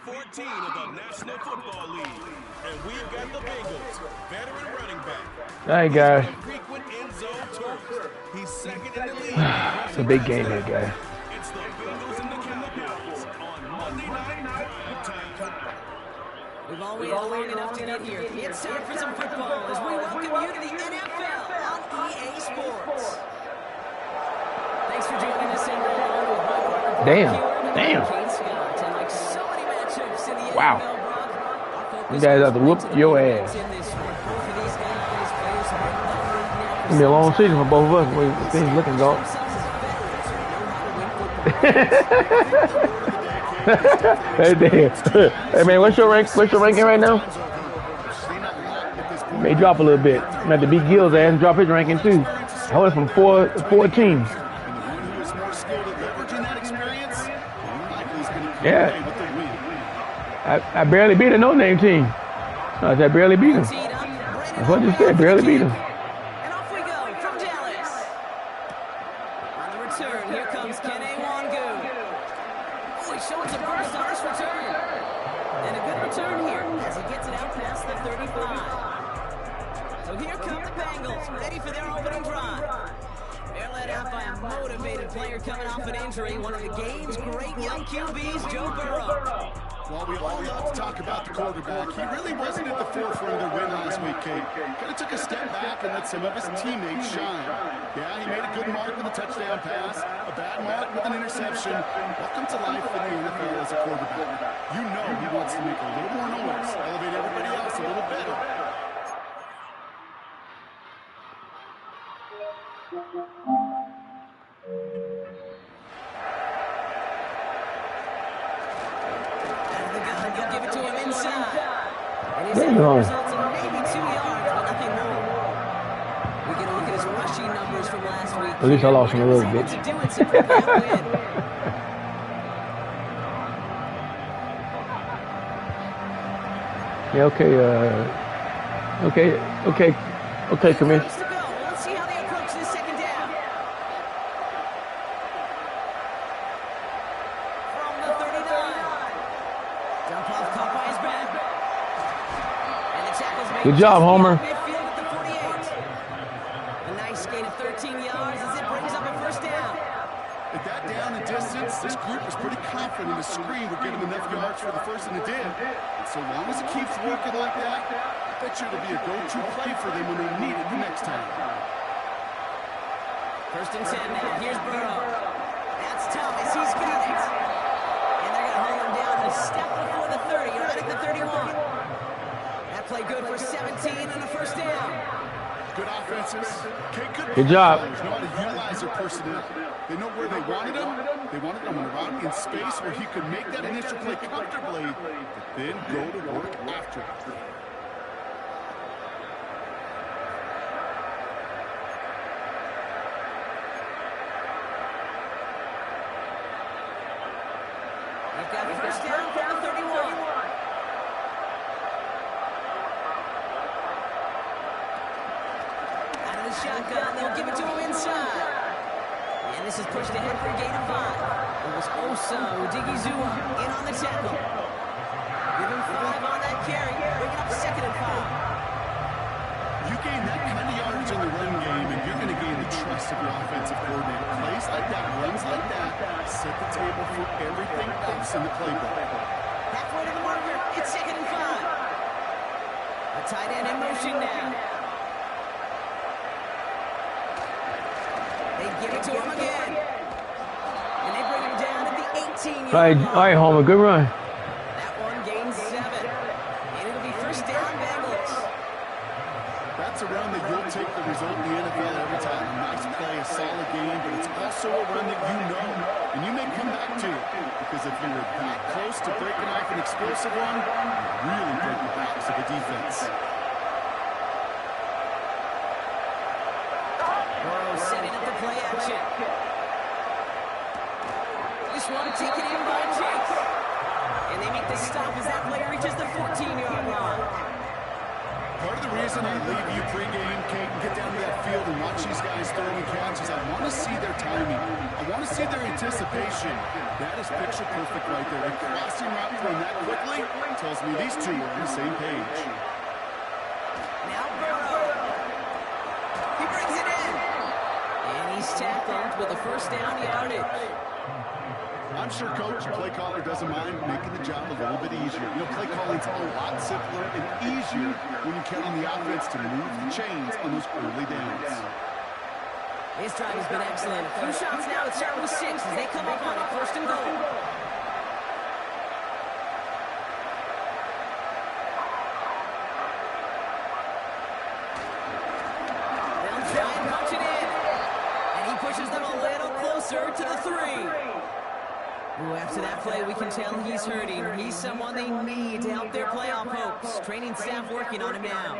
14 of the National Football League. And we've got the Bengals, veteran running back. Hey, guys. Frequent end zone tourist. He's second in the league. It's a big game here, guys. It's the Bengals and the Cowboys on Monday Night Prime Time. We've all waited long enough to get here. It's time for some football as we welcome you to the NFL on EA Sports. Thanks for joining us in Damn. Wow. You guys have to whoop your ass. It's gonna be a long season for both of us. The way things looking, dog. Hey, damn. Hey, man, what's your ranking right now? May drop a little bit. I'm at to beat Gill's ass and drop his ranking too. I went from 4 to 14. Yeah. I barely beat a no-name team. No, I said barely beat him. That's what you said, barely beat him. And off we go from Dallas. On the return, here comes Kenny Wangu. Oh, he's showing some burst on this return. And a good return here as he gets it out past the 35. So here come the Bengals, ready for their opening drive. They're led out by a motivated player coming off an injury, one of the game's great young QBs, Joe Burrow. Well, we all love to talk about the quarterback. He really wasn't at the forefront of their win last week, Kate. Kind of took a step back and let some of his teammates shine. Yeah, he made a good mark with a touchdown pass, a bad mark with an interception. Welcome to life in the NFL as a quarterback. You know he wants to make a little more noise, elevate everybody else a little better. There you go. Maybe 2 yards, but nothing more. We can look at his rushing numbers from last week. At least I lost him a little bit. Yeah, okay, Commish. Let's see how they approach this second down. From the 39. Dump off caught by his back. And the tackle's made. Good job, Homer. Midfield at the 48. A nice gain of 13 yards as it brings up a first down. At that down and distance, this group was pretty confident the screen would get him enough yards for the first, and it did. And so long as it keeps working like that, I bet you it'll be a go-to play for them when they need it the next time. First and 10 now. Here's Burrow. That's Thomas. He's got it. And they're going to hold him down a step before the 30, right at the 31. That play good for 17 and a first down. Good offenses. Good job. They know how to utilize their personnel. They know where they wanted him. They wanted him around in space where he could make that initial play comfortably, but then go to work after it. They've got first down from the 31. Out of the shotgun, they'll give it to him inside. And this is pushed ahead for a gain of 5. It was Osa Odigizua in on the tackle. Give him 5 on that carry. Bring it up second and 5. You gain that kind of yardage in the run game, and you're going to gain the trust of your offensive coordinator. Plays like that, runs like that, set the table for everything else in the playbook. Halfway to the marker, it's second and 5. A tight end in motion now. They give it to him again. And they bring him down at the 18-yard line. All right, Homer, good run. That one gains 7. And it'll be first down Bengals. That's a run that you'll take the result in the NFL every time. A nice play, a solid game, but it's also a run that you know. And you may come back to it. Because if you were that close to breaking off an explosive one, you really break the backs of the defense. Burrow setting up the play action. This one taken in by Chase. And they make the stop as that player reaches the 14-yard line. Part of the reason reason I leave you pregame, Kate, and get down to that field and watch these guys throwing catches, I want to see their timing. I want to see their anticipation. That is picture perfect right there. A crossing route thrown that quickly tells me these two are on the same page. Now Burrow. He brings it in. And he's tackled with a first down yardage. I'm sure Coach, play caller doesn't mind making the job a little bit easier. You know, play calling's a lot simpler and easier when you count on the offense to move the chains on those early downs. His drive has been excellent. A few shots now. It's starting with 6 as they come up on it. First and goal. They'll try and punch it in. And he pushes them a little closer to the 3. Ooh, after that play, we can tell he's hurting. He's someone they need to help their playoff hopes. Training staff working on him now.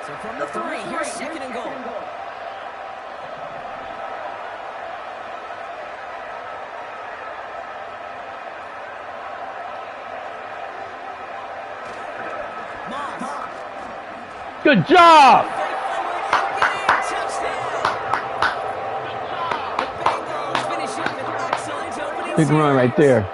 So from the 3, here's second and goal. Good job! Big run right there.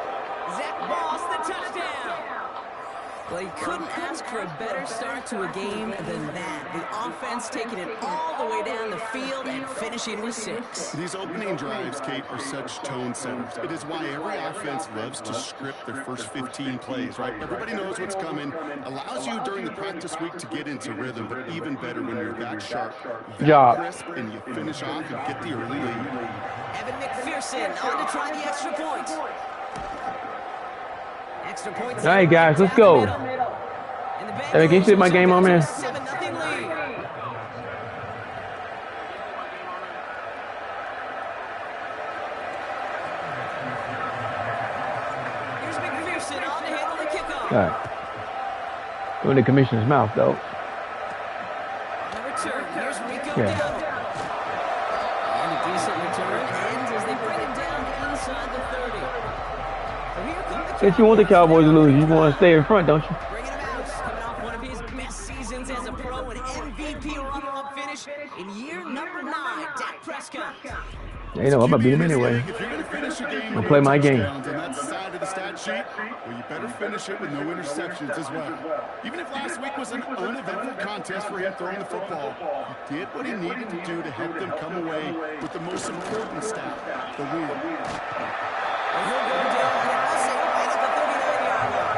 Well, you couldn't ask for a better start to a game than that. The offense taking it all the way down the field and finishing with 6. These opening drives, Kate, are such tone setters. It is why every offense loves to script their first 15 plays, right? Everybody knows what's coming. Allows you during the practice week to get into rhythm, but even better when you're that sharp, that crisp, and you finish off and get the early lead. Evan McPherson on to try the extra point. Extra points. All right, guys, let's go. Hey, can you see my game on, man? 7-0 lead. Here's McPherson on to handle the kickoff. All right. Go in the commissioner's mouth, though. On the return, here's Rico Yeah. Dowdle. And a decent return ends as they bring him down inside the 30. So here come the If you want the Cowboys to lose, you want to stay in front, don't you? Bringing him out, coming off one of his best seasons as a pro, an MVP runner-up finish in year number 9, Dak Prescott. You know, I'm going to beat him anyway. If you're going to finish a game I'll play my game. on that side of the stat sheet, well, you better finish it with no interceptions as well. Even if last week was an uneventful contest for him throwing the football, he did what he needed to do to help them come away with the most important stat, the win. And he'll go down passing right at the 39-yard line.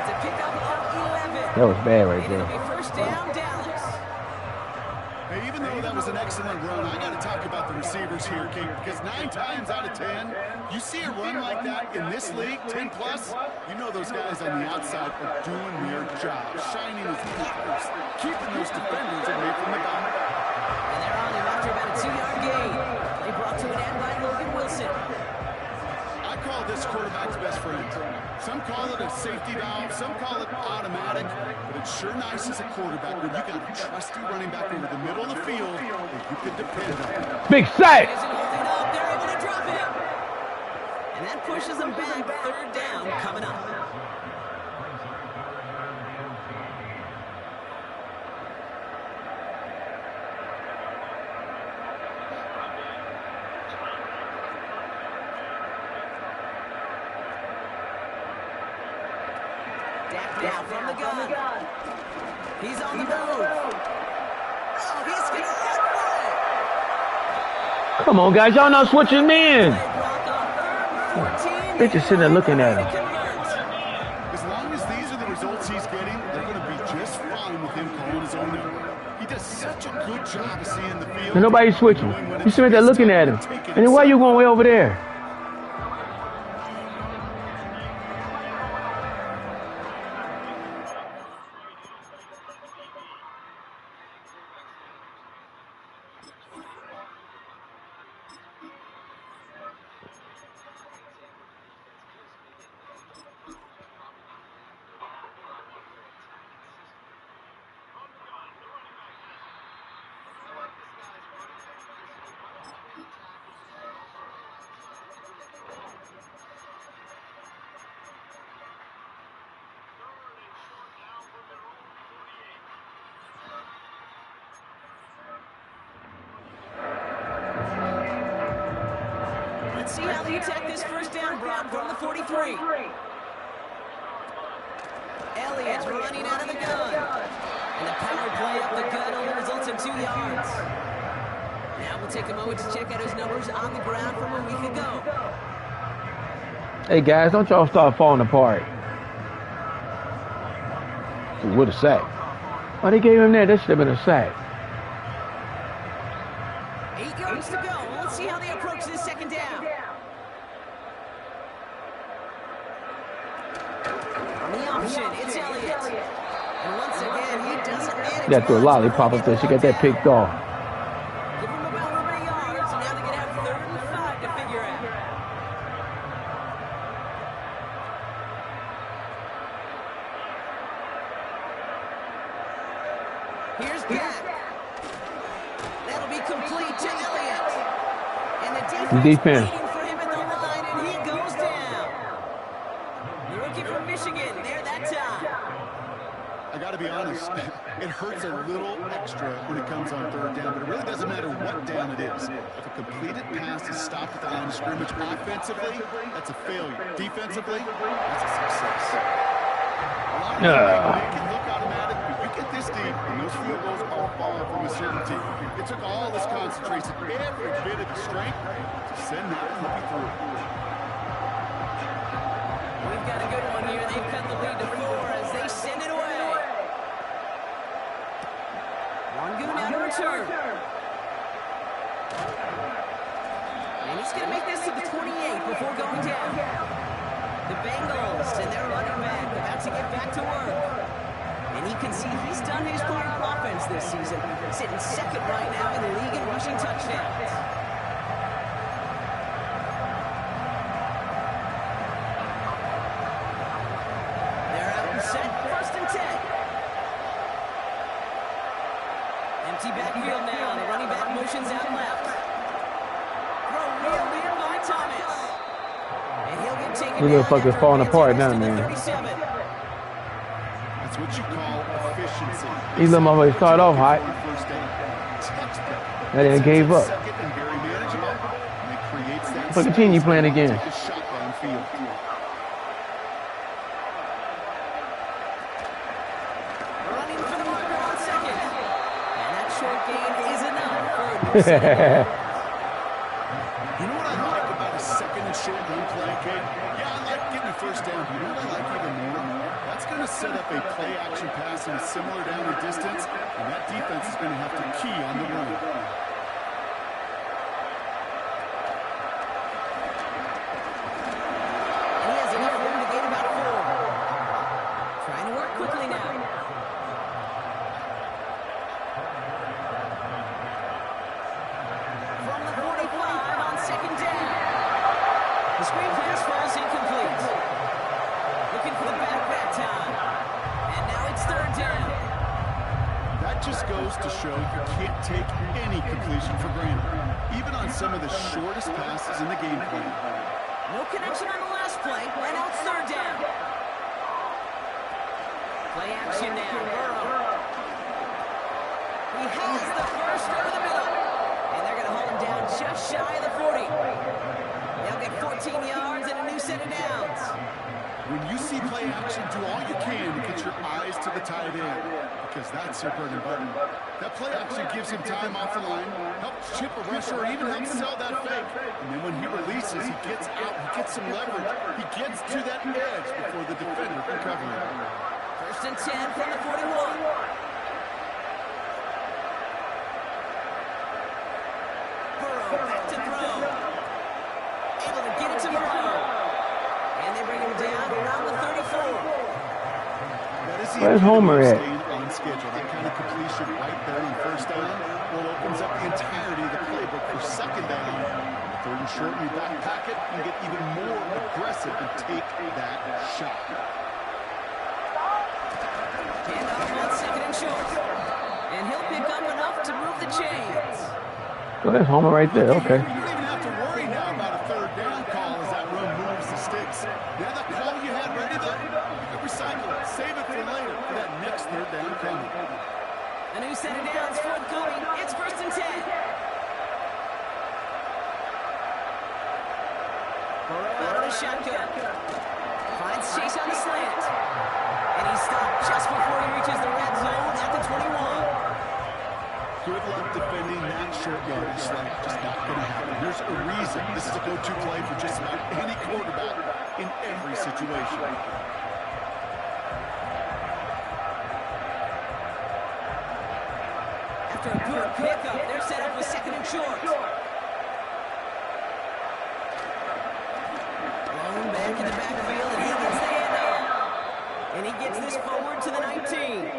It's a pickup of 11. That was bad right And it'll there. be first down, Dallas. Hey, even though that was an excellent run, I got to talk about the receivers here, Kate, because 9 times out of 10, you see a run like that in this league, 10 plus, you know those guys on the outside are doing their job, shining as leaders, keeping those defenders away from the back. And they're on him after about a 2-yard gain. They brought to an end by Logan Wilson. I call this quarterback's best friend. Some call it a safety valve, some call it automatic, but it's sure nice as a quarterback when you got a trusty running back over the middle of the field that you can depend on. Big sack! Isn't holding up. They're able to drop him. And that pushes them back. Third down coming up. Dak now from the gun. He's on the move. Oh, he's going to run for it. Come on, guys. Y'all not switching men. They're just sitting there looking at him. As long as these are the results he's getting, they're going to be just fine with him calling his own number. He does such a good job of seeing the field. And nobody's switching. You sitting there looking at him. And then why you going way over there? they attack this first down, Brock, from the 43. Elliott's running out of the gun. And the power play up the gut only results in 2 yards. Now we'll take a moment to check out his numbers on the ground from a week ago. Hey, guys, don't y'all start falling apart. What a sack. Oh, they gave him that. That should have been a sack. 8 yards to go. Well, let's see how they approach this second down. On the option, it's Elliott. And once again, he doesn't manage. You got to a lollipop up there. She got that picked off. Give him about 30 yards, and now they're going to have 3rd and 5 to figure out. Here's Gat. That'll be complete to Elliott. And the defense waiting for him at the line, and he goes down. The rookie from Michigan, there that time. I got to be honest, it hurts a little extra when it comes on 3rd down, but it really doesn't matter what down it is. If a completed pass is stopped at the line of scrimmage offensively, that's a failure. Defensively, that's a success. A lot of people make it look automatic, but you get this deep, and those field goals are far from a certainty. It took all this concentration, every bit of his strength, to send that puppy through. We've got a good one here. They've cut the lead to 4 as they send it away. Wangu now to return. And he's going to make this to the 28 before going down. The Bengals and their running back about to get back to work. And you can see he's done his part on offense this season, sitting 2nd right now in the league in rushing touchdowns. They're out and set, 1st and 10. Empty backfield now. The running back motions out left. Throw real in by Thomas. And he'll get taken These little fuckers falling apart now, man. That's what you call efficiency. These little motherfuckers start off hot. And then gave up. But continue playing again. Running for the marker on 2nd. And that short gain is enough for a You know what I like about a 2nd and short run play, Kate? Yeah, I like getting a 1st down, but you know what I like even more? That's going to set up a play-action pass in a similar down and distance, and that defense is going to have to key on the run. And he has enough room to gain about 4. Trying to work quickly now. From the 45 on 2nd down. The screen pass falls incomplete. Looking for the back that time. And now it's 3rd down. That just goes to show you can't take any completion for granted, even on some of the shortest passes in the game plan. No connection on the last play, and now it's 3rd down. Play action now, Burrow. He has the first over the middle. And they're going to hold him down just shy of the 40. They'll get 14 yards and a new set of downs. When you see play action, do all you can to get your eyes to the tight end, because that's their bread and butter. That play action gives him time off the line, helps chip a rusher, or even helps sell that fake. And then when he releases, he gets out, he gets some leverage. He gets to that edge before the defender can cover him. 1st and 10 from the 41. Burrow back to throw. Able to get it to Burrow. And they bring him down around the 34. Where's Homer at? On schedule. That kind of completion right there on 1st down will opens up the entirety of the playbook for 2nd down. 3rd and short, you backpack it and get even more aggressive and take that shot. And off on 2nd and short. And he'll pick up enough to move the chains. Oh, that's Homer right there. Okay. You don't even have to worry now about a 3rd down call as that run moves the sticks. Yeah, that call you had ready though, you can recycle it, save it for later for that next 3rd down coming. A new set of downs forthcoming. It's 1st and 10. out of the shotgun. Finds Chase on the slant. And he's stopped just before he reaches the red zone at the 21. Good luck defending that short yardage slant. Just not going to happen. There's a reason this is a go-to play for just about any quarterback in every situation. After a good pickup, they're set up with second and short. Blown back in the backfield, and he gets the handoff. And he gets this forward to the 19.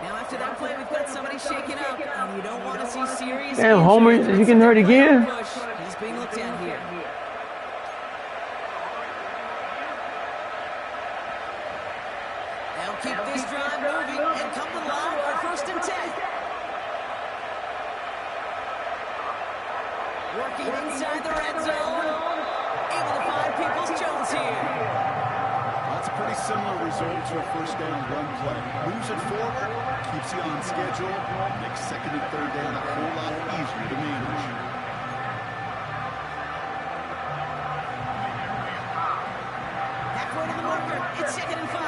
Now after that play, we've got somebody shaken up. And you don't want to see serious Damn, Homer, is he getting hurt again? He's being looked at here. They'll keep this drive moving and come to the line for first and 10. Working inside the red zone. Able to find Peoples-Jones here. That's a pretty similar result to a first down run play. Moves it forward, keeps you on schedule, makes second and third down a whole lot easier to manage. Halfway to the marker, it's second and 5.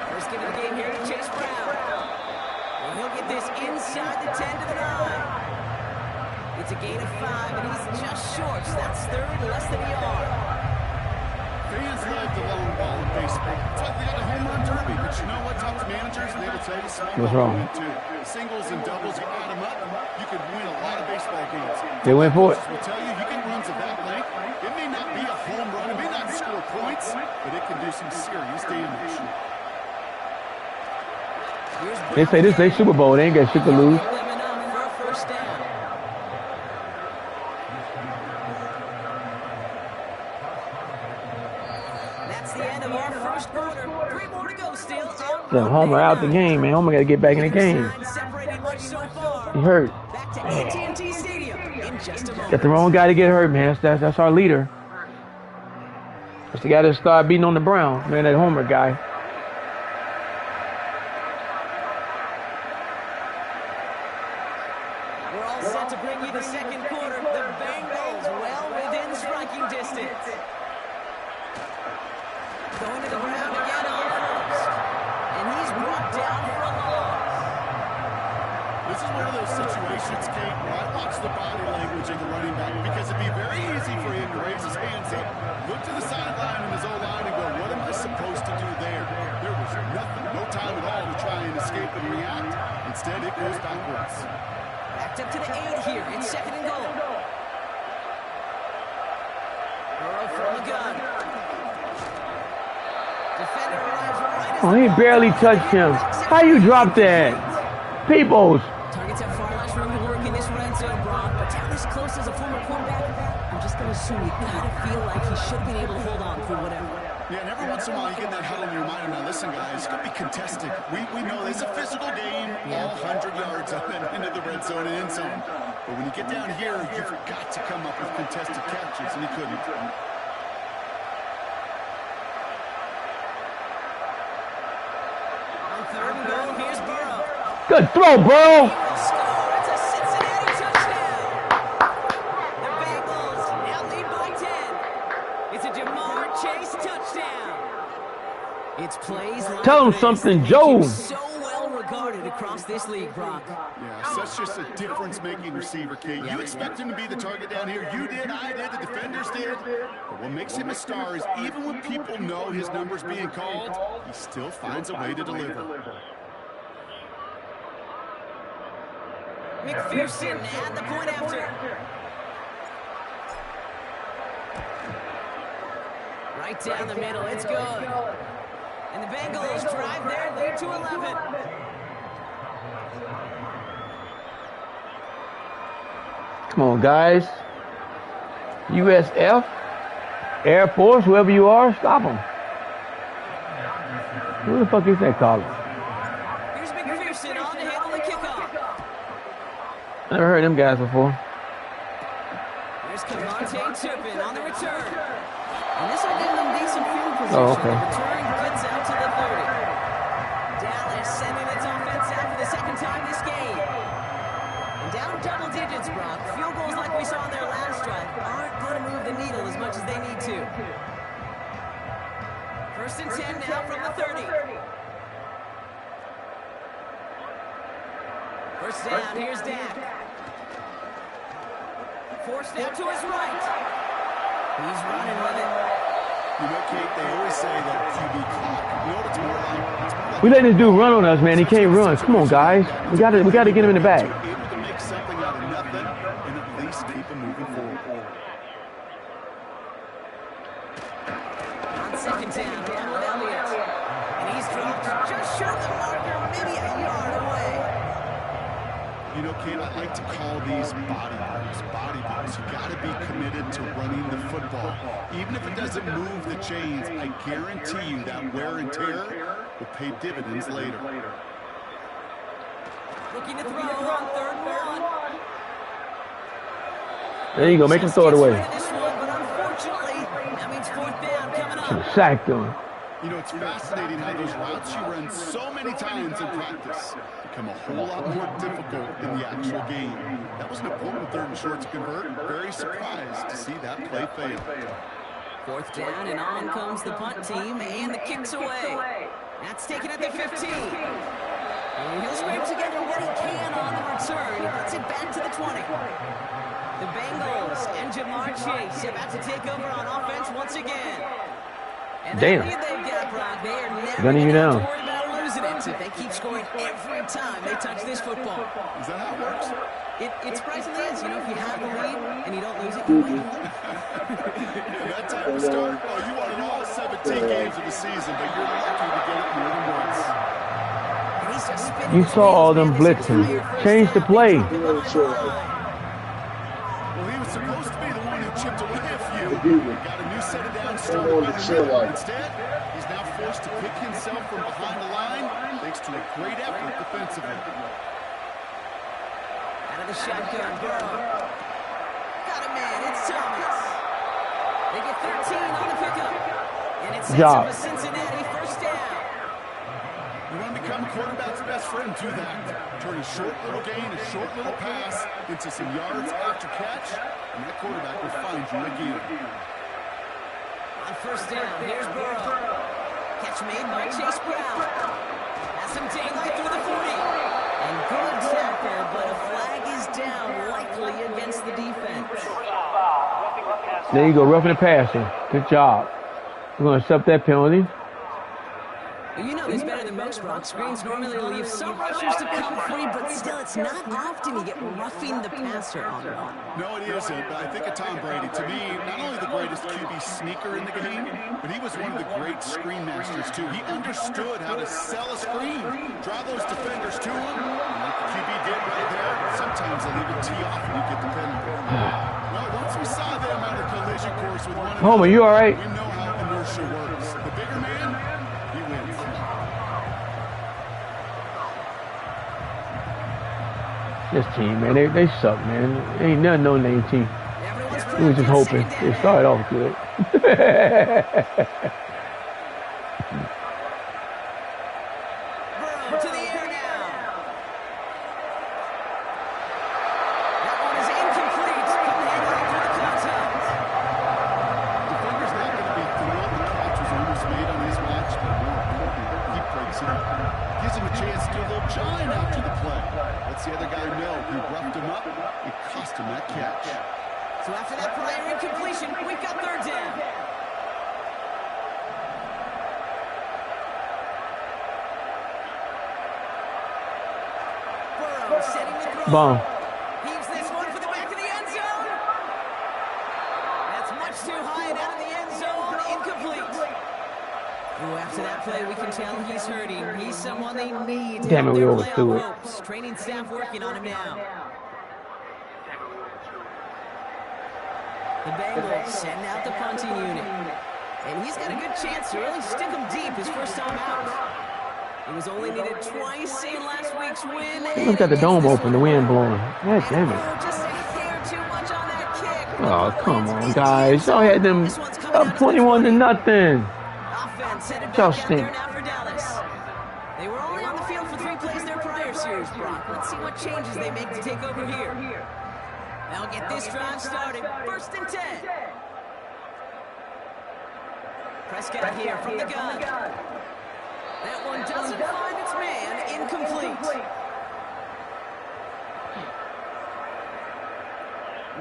First give of the game here to Chase Brown. And he'll get this inside the 10 to the 9. It's a gain of 5, and he's just short. So that's third, less than a yard. Fans love the long ball in baseball. It's like they got a home run derby, but you know what? Talk to managers, and they will tell you small what's wrong? Too. Singles and doubles, you add them up, you could win a lot of baseball games. They went for it. Will tell you can runs of that length. It may not be a home run, it may not score points, but it can do some serious damage. They say this ain't Super Bowl. They ain't got shit to lose. That's the end of our first quarter. 3 more to go still. Homer out the game, man. Homer got to get back in the game. He hurt. Back to AT&T Stadium in just a moment. Got the wrong guy to get hurt, man. That's our leader. That's the guy that started beating on the Browns, man. That Homer guy. We're all set to bring you the second quarter. The Bengals well within striking distance. Going to the ground again on first. And he's brought down for a loss. This is one of those situations, Kate, where I watch the body language of the running back because it'd be very easy for him to raise his hands up, look to the sideline in his O-line and go, what am I supposed to do there? There was nothing, no time at all to try and escape and react. Instead, it goes backwards. Backed up to the 8 here. It's second and goal. Burrow from the gun. Defender arrives right as Oh, he barely touched him. How you drop that? Peoples. Targets have far less room to work in this red zone, Brock, but down this close as a former quarterback, I'm just going to assume you got to feel like he should have been able to hold on through whatever. Yeah, and every once in a while you get that huddle in your mind. Now, listen, guys, it's going to be contested. We know it's a physical game, all 100 yards up and into the red zone and end zone. But when you get down here, you've got to come up with contested catches, and he couldn't. On third and goal, here's Burrow. Good throw, Burrow. He will score. It's a Cincinnati touchdown. The Bengals now lead by 10. It's a Jamar Chase touchdown. It's plays like Tell him this something, that make Joe. him so well regarded across this league, Brock. Yeah, such just a difference-making receiver, Kate. You expect him to be the target down here. You did, I did, the defenders did. But what makes him a star is even when people know his number's being called, he still finds a way to deliver. McPherson at the point after. Right down the middle, it's good. And the Bengals drive their lead to 11. Come on, guys. USF, Air Force, whoever you are, stop them. Who the fuck is that caller? Here's McPherson on to handle the kickoff. Never heard them guys before. Here's Cavante Turpin on the return. And this will give them decent field position. Oh, okay. The return gets out to the 30. Dallas sending its offense out for the second time this game. digits, Brock. Field goals like we saw on their last drive aren't going to move the needle as much as they need to. 1st and 10 now from the 30. First down, here's Dak. Forced out to his right. He's running with it. You know, Kate, they always say that QB clock. You know what it's more like? We letting this dude run on us, man. He can't run. Come on, guys. We got to get him in the back. Able to make something out of nothing and at least keep him moving forward. On 2nd down, down with Elliott. And he's dropped just short of the marker, maybe a yard away. You know, Kate, I like to call these body blows. Body blows. You got to be committed to running the football. Even if it doesn't move the chains, I guarantee you that wear and tear will pay dividends later. Looking to throw on 3rd and 1. There you go. Make him throw it away. This one, but unfortunately, that means 4th down coming up. Sacked him. You know, it's fascinating how those routes you run so many times in practice become a whole lot more difficult in the actual game. That was an important 3rd and short to convert. Very surprised to see that play fail. 4th down, and on comes the punt team, and the kick's away. That's taken at the 15. And he'll scrape together what he can on the return. He puts it back to the 20. The Bengals and Jamar Chase about to take over on offense once again. And damn. They've got, Brock, they are never Gunning you down. worried about losing it if they keep scoring every time they touch this football. Is that how it works? It surprisingly is. You know, if you have the lead and you don't lose it, you win. That time to start, oh, you won in all 17 games of the season, but you're lucky to get it more than once. And he's just spinning You his saw all wheels, them man, this blitzing. entire first Change the half. play. Well, he was supposed to be the one who chipped away a few. Got a new set of downs started by the middle. Instead, he's now forced to pick himself from behind the line thanks to a great effort defensively. Out of the shotgun, Burrow. Got a man, it's Thomas. They get 13 on the pickup. And it sets up a Cincinnati first down. You want to become a quarterback's best friend, do that. Turn a short little gain, a short little pass into some yards after catch, and that quarterback will find you again. On first down, here's Burrow. Catch made by Chase Brown. Has some daylight through the 40. And good tackle, but a flag is down, likely against the defense. There you go. Roughing the passer. Good job. We're going to accept that penalty. You know this better than most, Brock. Screens normally leave some rushers to come free, but still, it's not often you get roughing the passer on one. No, it isn't, but I think of Tom Brady. To me, not only the greatest QB sneaker in the game, but he was one of the great screen masters, too. He understood how to sell a screen, draw those defenders to him, and like the QB did right there, sometimes they'll even tee off and you get the penalty. Well, once we saw them on a collision course with one another, Homer, you all right? we know how inertia works. The bigger man, he wins. This team, man, they suck, man. Ain't nothing no name team. We was just hoping. They started off good. Burrow to the air now. That one is incomplete. Handling through the contact. Defender's not going to be thrilled the catch was almost made on his watch, but more importantly, he breaks it up. Gives him a chance to do a little shine after the play. Lets the other guy know he roughed him up. It cost him that catch. So after that prior incompletion, we've got 3rd down. Burrow setting the throw. Bomb. Heaves this one for the back of the end zone. That's much too high and out of the end zone. Incomplete. Ooh, after that play, we can tell he's hurting. He's someone they need to Damn it, help we their overthrew playoff it. hopes. Training staff working on him now. The Bengals send out the punting unit. And he's got a good chance to really stick him deep his first time out. He was only needed twice in last week's win. Look got the dome open, the wind blowing. God damn it. Just a hair too much on that kick. Oh, come on, guys. Y'all had them up 21 to nothing. Offense headed Y'all back out stink. there now for Dallas. They were only on the field for 3 plays their prior series, Brock. Let's see what changes they make to take over here. They'll get this drive started. 1st and 10. Prescott here from the gun. That one doesn't find its man. Incomplete.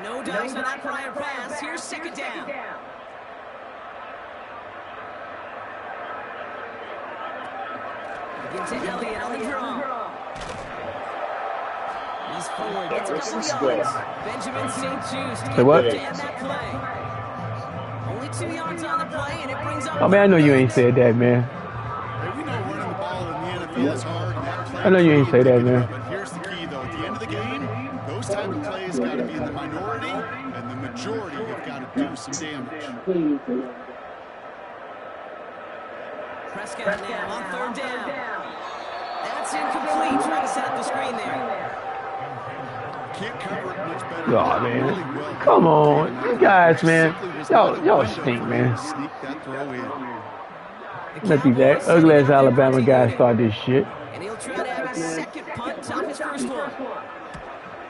No dice on that prior pass. Here's 2nd down. Give to Elliott on the draw. He's forward. Gets a couple yards. Benjamin St. Just Say what? that play. Only 2 yards on the play, and it brings up. Oh man, I know you ain't said that, man. Hey, we know running the ball in the NFL is hard. That play I know you ain't say that, man. But here's the key, though. At the end of the game, those type of plays got to be in the minority, and the majority have got to do some damage. Prescott now on 3rd down. That's incomplete. Trying to set up the screen there. Can't cover it much better. Oh man, come on, you guys, man. Y'all stink, man. Sneak that throw in. Let these ugly ass Alabama guys start this shit. And he'll try to have a 2nd punt off his 1st one.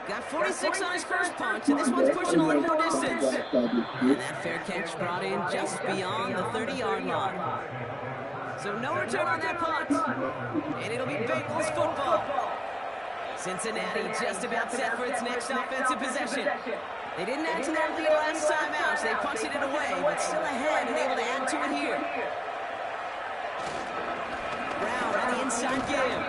Got 46 on his 1st punt, and this one's pushing a little more distance. And that fair catch brought in just beyond the 30-yard line. So no return on that punt. And it'll be Bengals football. Cincinnati just about set for its next offensive possession. They didn't add to that lead last time out, so they punted it away, but still ahead and able to add to it here. Brown on the inside give.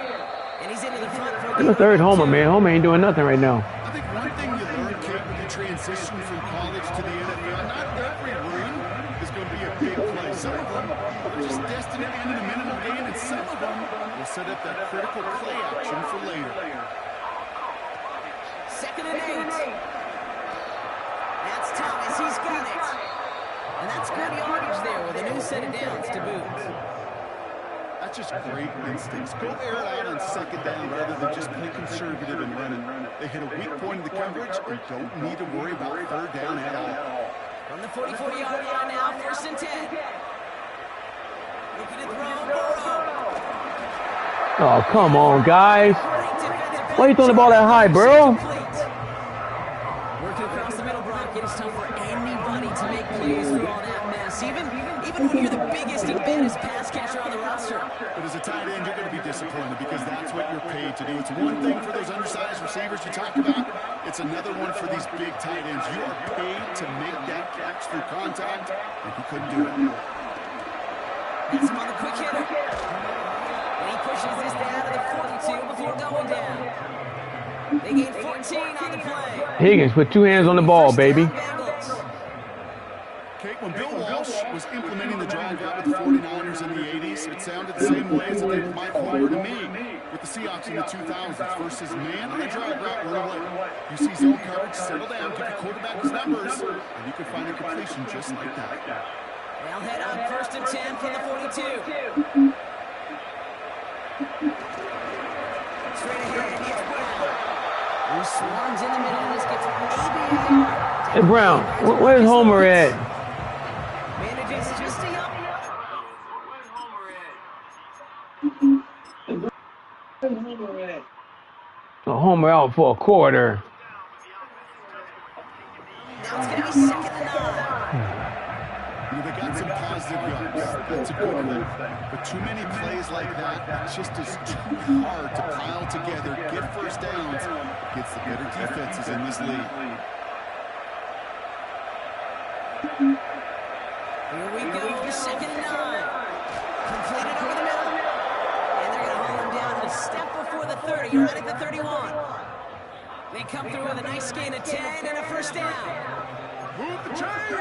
And he's into the front. It's the 3rd Homer, man. Homer ain't doing nothing right now. I think one thing you learn, Kate, with the transition from college to the NFL, not every run is going to be a big play. Some of them are just destined to end in a minimum gain, and some of them will set up that critical play action for later. 2nd and 8. That's Thomas. He's got it. And that's good yardage there with a new set of downs to boot. That's just great instincts. Go air it out on 2nd down rather than just play conservative and running. They hit a weak point in the coverage and don't need to worry about 3rd down at all. From the 44-yard line now, 1st and 10. Looking to throw, Burrow. Oh, come on, guys. Why are you throwing the ball that high, bro? Working across the middle, Brock. It is tough for anybody to make plays through all that mess. Even when you're the biggest and baddest pass catcher on the roster. But as a tight end, you're going to be disappointed because that's what you're paid to do. It's one thing for those undersized receivers you talk about. It's another one for these big tight ends. You are paid to make that catch through contact, and he couldn't do it. That's him on the quick hitter. And he pushes this down to the 42 before going down. They gain 14 on the play. Higgins, put 2 hands on the ball, baby. Kate, when Bill Walsh was implementing the drag route with the 49ers in the 80s, it sounded the same way as it did with Mike Homer to me with the Seahawks in the 2000s. Versus man on the drag route, run away. You see zone coverage, settle down, give your quarterback his numbers, and you can find a completion just like that. They'll head on 1st and 10 from the 42. Straight ahead, it's Brown. Who swarms in the middle and this gets maybe. Hey, Brown, where's Homer at? Manages just a young. Oh, Homer out for a quarter. Now it's going to be 2nd and 9. They got some positive yards. That's a good one. But too many plays like that, it just is too hard to pile together, get 1st downs, gets the better defenses in this league. Here we go, 2nd and 9. Completed over the middle. And they're going to hold him down a step before the 30, right at the 31. They come through with a nice gain of 10 and a 1st down. Move the chains!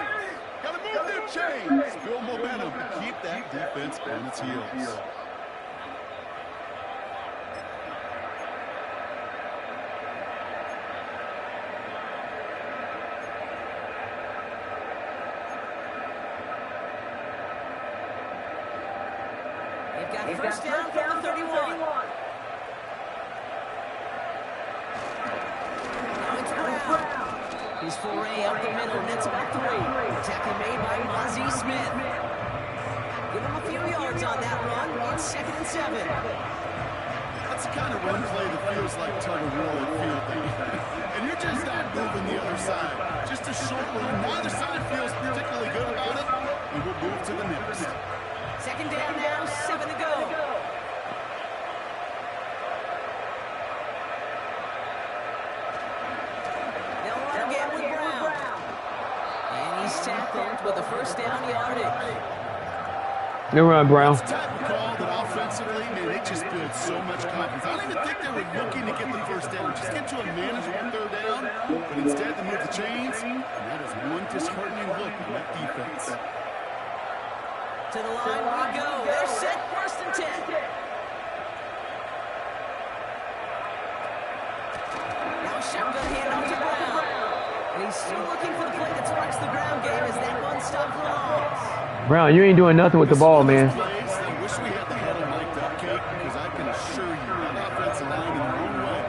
Gotta move them chains! Build momentum. Keep that defense on its heels. They've got 1st down from the 31. Now it's Brown. His foray out the middle, nets about 3. Tackle made by Mozzie Smith. Give him a few yards on that run. It's 2nd and 7. That's the kind of run play that feels like tug of war at field day. And you're just not moving the other a short run. Neither side feels particularly good about it, and we'll move to the next. Second down now, 7 to go. They'll run again with Brown. And he's tackled with a first down yardage. Good run, Brown. It's a type of call that offensively, man, they just build so much confidence. I don't even think they were looking to get the first down. Just get to a manageable third down, but instead they move the chains, and that is one disheartening look on that defense. To the line we go. They're set, 1st and 10. Now shotgun handoff to Brown. And he's still looking for the play that sparks the ground game as that one stop for loss. Brown, you ain't doing nothing with the ball, man. I wish we had the huddle mic'd up, Kate, because I can assure you that offensive line in their own way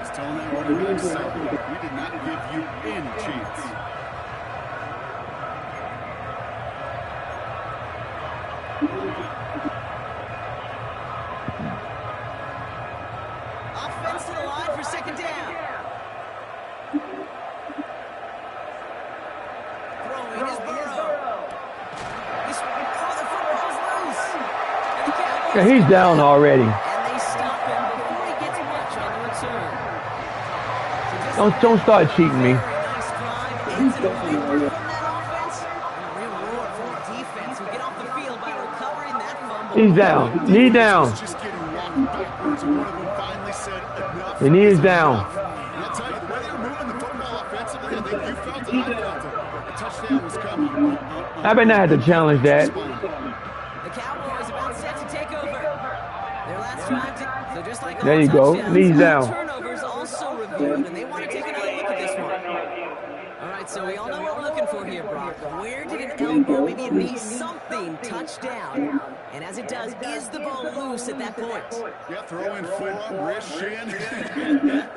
is telling that running back something. We did not give you any chance. Offense to the line for second down. Throwing is Burrow. The football's loose. And the Cowboys Yeah, he's down already. and they stop him before he gets much on the return. So just Don't start cheating me. very nice drive. Ends in a big win from that offense. And a real reward for the defense who get off the field by recovering that fumble. He's down. Knee down. Just getting rocked backwards, and one of them finally said enough. The knee is down. And I'll tell you, the way they were moving the football offensively, I think you felt it, I felt it. The touchdown was coming. I bet not have to challenge that. The Cowboys about set to take over. Their last drive, so just like There all you go. touchdowns, Knees down. turnovers also reviewed, and they want to take another look at this one. All right, so we all know what we're looking for here, Brock. Where did an elbow, maybe a knee, something touch down? And as it does, is the ball loose at that point? Yeah, throw in forearm, wrist, shin.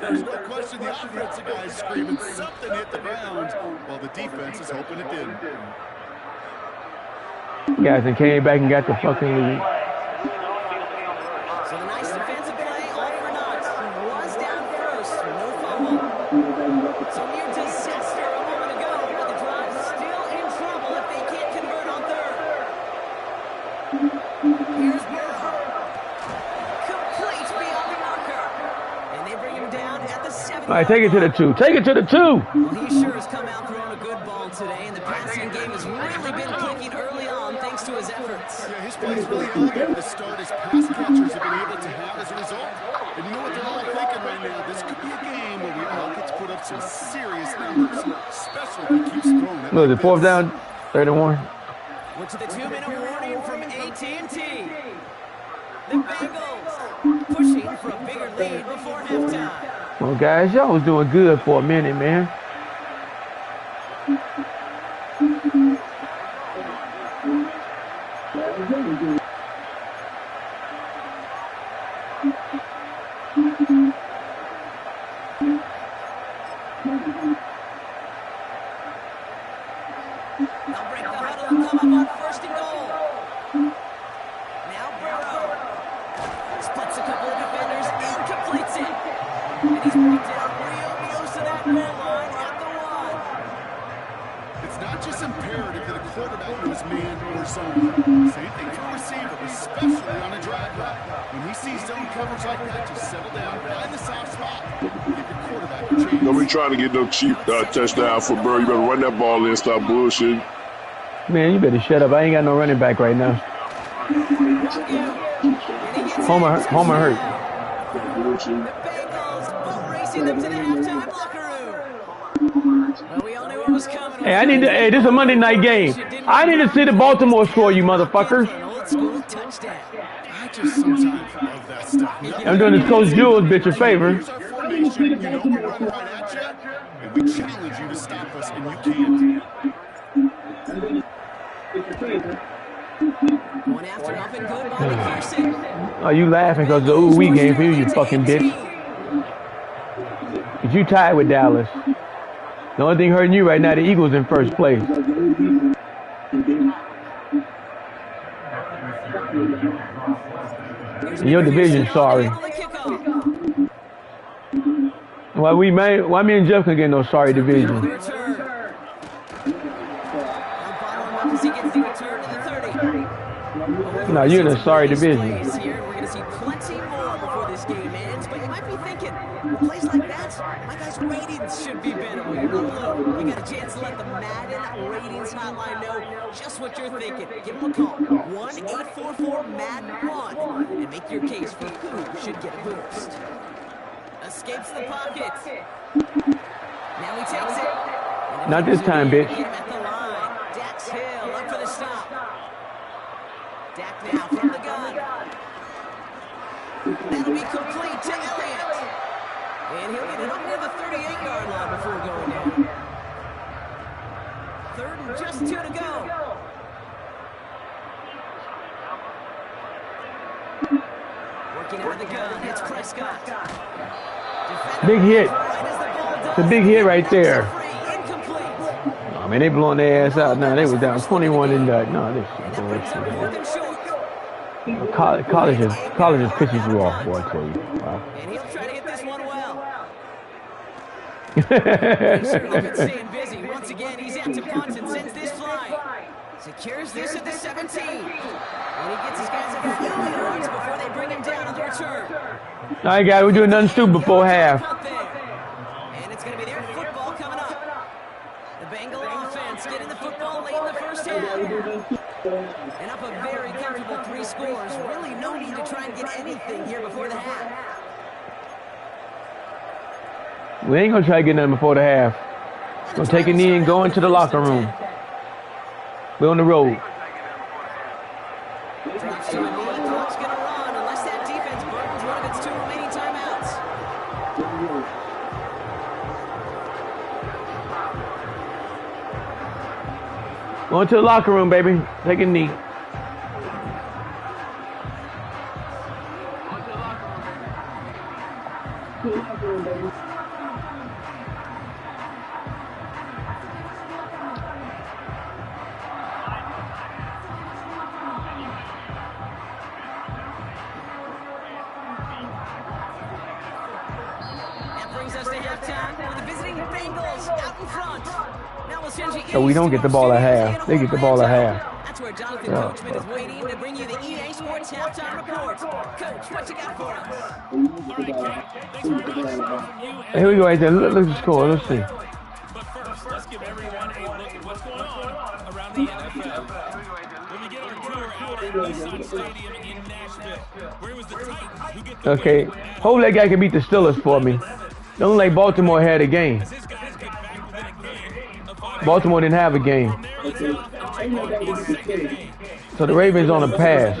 There's no question the offensive guy is screaming something hit the ground, while the defense is hoping it didn't. Guys, and came back and got the fucking lead. So the nice defensive play, all for naught. He was down first, no fumble. So near disaster a moment ago, but the drive still in trouble if they can't convert on third. Here's Burrow. Complete beyond the marker. And they bring him down at the 7. All right, take it to the 2. Take it to the 2. Well, he sure has come out throwing a good ball today, and the passing game has really been clicking early on thanks to his efforts. Yeah, his play's really elegant to start. His pass catchers have been able to have as a result. And you know what they're all thinking right now? This could be a game where we all get to put up some serious numbers, especially if he keeps throwing it. Look, the 4th down, 31. We're to the 2-minute warning from AT&T. The Bengals pushing for a bigger lead before halftime. Well, guys, y'all was doing good for a minute, man. They'll break the huddle and come up on 1st and goal. Now Burrow splits a couple of defenders and completes it. And he's brought down real close to that goal line at the 1. It's not just imperative that a quarterback knows man or zone. Same thing for a receiver, especially on a drag route. When he sees zone coverage like that, just settle down, find the soft spot, give your quarterback a chance. Don't be trying to get no cheap touchdown for Burrow. You better run that ball in, stop bullshit. Man, you better shut up. I ain't got no running back right now. Homer hurt. The Bengals boat racing them to the halftime locker room. Well, we all knew what was coming. Hey, this is a Monday night game. I need to see the Baltimore score, you motherfuckers. An old school touchdown. I just sometimes love that stuff. I'm doing this Coach Jules bitch a favor. Here's our formation. You know we run right at you, and we challenge you to stop us, and you can't. Going after up and good by McPherson. Oh, you laughing because the ooh-wee game for you, you fucking bitch. Because you tied with Dallas. The only thing hurting you right now, the Eagles in first place. In your division, sorry. Why me and Jeff can get no sorry division? No, you're in a sorry division. Here, we're going to see plenty more before this game ends, but you might be thinking, with plays like that, my guys' ratings should be better. Well, you're not alone. You got a chance to let the Madden ratings hotline know just what you're thinking. Give them a call, 1-844-MADDEN-1, and make your case for who should get a boost. Escapes the pocket. Now he takes it. Not this time, bitch. At the line. Dax Hill up for the stop. Dak now from the gun. That'll be complete to Elliott. And he'll get it up near the 38-yard line before going down. 3rd and just 2 to go. Working out of the gun. It's Prescott. Big hit. It's a big hit right there. I mean, they blowing their ass out now. They was down 21 and no, this is bullshit. College just pisses you off, boy. I tell you. Wow. And he'll try to hit this one well. He's certainly been staying busy. Once again, he's out to punt and sends this flying. Secures this at the 17. And he gets his guys a few yards before they bring him down on the return. All right, guys, we're doing nothing stupid before half. And it's going to be their football coming up. The Bengal offense getting the football late in the first half. And up a very comfortable 3 scores. Really no need to try and get anything here before the half. We ain't going to try to get nothing before the half. Going to take a knee and go into the locker room. We're on the road. Drops to a knee. Clock's going to run unless that defense burns one of its 2 remaining timeouts. Going to the locker room, baby. Take a knee. So we don't get the ball at half. They get the ball at half. That's where Jonathan Coachman is waiting to bring you the EA Sports halftime report. Coach, what you got for us? Here we go right there. Look at the score. Let's see. But first, let's give everyone a look at what's going on around the NFL. When we get our tour out at Nissan Stadium in Nashville, where was the Titans who get the okay, hope that guy can beat the Steelers for me. Don't like Baltimore had a game. Baltimore didn't have a game. So the Ravens on a pass.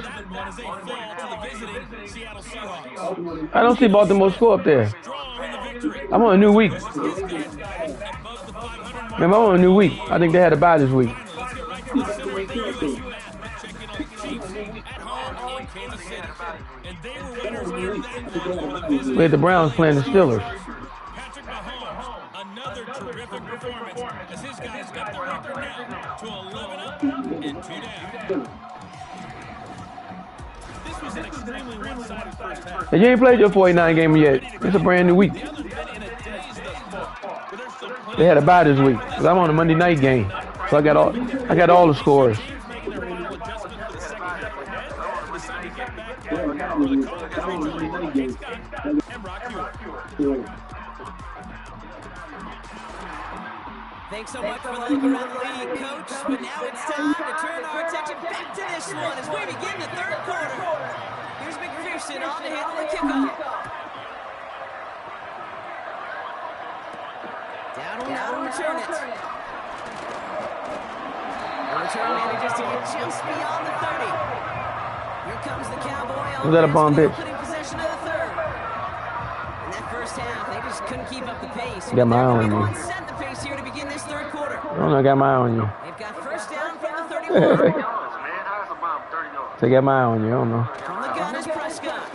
I don't see Baltimore score up there. I'm on a new week. Remember, I'm on a new week. I think they had a bye this week. Look at the Browns playing the Steelers. Another terrific performance as his guys got the record now to 11 up and 2 down. This was an extremely one-sided first half. And you ain't played your 49 game yet. It's a brand new week. They had a bye this week because I'm on a Monday night game, so I got all the scores. Thanks so much for the look around the league, Coach. But now it's time to turn our attention back to this one as we begin the 3rd quarter. Here's McPherson on to handle the kickoff. Down will now return it. The return manages to get just beyond the 30. Here comes the Cowboy on. Was that a bomb pitch? Possession of the 3rd. In that first half, they just couldn't keep up the pace. Got my eye on you. Set the pace here to begin this 3rd quarter. I don't know, I got my eye on you. They've got first down from the 31. So I got my eye on you, I don't know. From the gun is Prescott.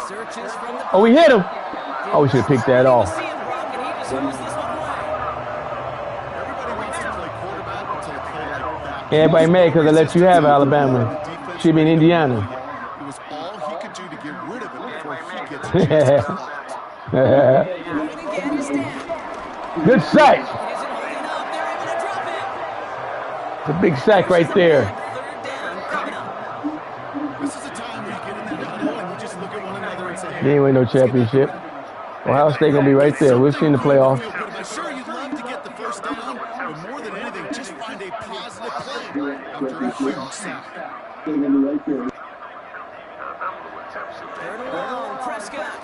Searches from the... Oh, we hit him. Oh, we should have picked that off. Everybody wants to play quarterback until they play like that. Everybody mad because I let you have Alabama. Should be in Indiana. It was all he could do to get rid of it before he gets a chance to Good sack. It's a big sack right there. 3rd down coming up. They ain't win no championship. Ohio State gonna be right there. We'll see in the playoffs. I'm sure you'd love to get the first down, but more than anything, just find a positive play after a huge sack. Third and long, Prescott.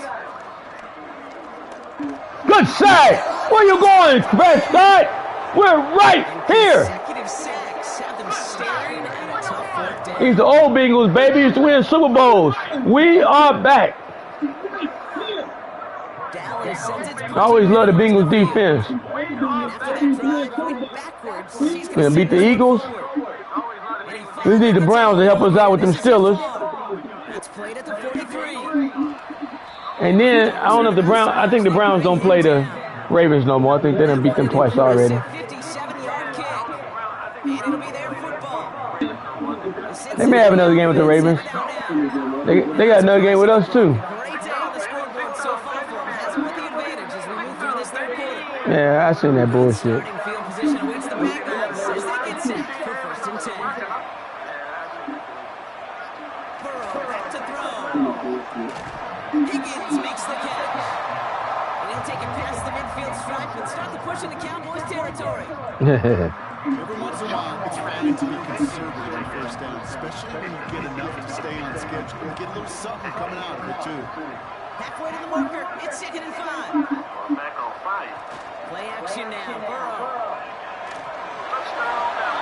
Good sack! Where you going, Prescott? We're right here. Consecutive sacks have them staring at a tough fourth down. He's the old Bengals, baby. Used to win Super Bowls. We are back. Dallas sends its I always love the Bengals defense. after that drive going backwards. He's We're gonna beat the Eagles. We need the Browns to help us out with them Steelers. It's played at the 43. And then I don't know if the Browns. I think the Browns don't play the Ravens no more. I think they done beat them twice already. 57-yard kick. And it'll be their football. They may have another game with the Ravens. They got another game with us too. Great day on the scoreboard so far for them. Has them with the advantage as we move through this third quarter. Yeah, I seen that bullshit. Starting field position awaits the Bengals as they get set for 1st and 10. Burrow back to throw. Higgins makes the catch. And he'll take it past the midfield stripe and start the push into Cowboys territory. Every once in a while, it's fine to be conservative on first down, especially when you get enough to stay on schedule and get a little something coming out of it, too. Halfway to the marker, it's 2nd and 5. Play action now, Burrow.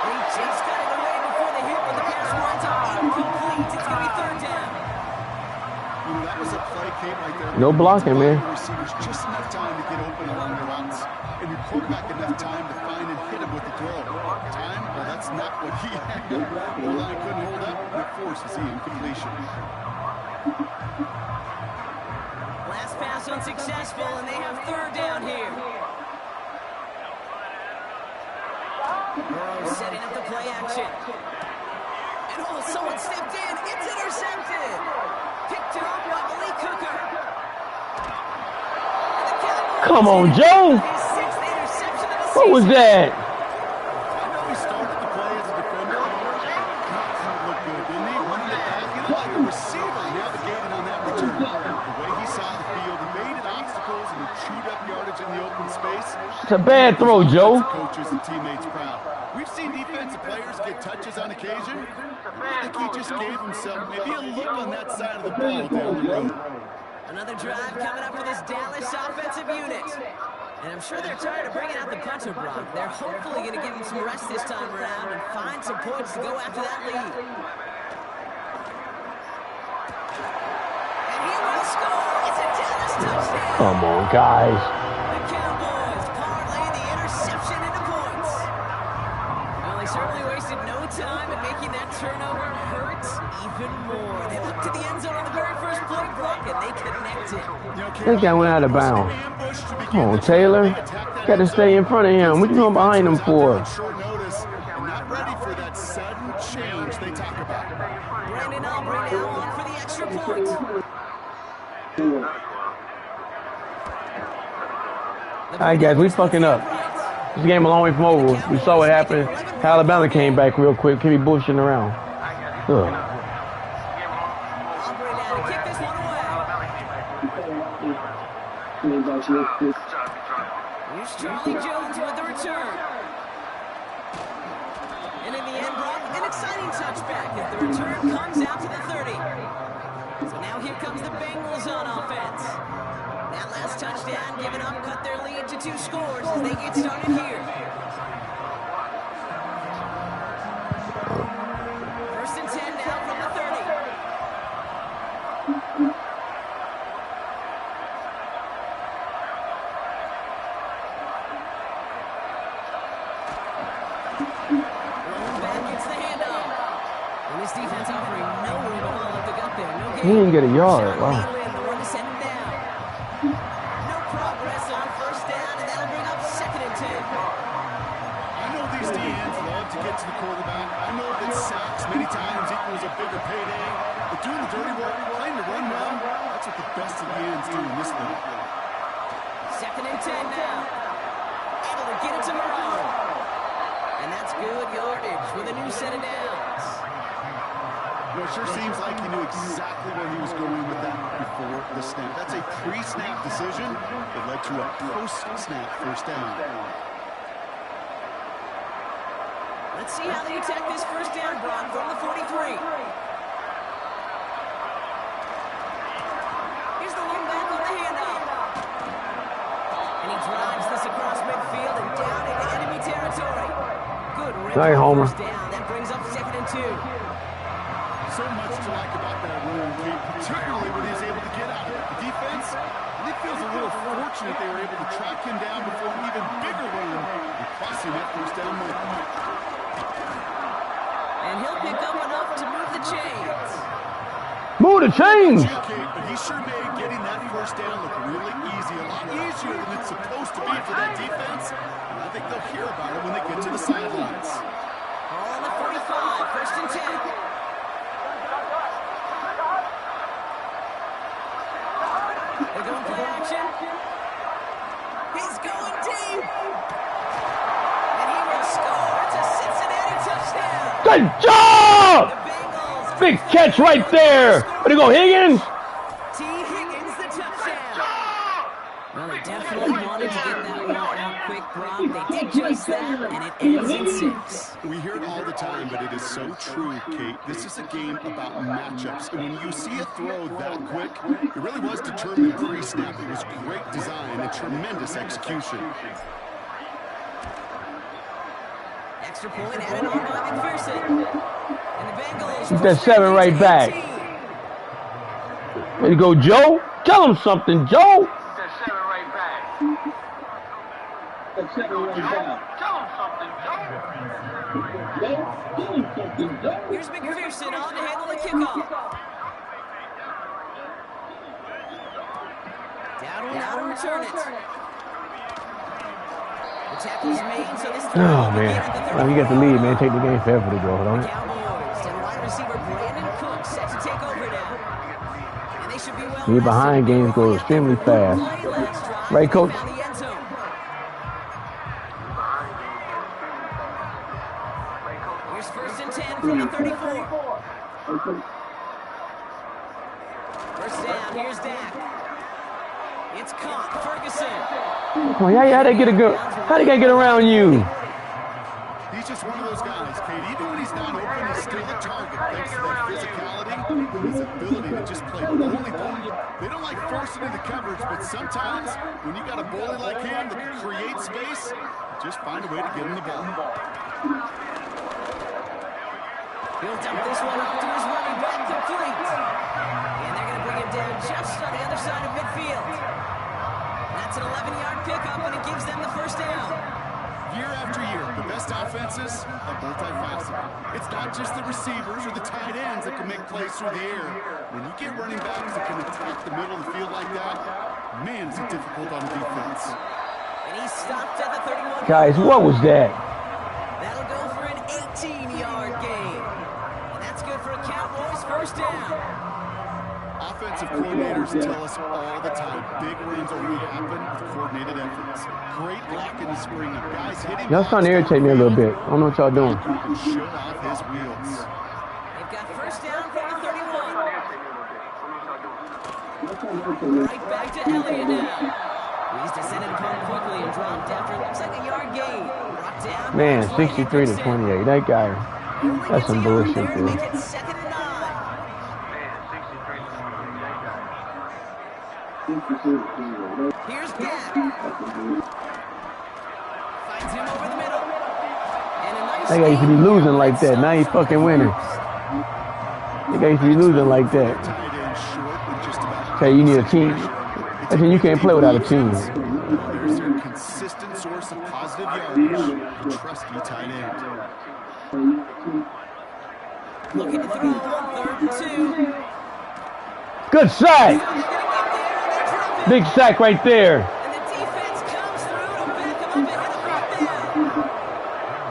He just got it away before the hit, but the pass winds up incomplete. It's going to be 3rd down. You know, that was a play, Kate, right there. No blocking, man. Receivers just enough time to get open along the routes, and your quarterback enough time to find and hit him with the throw. Time? Well, that's not what he had. The line couldn't hold up, and it forces the incompletion. Last pass unsuccessful, and they have 3rd down here. Burrow setting up the play action. And someone stepped in. It's intercepted. Picked up by Malik Hooker. Come on, Joe. His 6th interception of the What was season. that? I know he started the play as a defender. He looked good, didn't he? Running it back, he looked like a receiver navigating on that return. The way he saw the field, he made it obstacles and he chewed up yardage in the open space. It's a bad throw, Joe. Coaches and teammates proud. We've seen defensive players get touches on occasion. I think he just gave himself maybe a look on that side of the ball down the road. Another drive coming up for this Dallas offensive unit. And I'm sure they're tired of bringing out the punter, Brock. They're hopefully going to give him some rest this time around and find some points to go after that lead. And he will score. It's a Dallas touchdown. Come on, guys. The Cowboys parlay the interception into points. Well, they certainly wasted no time in making that turnover hurt even more. They looked to the end zone on the very first play, Brock, and they connected. This guy went out of bounds. Come on, Taylor. Got to stay in front of him. What you going behind him for? Short notice and not ready for that sudden change they talk about. Brandon Aubrey now on for the extra point. All right, guys, we fucking up. This game a long way from over. We saw what happened. Alabama came back real quick. Can be bullshitting around. Ugh. Aubrey now to kick this one away. Here's Charlie Jones with the return. And in the end, Brock, an exciting touchback as the return comes out to the 30. So now here comes the Bengals on offense. That last touchdown given up cut their lead to 2 scores as they get started here. 1st and 10 now from the 30. Back gets the handoff. And this defense offering no room at all up the gut there. No He didn't get a yard. Sean Wow. Lee Lynn, the one to send him down. No progress on 1st down, and that'll bring up 2nd and 10. I know these DNs love to get to the quarterback. I know that sacks many times equals a bigger payday. But doing the dirty work, playing the run well, that's what the best of the ends do in this league. 2nd and 10 now. Able to get it to Moreau. And that's good yardage with a new set of downs. Well, it sure seems like he knew exactly where he was going with that before the snap. That's a pre-snap decision that led to a post-snap first down. Let's see how they attack this first down, Brock, from the 43. Here's the lean back on the handoff. And he drives this across midfield and down into enemy territory. Good rip Sorry, Homer. first down. That brings up 2nd and 2. So much to like about that run, particularly when he's able to get out of it. The defense, it feels a little fortunate they were able to track him down before an even bigger run and crossing that first down mark. And he'll pick up enough to move the chains. Move the chains. But he sure made getting that first down look really easy, a lot easier than it's supposed to be for that defense. And I think they'll hear about it when they get to the sidelines. All on the 45, 1st and 10. They're going play action. He's going deep. And he will score. It's a Cincinnati touchdown. Good job! The Bengals. Big catch right there. Where to go, Higgins? T. Higgins, the touchdown. Well, they definitely wanted to get that one out quick, Brock. They did just that, and it ends in 6. We hear it all the time, but it is so true, Kate. This is a game about matchups. And when you see a throw that quick, it really was determined pre-snap. It was great design and tremendous execution. Extra point added on by McPherson. And the Bengals. Keep that 7 right back. There you go, Joe. Tell him something, Joe. Here's McPherson on to handle the kickoff. Down to return it. The tackle's made, so this throw Oh, man. Well, you get the lead, man. Take the game forever to go, don't it? Cowboys and wide receiver Brandon Cook set to take over now. And they should be well. Be behind, games go extremely fast. Right, Coach? Here's 1st and 10 from the 34. First down, here's Dak. It's caught, Ferguson. Oh, yeah, how they get a good? How they get around you? He's just one of those guys, Kate. Even when he's not open, he's still a target. Thanks to that physicality and his ability to just play bully ball. They don't like forcing into coverage, but sometimes when you got a bully like him that can create space, just find a way to get him the ball. He'll dump this one up to his running back, complete. And they're going to bring him down just on the other side of midfield. That's an 11-yard pickup, and it gives them the first down. Year after year, the best offenses are multifaceted. It's not just the receivers or the tight ends that can make plays through the air. When you get running backs that can attack the middle of the field like that, man, is it difficult on defense. And he stopped at the 31. Guys, what was that? That'll go for an 18-yard gain. And that's good for a Cowboys first down. Offensive coordinators tell us all the time, big runs only happen with coordinated efforts. Great blocking in the spring. Guys hitting. Y'all starting to irritate me a little bit. I don't know what y'all doing. Show off his wheels. They've got first down from the 31. Right back to Elliott now. He's descended upon quickly and dropped after it looks like a yard gain. Brought down. Man, 63 to 28. That guy, that's some bullshit, dude. Make it 2nd and 9. Here's Dak. Finds him over the middle. And a nice That guy used to be losing like that. Now he's fucking winning. That guy used to be losing like that. Okay, you need a team. I think you can't play without a team. There's their consistent source of positive yardage, the trusty tight end. Looking to throw on 3rd and 2. Good sack. Big sack right there. And the defense comes through to back him up ahead of 3rd down.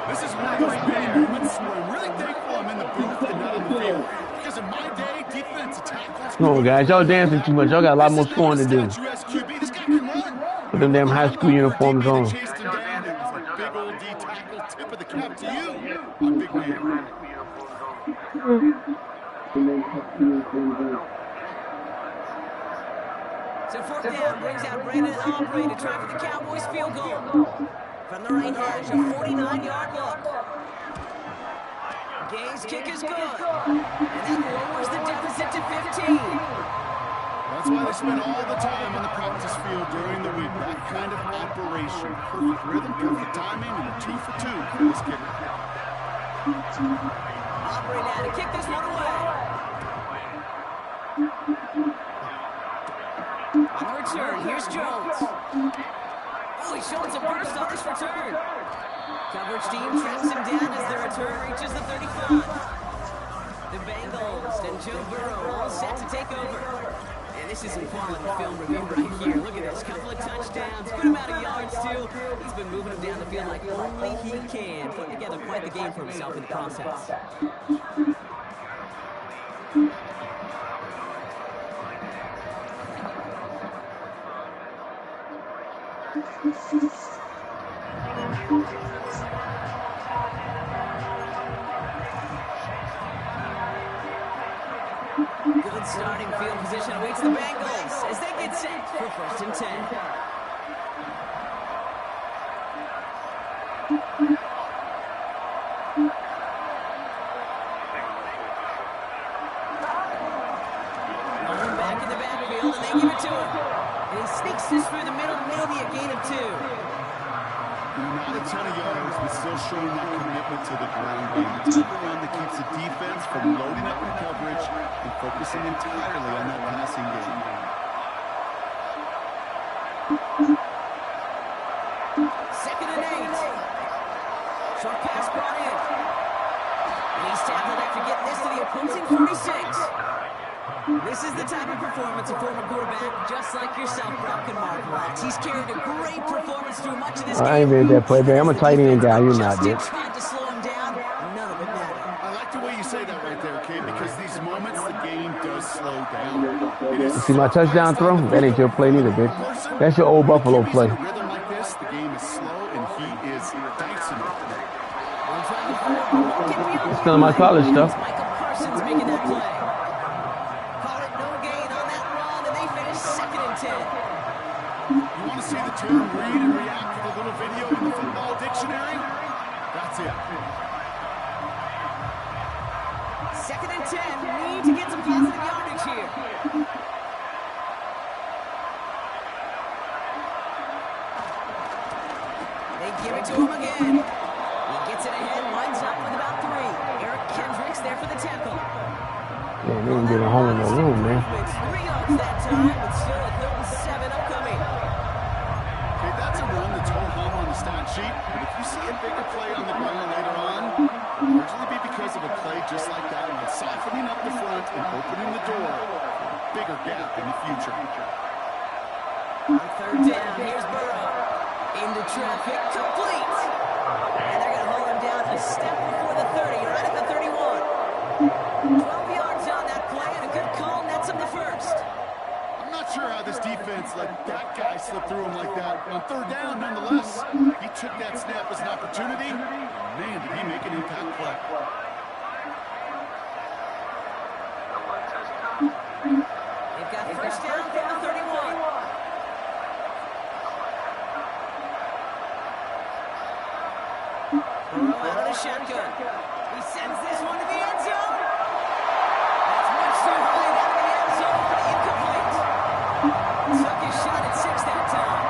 This is one of those big moments where I'm really thankful I'm in the booth and not in the field. Because in my day, defensive tackles. Come on, guys. Y'all dancing too much. Y'all got a lot more scoring to do. This guy can run. With them damn high school uniforms on. Chased him down. It was a big old D tackle. Tip of the cap to you, my big man. So fourth down brings out Brandon Aubrey to try for the Cowboys field goal. From the right hash, a 49-yard look. Gay's kick is good. And that lowers the deficit to 15. That's why they spend all the time on the practice field during the week. That kind of operation. Perfect rhythm, perfect timing, and a 2 for 2 for this kicker. Aubrey now to kick this one away. On the return, here's Jones. Oh, he's showing some burst on this return. Coverage team tracks him down as the return reaches the 35. The Bengals and Joe Burrow all set to take over. And this is some quality film review right here. Look at this, couple of touchdowns, good amount of yards too. He's been moving them down the field like only he can, putting together quite the game for himself in the process. Good starting field position awaits the Bengals as they get set for 1st and 10. Going back in the backfield, and they give it to him. And he sneaks this through the middle, maybe a gain of 2. Not a ton of yards, but still showing that commitment to the ground game. The type of run that keeps the defense from loading up in coverage and focusing entirely on that passing game. Second and 8. Short pass brought in. And he's tackled after getting this to the opposing 46. This is the type of performance a former quarterback, just like yourself, Brock, can marvel at. He's carried a great performance through much of this game. I ain't made that play, man. I'm a tight end guy. You're not, yet. Tried to slow him down. None of it mattered. I like the way you say that right there, Kate, because these moments the game does slow down. You see my touchdown throw? That ain't your play neither, bitch. That's your old Buffalo play. In a rhythm like this, the game is slow, and he is dicing it. Still my college stuff. Michael Parsons making that play. Call it no gain on that run, and they finish 2nd and 10. You want to see the term read and react to the little video in the football dictionary? That's it. 2nd and 10. Need to get some positive yardage here. They give it to him again. He gets it ahead, lines up with about 3. Eric Kendricks there for the tackle. Man, they ain't getting home in no room, man. 3 yards that time, but still a 3rd and 7 upcoming. Okay, that's a run that's all home on the stat sheet, but if you see a bigger play on the ground later on, it'll usually be because of a play just like that one, softening up the front and opening the door for a bigger gap in the future. On 3rd down, here's Burrow. Into traffic, complete. And they're going to hold him down a step before the 30, right at the 31. 12 yards on that play, and a good call nets him the 1st. I'm not sure how this defense let that guy slip through him like that. On 3rd down, nonetheless, he took that snap as an opportunity. Man, did he make an impact play. They've got 1st down from the 31. Burrow out of the shotgun. He sends this one to the end zone. That's much too high down to the end zone, but incomplete. Took his shot at 6 that time.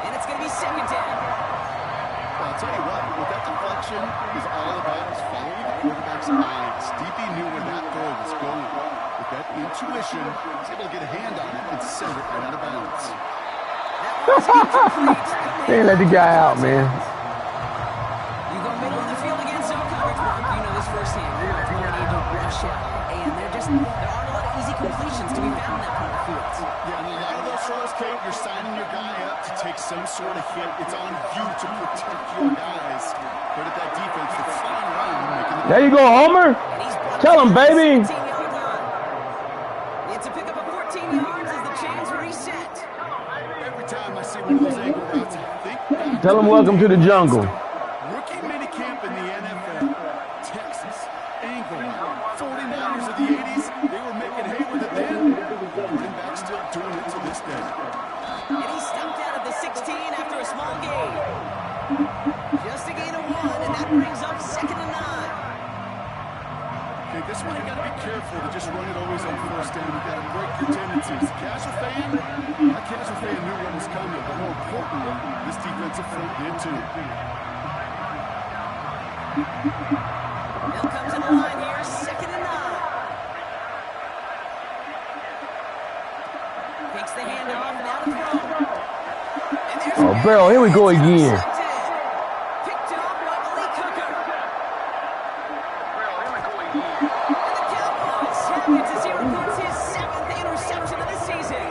And it's going to be 2nd down. Well, I'll tell you what, what that deflection is all about is following the quarterback's eyes. Stevie knew where that throw was going. With that intuition, he was able to get a hand on it and send it right out of bounds. They let the guy out, man. You go middle of the field against zone coverage, Mark. You know this firsthand. You're not throwing into a rush out. And there aren't a lot of easy completions to be found in that part of the field. Yeah, and a lot of those throws, Kate, you're signing your guy up to take some sort of hit. It's on you to protect your guys. Credit that defense for flying around and making the There you go, Homer. Tell him, baby. It's a pickup of 14 yards as the chains reset. Every time I see one of those angle routes, I think back Tell him welcome to the jungle. rookie minicamp in the NFL. Texas, angle route, 49ers of the 80s. Just a gain of 1, and that brings up 2nd and 9. Okay, this one you got to be careful to just run it always on 1st down. You got to break your tendencies. Casual fan, that casual fan knew what was coming, but more importantly, this defensive front did too. They'll come to the line here, 2nd and 9. Takes the handoff, now to throw. And there's Oh, Barrel, here we go again. Picked off by Malik Hooker. And the Cowboys have it to 0 points, his 7th interception of the season.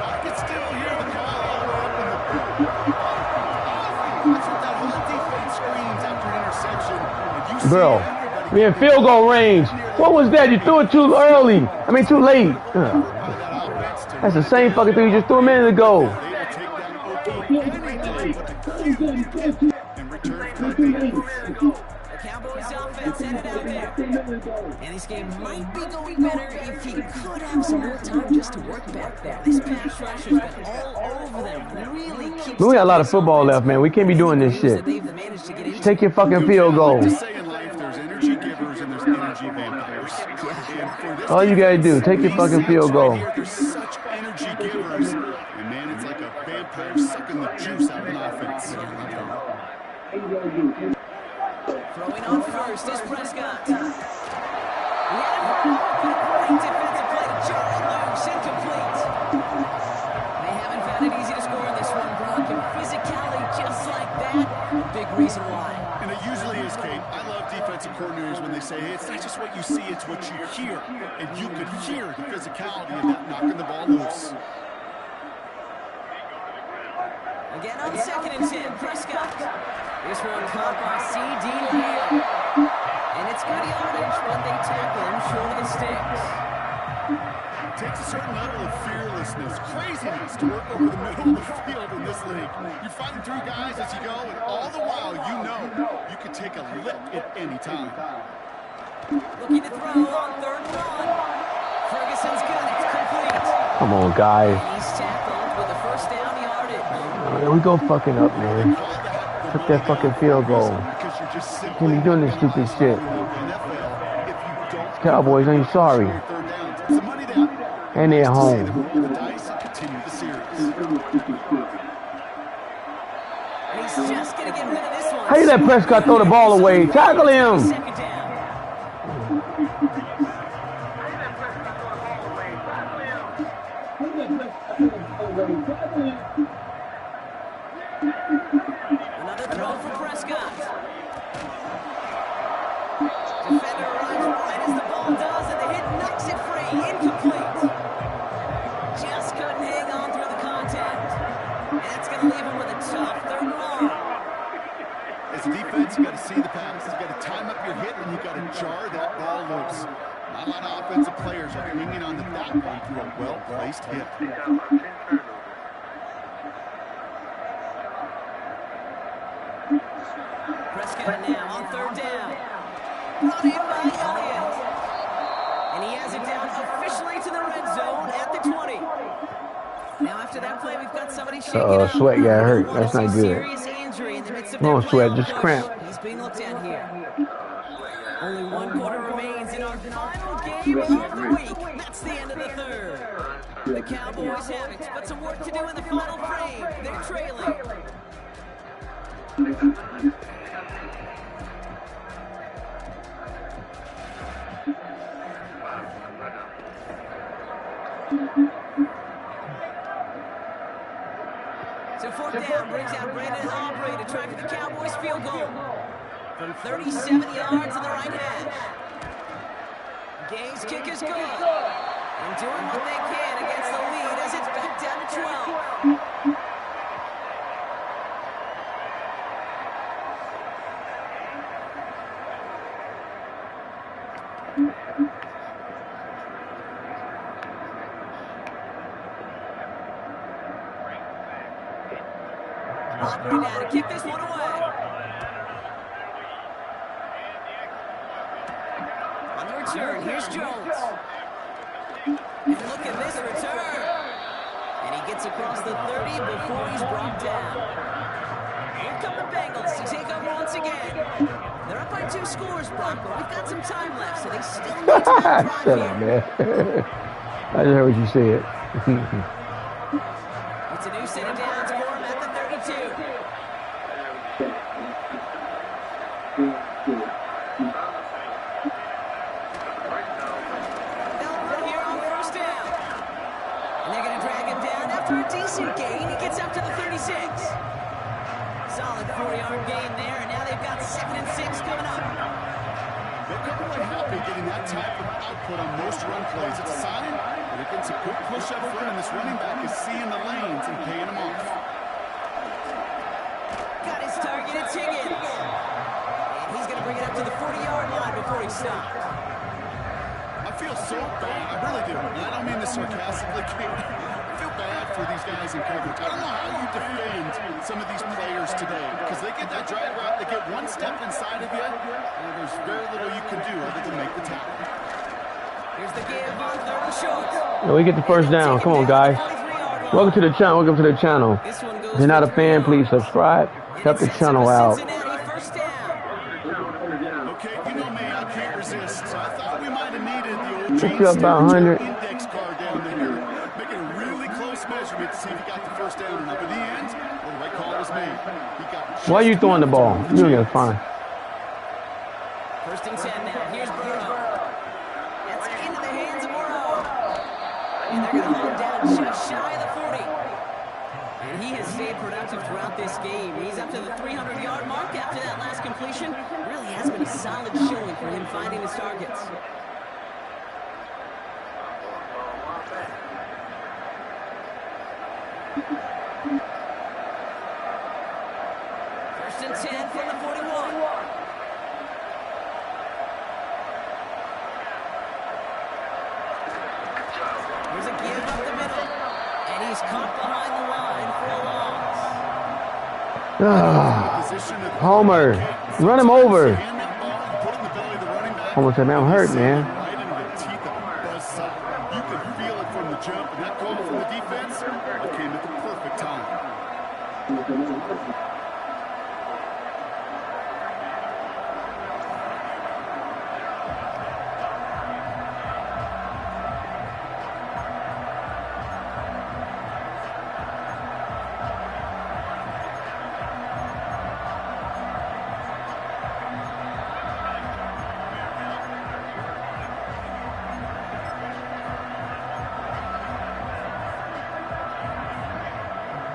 I can still hear the call all the way up in the That's what that whole defense screams after an interception. And you see Bro, everybody we in field goal range. What was that? You threw it too early. I mean, too late. That's the same fucking thing you just threw a minute ago. they will take that Okie every day, but the huge hit in return for that defense. The Cowboys offense headed out there. And this game might be going better if he could have some more time just to work back there. This pass rusher's been all over them. Really keeps We got a lot of football left, man. We can't be doing this shit. Just take your fucking field goal. Just say in life, there's energy givers and there's energy vampires. And for this All you gotta do, defense, take your fucking field goal. right here, there's such energy givers, and man, it's like a vampire sucking the juice out of an offense. Throwing on first is Prescott. He had it great defensive play to Jarrett loose, incomplete. They haven't found it easy to score in this one, Brock, and physicality just like that, big reason why. And it usually is, Kate. I love defensive coordinators when they say, hey, it's not just what you see, it's what you hear. And you could hear the physicality of that knocking the ball loose. Again on 2nd and 10, Prescott. This one caught by C.D. Lamb. And it's good yardage when they tackle him short of the sticks. It takes a certain level of fearlessness, craziness to work over the middle of the field in this league. You're fighting through guys as you go, and all the while you know you can take a lick at any time. Looking to throw on 3rd and 1. Ferguson's got it, complete. Come on, guys. He's tackled with a 1st down yardage. Man, we go fucking up, man. Took that fucking field goal. Can't be doing this stupid shit. Cowboys ain't sorry. And they're home. He's just going to get rid of this one. How you let Prescott throw the ball away? Tackle him. 2nd down. Another throw for Prescott. Defender runs right as the ball does, and the hit knocks it free. Incomplete. Just couldn't hang on through the contact. And that's going to leave him with a tough 3rd and long. As a defense, you got to see the pass, you got to time up your hit, and you got to jar that ball loose. Not a lot of offensive players are clinging on to that one through a well-placed hit. Prescott now on 3rd down. Brought in by Elliott. And he has it down officially to the red zone at the 20. Now after that play, we've got somebody shaking up. Sweat got hurt. That's not good. Serious injury in the midst of No their Sweat, playoff just push. cramp. He's being looked at here. Only 1 quarter remains in our final game of the week. That's the end of the 3rd. The Cowboys have it, but some work to do in the final frame. They're trailing. So 4th down brings out Brandon Aubrey to try for the Cowboys field goal. From 37 yards on the right hash. Gay's kick is good. And doing what they can against the lead as it's back down to 12. Aubrey now to kick this one away. On the return, here's Jones. And look at this return. And he gets across the 30 before he's brought down. come the Bengals to take over once again. They're up by 2 scores, Brock, but we've got some time left, so they still need to drive Shut here. up, man. I just heard what you said. It's a new set of downs for him at the 32. They'll run here on first down. And they're going to drag him down after a decent gain. He gets up to the 36. Solid 4-yard gain there, and now they've got 2nd and 6 coming up. They're probably happy getting that type of output on most run plays. It's a sign that it gets a quick push up front, and this running back is seeing the lanes and paying them off. Got his target, it's Higgins. And he's going to bring it up to the 40-yard line before he stops. I feel so bad. I really do. And I don't mean this sarcastically, kid. I feel bad for these guys in coverage. I don't know how you defend some of these players today because they get that drag route, they get one step inside of you, and there's very little you can do other than make the tackle. Here's the give on 3rd and short. No, we get the first down. Come on, guys. Welcome to the channel. Welcome to the channel. This one goes If you're not a fan, please subscribe. Help the channel out. Cincinnati, first down. Okay, you know me, I can't resist. So I thought we might have needed the old Pick you up about 100. index card down there, making a really close measurement to see if he got the first down or not. But in the end, well, the right call was made. He got Why are you throwing the ball? You're going to fine. 1st and 10 now. Here's Burrow. That's into the hands of Burrow. And they're going to hold him down just shy of the 40. And he has stayed productive throughout this game. He's up to the 300-yard mark after that last completion. Really has been a solid showing for him finding his targets. First and 10 from the 41. Here's a give up the middle. And he's caught behind the line for a loss. Homer, run him over. hand that ball and put it in the belly of the running back. Homer said, man, I'm hurt, man. Right into the teeth of a buzzsaw. You could feel it from the jump, and that call from the defense came at the perfect time.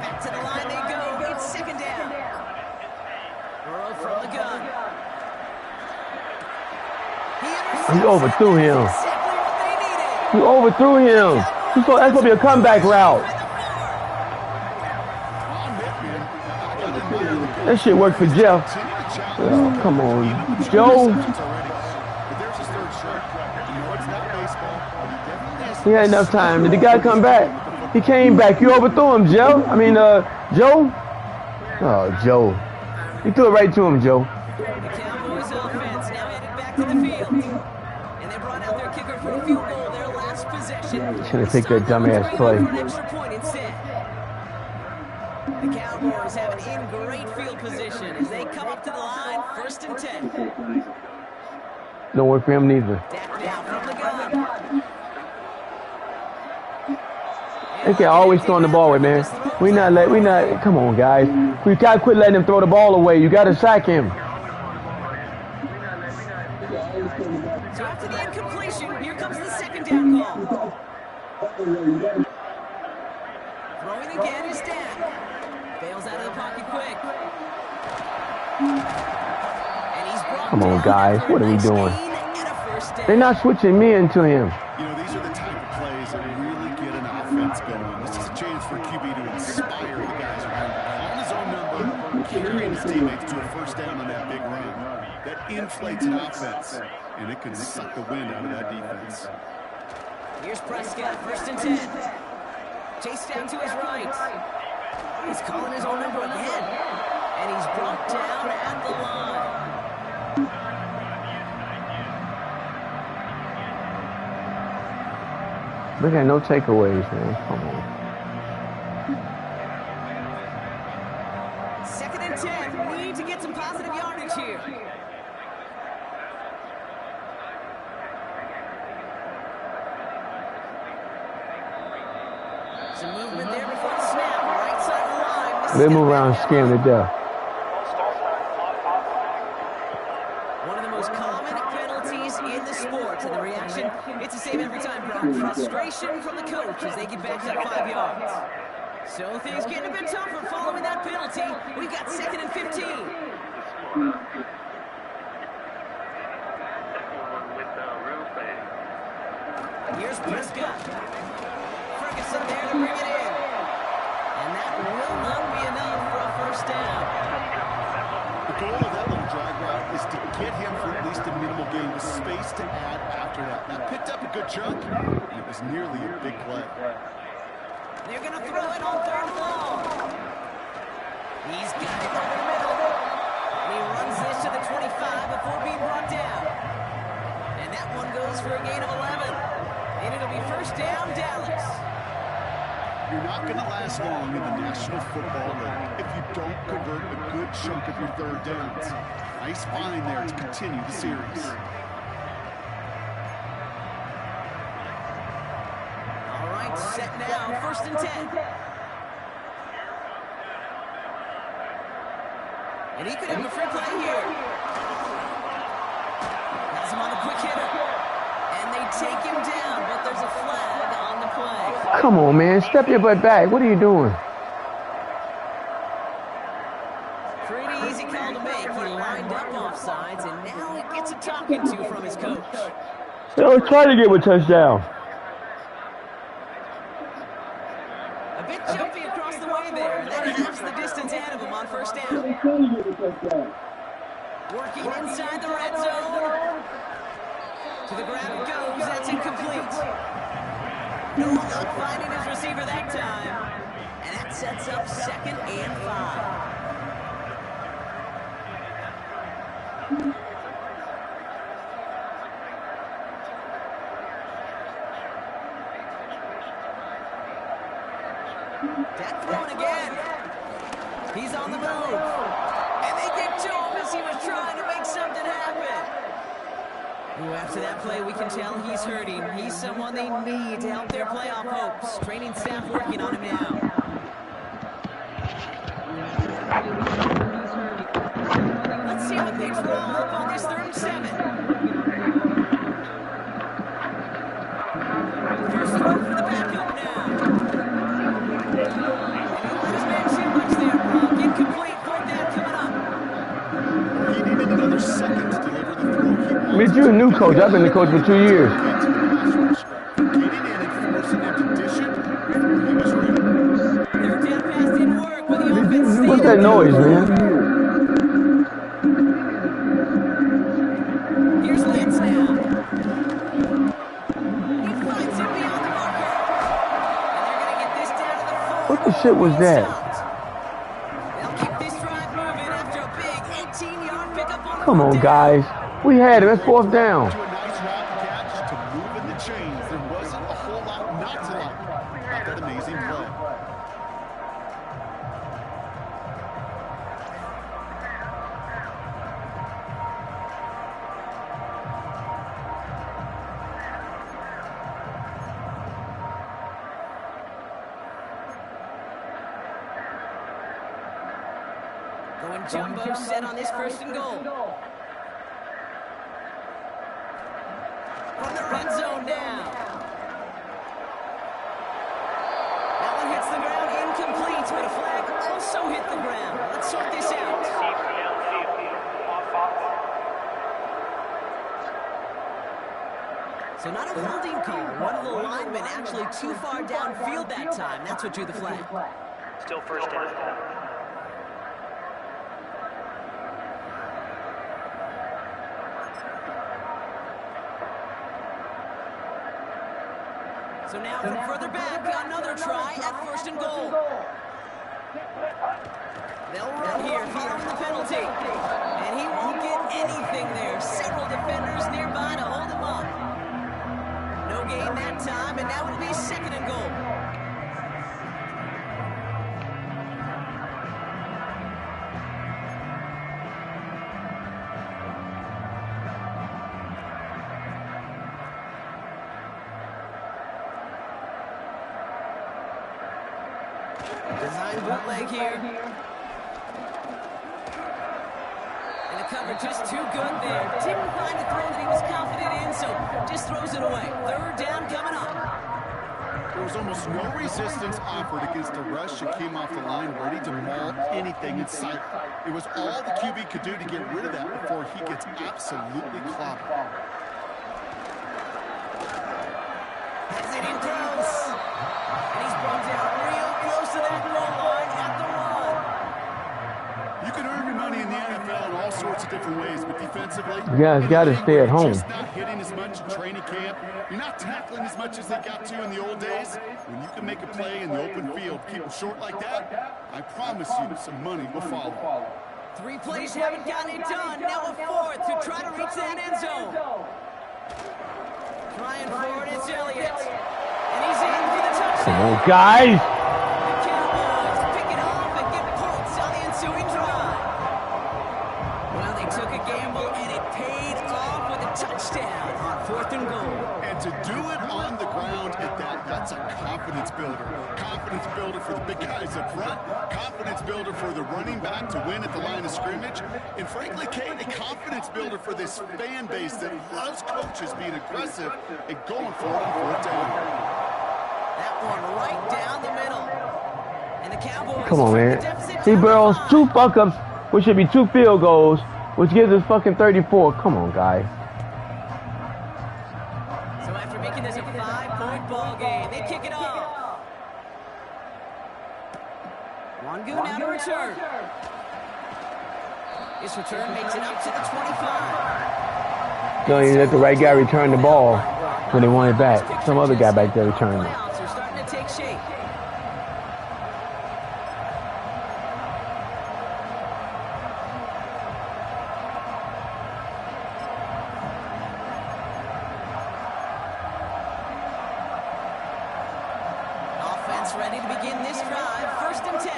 Back to the line they go. It's 2nd down. Burrow from the gun. He overthrew him. Exactly what they needed. He overthrew him. That's going to be a comeback route. That shit worked for Jeff. Oh, come on, Joe. He had enough time. Did the guy come back? He came back. You overthrew him, Joe. I mean, Joe. Oh, Joe. You threw it right to him, Joe. The Cowboys offense now headed back to the field. And they brought out their kicker for a field goal their last possession. Should have taken that dumbass play. An extra point instead. The Cowboys have an in great field position as they come up to the line, 1st and 10. Don't work for him neither. Dak now from the gun. They can always throwing the ball away, man. We not. Come on, guys. We gotta quit letting him throw the ball away. You gotta sack him. So after the incompletion, here comes the 2nd down call. Throwing again is Dak. Fails out of the pocket quick. And he's brought Come on, down guys. for a What are we nice doing? gain and a first down. They're not switching me into him. You know, these are the type of plays that really get an offense going. This is a chance for QB to inspire the guys around him. On his own number, carrying his teammates to a first down on that big run. That inflates an offense, and it can suck the wind out of that defense. Here's Prescott, 1st and 10. Chased down to his right. He's calling his own number again. And he's brought down at the line. Look at no takeaways, man. Come on. Second and 10. Need to get some positive yardage here. Some movement there before the snap. Right side of the line. They move around and scam to death. One of the most common penalties in the sport. And the reaction, it's the same every time, Brock. Frustration from the coach as they get back up 5 yards. So things getting a bit tougher following that penalty. We've got second and 15. Here's Prescott. Ferguson there to bring it in. And that will not be enough for a first down. The goal of that little drag route is to get him for at least a minimal gain with space to add after that. That picked up a good chunk, and it was nearly a big play. They're going to throw it on third and long. He's got it over the middle. And he runs this to the 25 before being brought down. And that one goes for a gain of 11. And it'll be first down, Dallas. You're not going to last long in the National Football League if you don't convert a good chunk of your third downs. Nice find there to continue the series. All right, set now, first and 10. And he could have a free play here. Has him on the quick hitter. And they take him down, but there's a flag on the play. Come on, man. Step your butt back. What are you doing? Pretty easy call to make. He lined up offsides, and now he gets a talking to from his coach. So try to get a touchdown. A bit jumpy across the way there, and that halves the distance ahead of him on first down. Working inside the red zone. To the ground it goes. That's incomplete. No luck finding his receiver that time. And that sets up second and 5. Dak throwing again. He's on the move. And they get to him as he was trying to make something happen. Ooh, after that play, we can tell he's hurting. He's someone they need to help their playoff hopes. Training staff working on him now. Let's see what they draw up on this third and 7. First throw for the backup now. Mitch, you're a new coach. I've been the coach for 2 years. What's that noise, man? Here's Lance now. He finds him beyond the marker. And they're going to get this down to the 4. What the shit was that? They'll keep this drive moving after a big 18-yard pickup on the Come on, guys. We had it. That's fourth down. To a nice route catch to move in the chains. There wasn't a whole lot not to like about that amazing play. Going jumbo set on this first and goal. From the red zone now. That one hits the ground incomplete, but a flag also hit the ground. Let's sort this out. So not a holding call. One of the linemen actually too far downfield that time. That's what drew the flag. Still first down. So now from further back, another try at first and goal. They'll run here following the penalty. And he won't get anything there. Several defenders nearby to hold him up. No gain that time, and that would be second and goal. Design bootleg here. And the cover just too good there. Didn't find a throw that he was confident in, so just throws it away. Third down coming up. There was almost no resistance offered against the rush and came off the line ready to maul anything in sight. It was all the QB could do to get rid of that before he gets absolutely clobbered. Has it in close. And he's brought down real close to that goal line at the one. You can earn your money in the NFL in all sorts of different ways, but defensively, You guys got to stay at home. You're just not hitting as much in training camp. You're not tackling as much as they got to in the old days. When you can make a play in the open field, keep them short like that, I promise you some money will follow. 3 plays haven't gotten it done. Now a fourth to try to reach that end zone. Trying for it is Elliott. And he's in for the touchdown. Come on, guys. The Cowboys pick it off and get points on the ensuing drive. Well, they took a gamble and it paid off with a touchdown on 4th and goal. And to do it on the ground at that, that's a confidence builder. Confidence builder for the big guys up front. Confidence builder for the running back to win at the line of scrimmage. And frankly, Kate, a confidence builder for this fan base that loves coaches being aggressive and going for it on 4th down. That one right down the middle. And the Cowboys. Come on, man. See, Burrows, 2 fuck-ups, which should be 2 field goals, which gives us fucking 34. Come on, guys. So after making this a 5-point ball game, they kick it off. Wangu now to return. This return makes it up to the 25. Don't even let the right guy return the ball when they want it back. Some other guy back there returned it. Playoffs are starting to take shape. Offense ready to begin this drive. 1st and 10.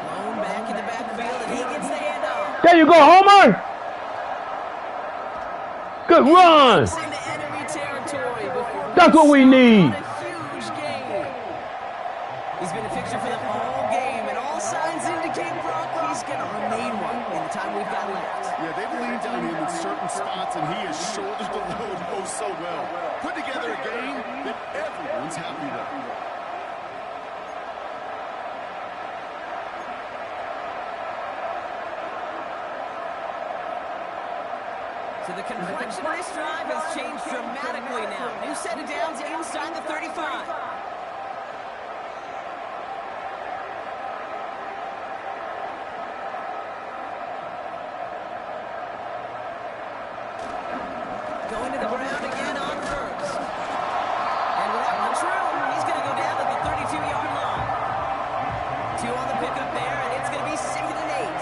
Lone back in the backfield, and he gets the handoff. There you go, Homer. Good run. Into enemy territory before That's what we need. a huge game. He's been a fixture for them all game, and all signs indicate, Brock, he's going to remain one in the time we've got left. Yeah, they've leaned on him in certain spots, and he has shouldered the load oh so well. Put together a game that everyone's happy with. So the complexion of this drive has changed dramatically now. New set of downs inside the 35. Going to the ground again on 1st. And with that one true, he's going to go down to the 32-yard line. 2 on the pickup there, and it's going to be 2nd and 8.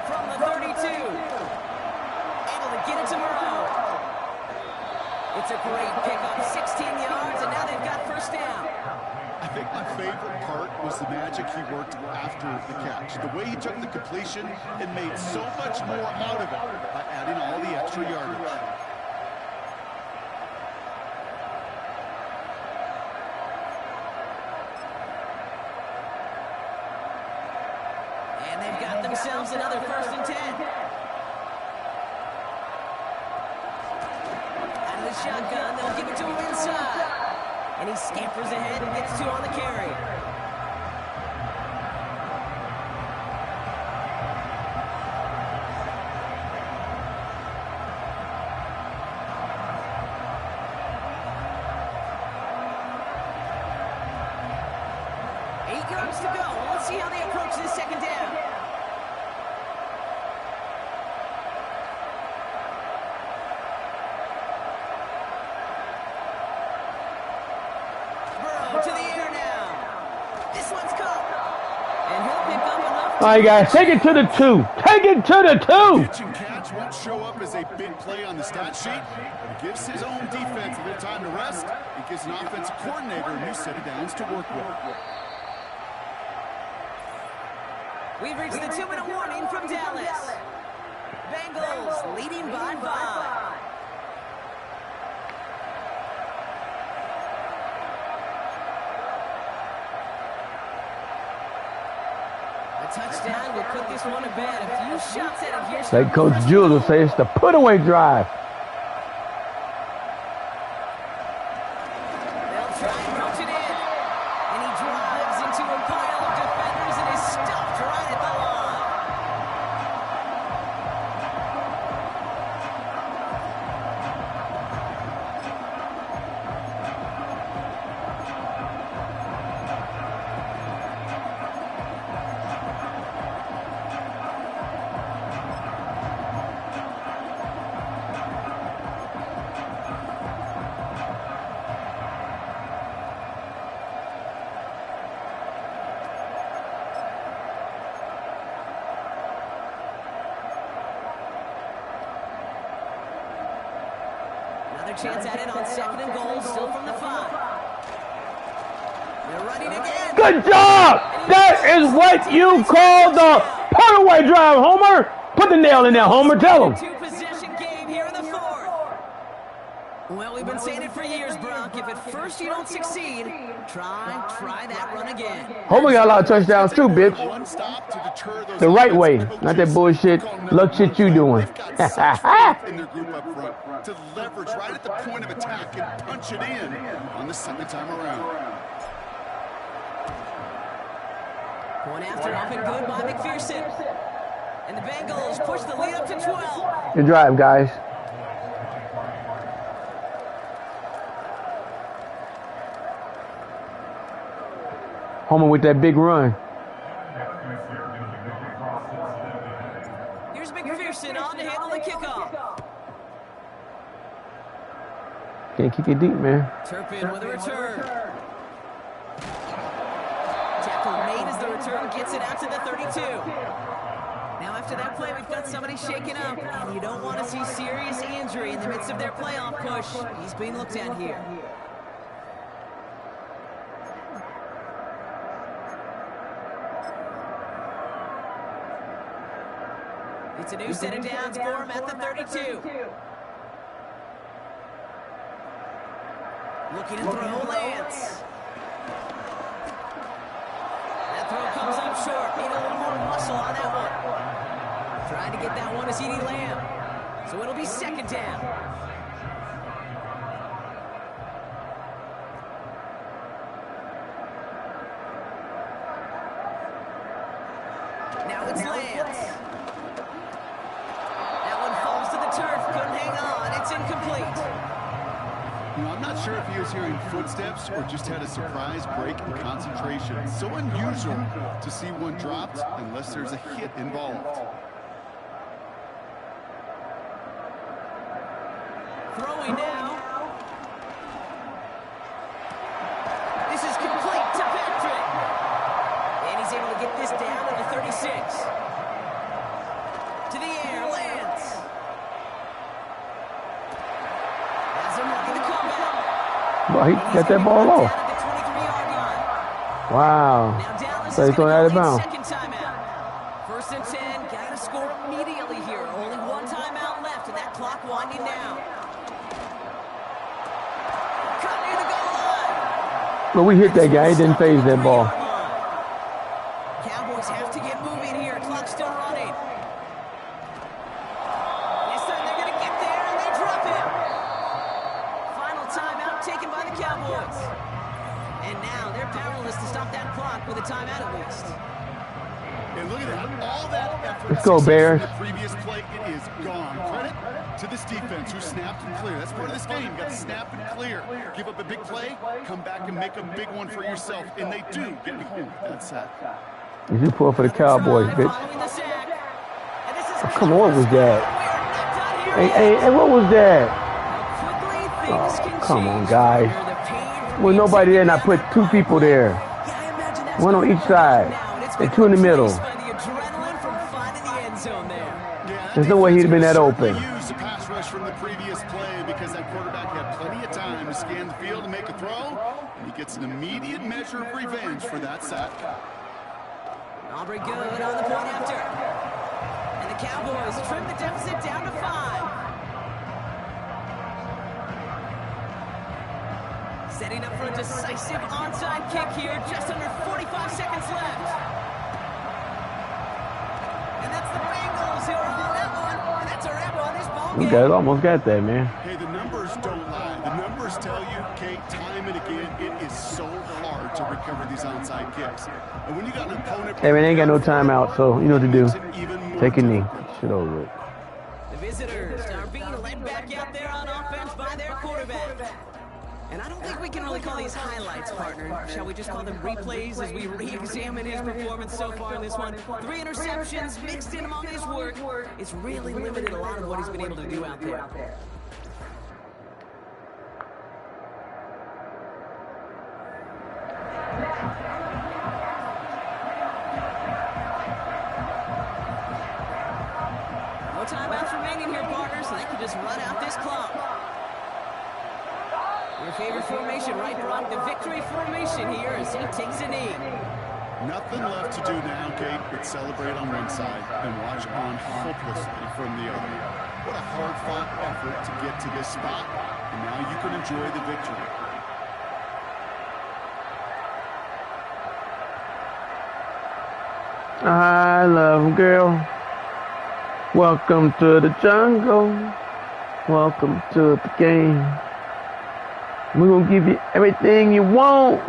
From the 32. Able to get it to Moreau. It's a great pickup, 16 yards, and now they've got 1st down. I think my favorite part was the magic he worked after the catch. The way he took the completion and made so much more out of it by adding all the extra yardage. And they've got themselves another 1st and 10. Out of the shotgun, they'll give it to him inside. And he scampers ahead and gets 2 on the carry. To go. Let's see how they approach this 2nd down. All right, guys, take it to the 2. Take it to the 2. Pitch and catch won't show up as a big play on the stat sheet, but it gives his own defense a little time to rest. It gives an offensive coordinator a new set of downs to work with. We've reached the 2-minute warning from Dallas. Bengals leading by 5. A touchdown will put this one to bed. A few shots at it here. Like Coach Jules will say, it's the put-away drive. They'll try and punch it in. And he drives into a pile of defenders and is stopped right at the line. Another chance at it on 2nd and goal, still from the 5. They're running again. Good job! That is what you call the put-away drive, Homer. Put the nail in there, Homer. Tell him. Two-possession game here in the 4th. Well, we've been saying it for years, Brock. If at first you don't succeed, try that run again. Homer got a lot of touchdowns too, bitch. One stop to deter those The right way, not that bullshit luck shit you doing. in their group up front to leverage right at the point of attack and punch it in on the second time around. One after up and good by McPherson. And the Bengals push the lead up to 12. Good drive, guys. Homer with that big run. Here's McPherson on to handle the kickoff. Can't kick it deep, man. Turpin with a return. Tackle made as the return gets it out to the 32. Now after that play, we've got somebody shaken up, and you don't want to see serious injury in the midst of their playoff push. He's being looked at here. It's a new set of downs for him at the 32. Looking to throw, Lance. That throw comes up short. Need a little more muscle on that one. Trying to get that one to CeeDee Lamb. So it'll be 2nd down. Now it's Lance. That one falls to the turf. Couldn't hang on. It's incomplete. You know, I'm not sure if he was hearing footsteps or just had a surprise break in concentration. It's so unusual to see one dropped unless there's a hit involved. Throwing now. This is complete to Patrick. And he's able to get this down to the 36. To the air, Lance. Has him making the comeback. Well, he got that ball off. Down at the 23-yard line. Wow. Now Dallas So is he's going going out to of go bounds. second timeout. 1st and 10. Got to score immediately here. Only one timeout left, and that clock winding down. Cut near the goal line. But we hit that guy. He didn't phase that ball. Cowboys have to get moving here. Clock's still running. Yes, sir. They're going to get there, and they drop him. Final timeout taken by the Cowboys. And now they're powerless to stop that clock with a timeout at least. And look at that. All that effort. Let's go, Bears. The previous play, it is gone. Credit to this defense who snapped and clear. That's part of this game. You got to snap and clear. Give up a big play, come back and make a big one for yourself. And they do get home. That's that. You do pull for the Cowboys, bitch. Following the sack. And this is Oh, come on, what was that? We are not done here. Hey, what was that? How quickly things can Come on, change guys. here. The pain from With being nobody there, and I put 2 people there. Yeah, I imagine that's One on going each side, now, and it's and been 2 in the middle. replaced by the adrenaline There's no way he'd have been that open. Use the pass rush from the previous play because that quarterback had plenty of time to scan the field and make a throw, and he gets an immediate measure of revenge for that sack. Aubrey good on the point after. And the Cowboys trim the deficit down to 5. Setting up for a decisive onside kick here, just under 45 seconds left. And that's the Bengals who are on that one. And that's a wrap on this ball game. You guys almost got that, man. Hey, the numbers don't lie. The numbers tell you, Kate, time and again, it is so hard to recover these onside kicks. And when you got an opponent... Hey, man, they ain't got no timeout, so you know what to do. Take a knee. Shit over with. The visitors are being led back out there on offense by their quarterback. And I don't think we can really call these highlights, partner. Shall we just call them replays as we re-examine his performance so far in this one? 3 interceptions mixed in among his work. It's really limited a lot of what he's been able to do out there. No timeouts remaining here, partner, so they can just run out this clock. Your favorite formation, right, Brock? The victory formation here as he takes a knee. Nothing left to do now, Kate, but celebrate on one side and watch on hopelessly from the other. What a hard-fought effort to get to this spot, and now you can enjoy the victory. I love girl. Welcome to the jungle. Welcome to the game. We're gonna give you everything you want.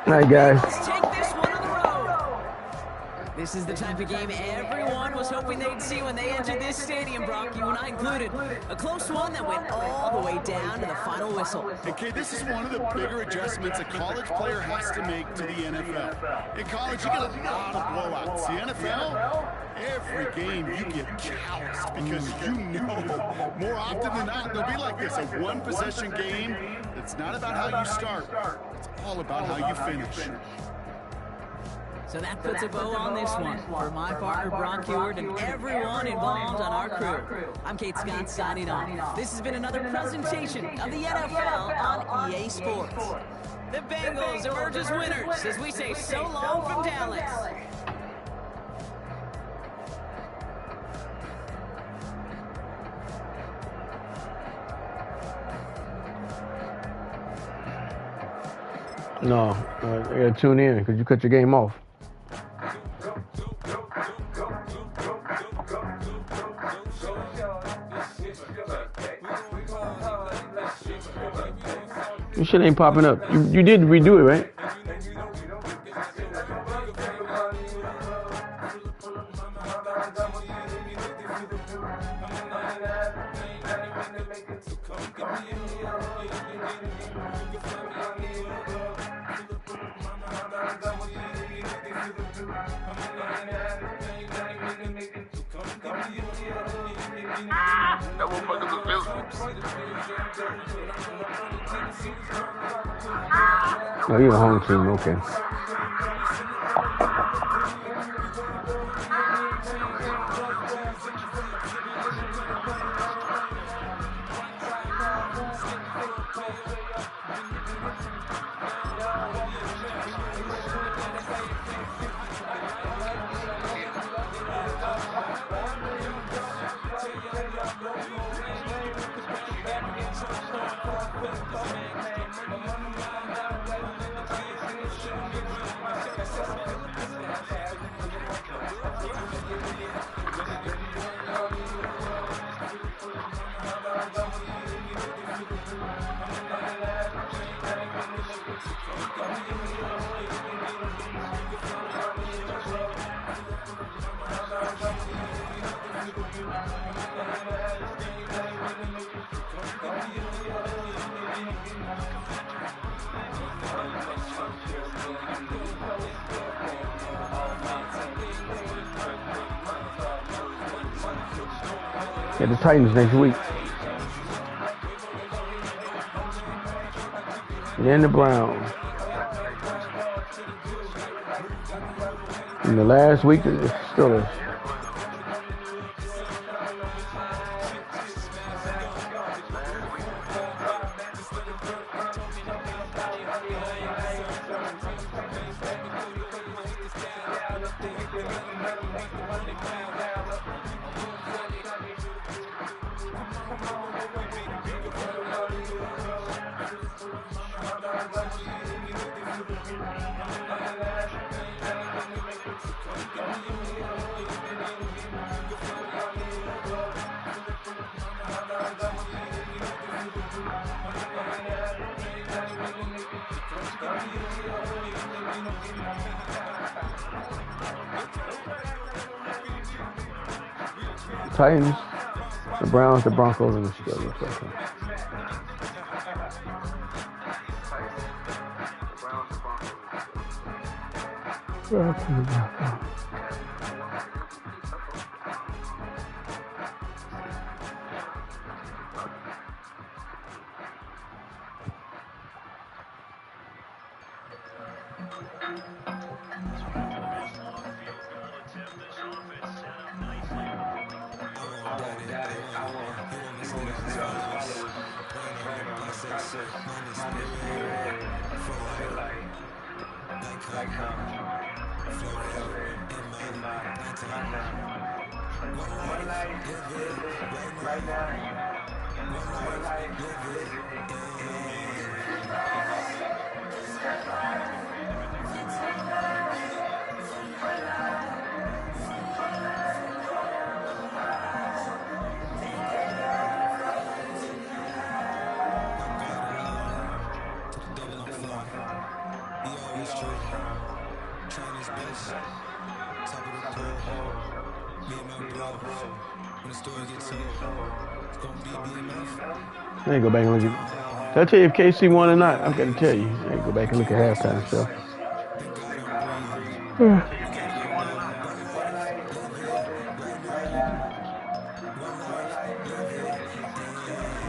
All right, guys. Let's take this one on the road. This is the type of game everyone was hoping they'd see when they entered this stadium, Brock, you and I included. A close one that went all the way down to the final whistle. Okay, this is one of the bigger adjustments a college player has to make to the NFL. In college, you get a lot of blowouts. The NFL, every game you get calloused because you know more often than not they'll be like this, a one-possession game. It's not about how you start. It's all about how you finish. So that puts a bow on this one. For my partner, Brock Heward, and everyone involved on our crew, I'm Kate Scott signing off. This has been another presentation of the NFL on EA Sports. The Bengals emerge as winners as we say so long from Dallas. No, I gotta tune in because you cut your game off. Your shit ain't popping up. You did redo it, right? That motherfucker's invisible. Oh, you're a home team, okay. Yeah, the Titans next week. And the Browns. In the last week, the Steelers. Titans, the Browns, the Broncos, and the Steelers. I ain't go back and look at. Did I tell you if KC won or not? I've got to tell you. I ain't go back and look at halftime stuff.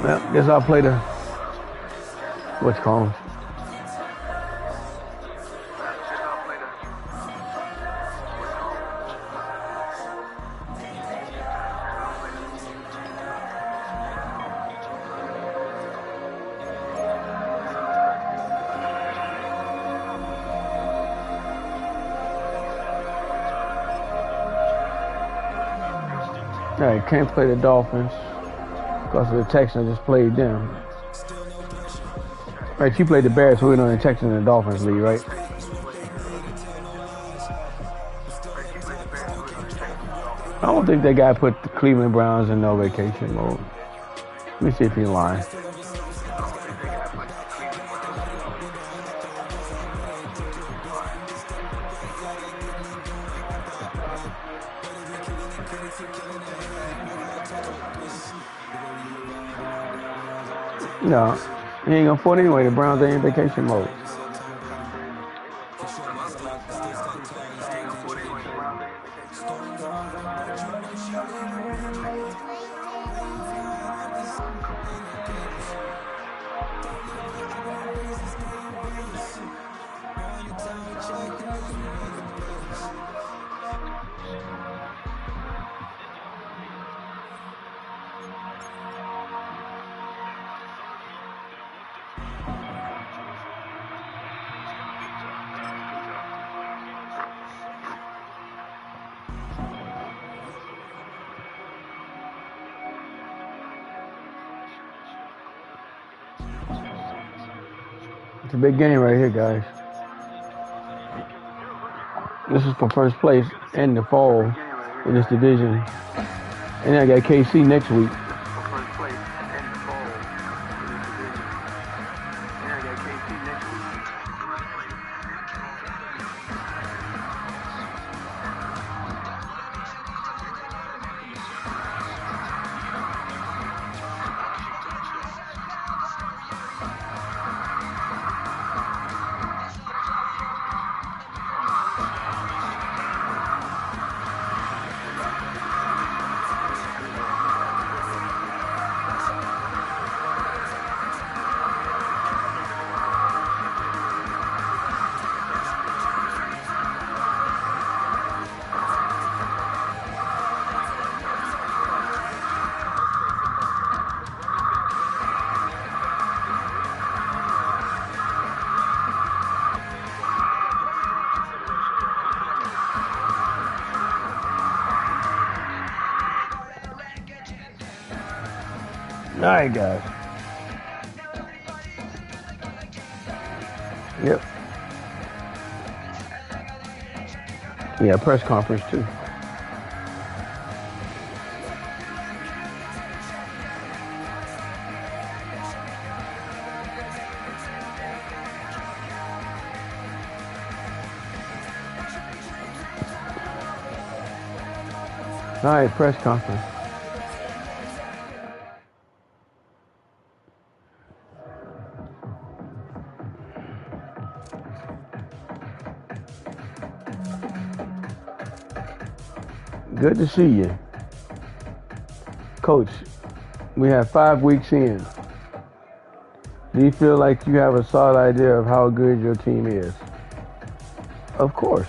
Well, guess I'll play the what's called. I can't play the Dolphins because of the Texans. I just played them. Right, you played the Bears, so we're on the Texans and the Dolphins league, right? I don't think that guy put the Cleveland Browns in no vacation mode. Let me see if he's lying. No, he ain't gonna afford it anyway. The Browns ain't in vacation mode. It's a big game right here, guys. This is for first place in the fall in this division. And then I got KC next week. right, guys. Yep. Yeah, press conference too. All right, press conference. Good to see you. Coach, we have 5 weeks in. Do you feel like you have a solid idea of how good your team is? Of course.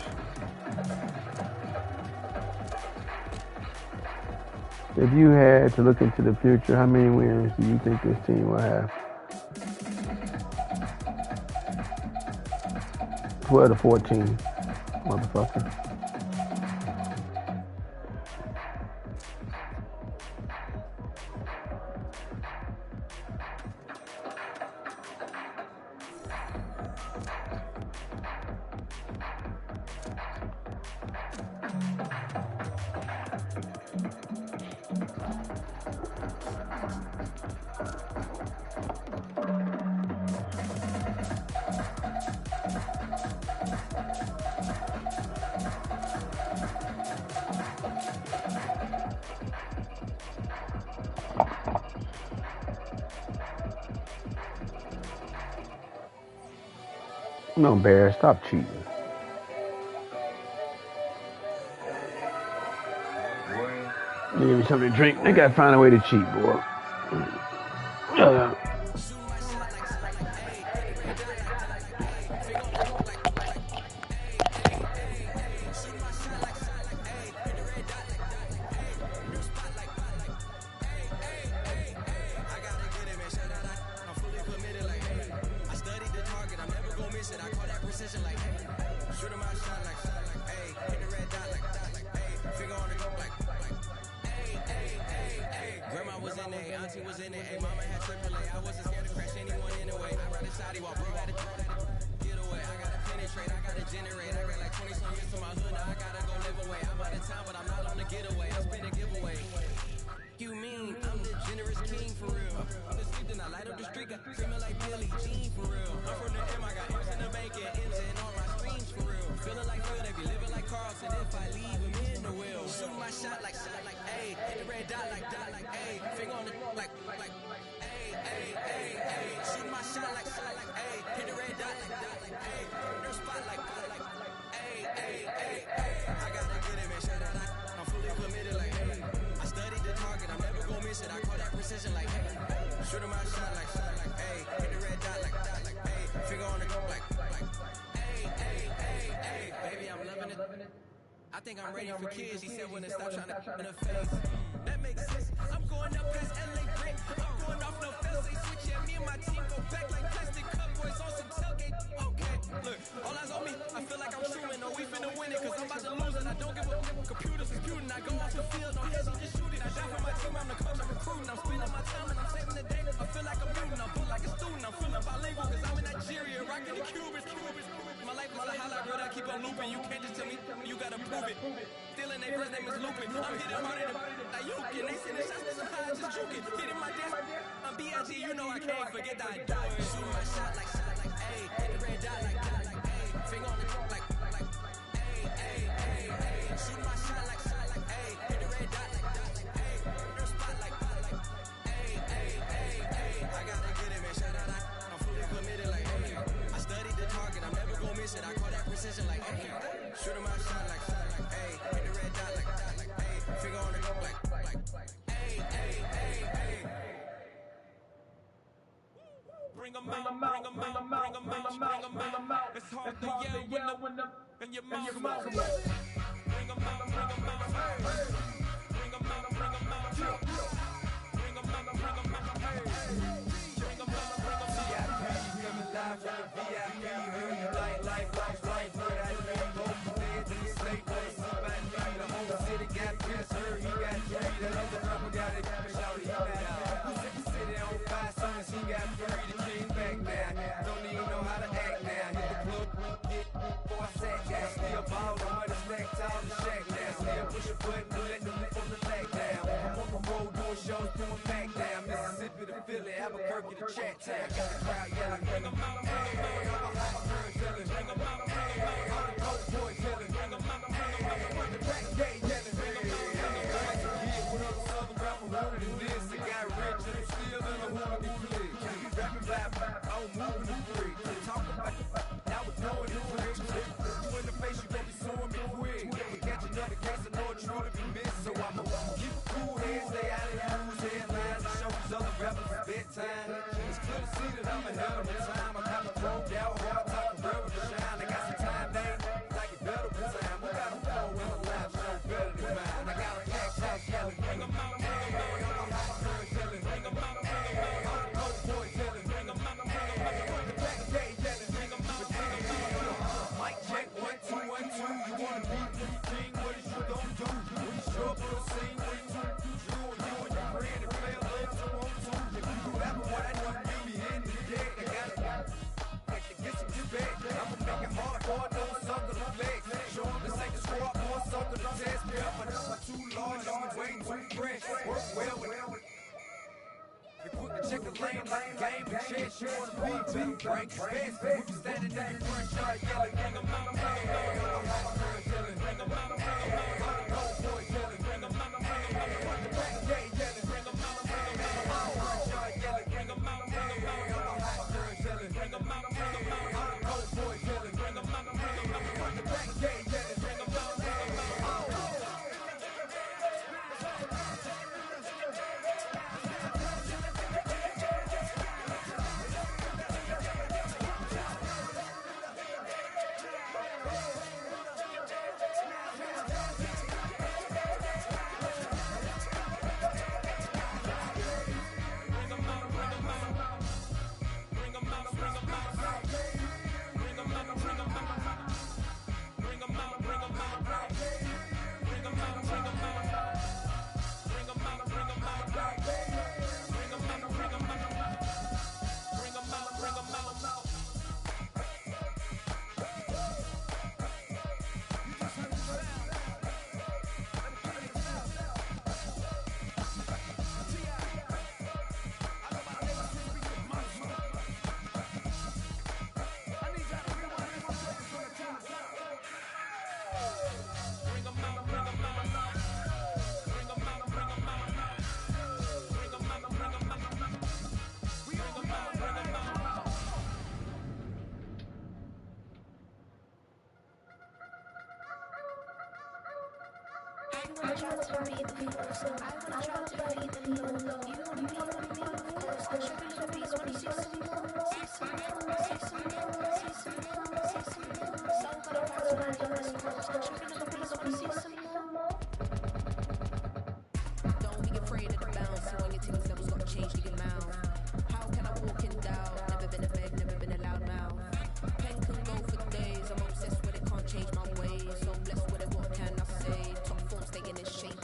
If you had to look into the future, how many wins do you think this team will have? 12 to 14, motherfucker. No, Bear, stop cheating. You give me something to drink. They gotta find a way to cheat, boy. Philly, Albuquerque, the chat tag. Got the crowd yelling, bring 'em out. Hey, all my girls yelling, bring 'em out. Hey, all the coke boys yelling, bring 'em out. Hey, the back gate yelling, bring 'em out. As a kid, when other Southern rapper wanted in this, I got rich and I'm still in the wanna be clear. Can't be rapping about, I'm moving the free. Talk about it, now we're doing it quick. You in the face, you gon' be suing me quick. We catch another case, I know it's true to be missed. So I'ma keep a cool head, stay out of the news headlines, and show these other rappers it's bedtime. It's clear to see that I'm ahead of my time. I got my throat down, hard talk, forever to shine. I got some time, they like it better with time. We got them flow in the live show better than mine. I got a pack house yelling, bring 'em out. Hey, all my girls yelling, bring 'em out. Hey, all the coke boys yelling, bring 'em out. Hey, the back gate yelling, bring 'em out. Mic check, 1, 2, 1, 2. You wanna be the king? What is you gon' do? When you show up on the scene, what you and your friend and play a little 2 on 2. If you rapping what I know, you be in the dead. I gotta get some respect. I'ma make it hard for it, don't sucker the flex. Show 'em this ain't the squad, more sucker the test. Me up, my number too large, I'm way too fresh. Work well with you quick to check the lane like a game of chess. You wanna be better, break your best. We be standing in the front yard yelling, bring 'em out. Hey, all my girls yelling, bring 'em out. Hey, all the coke boys yelling, bring 'em out. Hey, the back gate yelling, bring 'em out. Hey, all the front yard yelling, bring 'em out. Hey, all my girls yelling, bring 'em out. All the coke boys yelling, bring 'em out. The back gate yelling, bring 'em out. Don't be afraid of the bounce. So when you think that was gonna change the amount. How can I walk in doubt? Never been a beg, never been a loud mouth. Pen can go for days. I'm obsessed with it, can't change my ways. So blessed with it, what can I say? Top form staying in shape.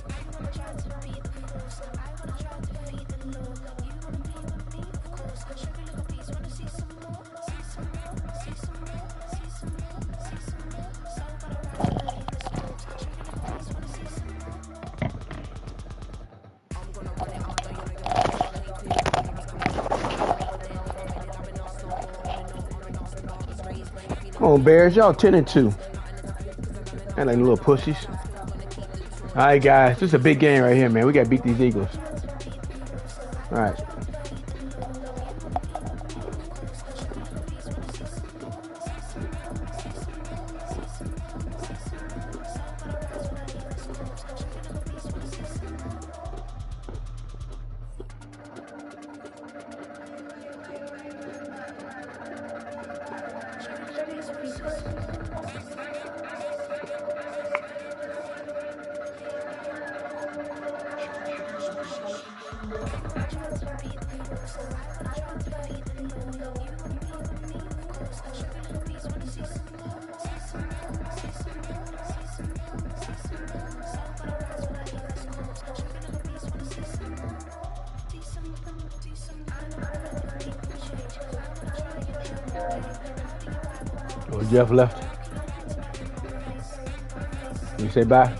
I wanna try to be the force. I wanna try to be the law. You wanna be with me, of course. Show me little piece, wanna see some more. See some more, see some more, see some more, see some more. So gotta ride like the sports. Show me little piece, wanna see some more. I'm gonna run it after you know you're Come on, Bears. Y'all 10-2. And like little pussies. All right, guys. This is a big game right here, man. We got to beat these Eagles. All right. Oh, Jeff left. You say bye?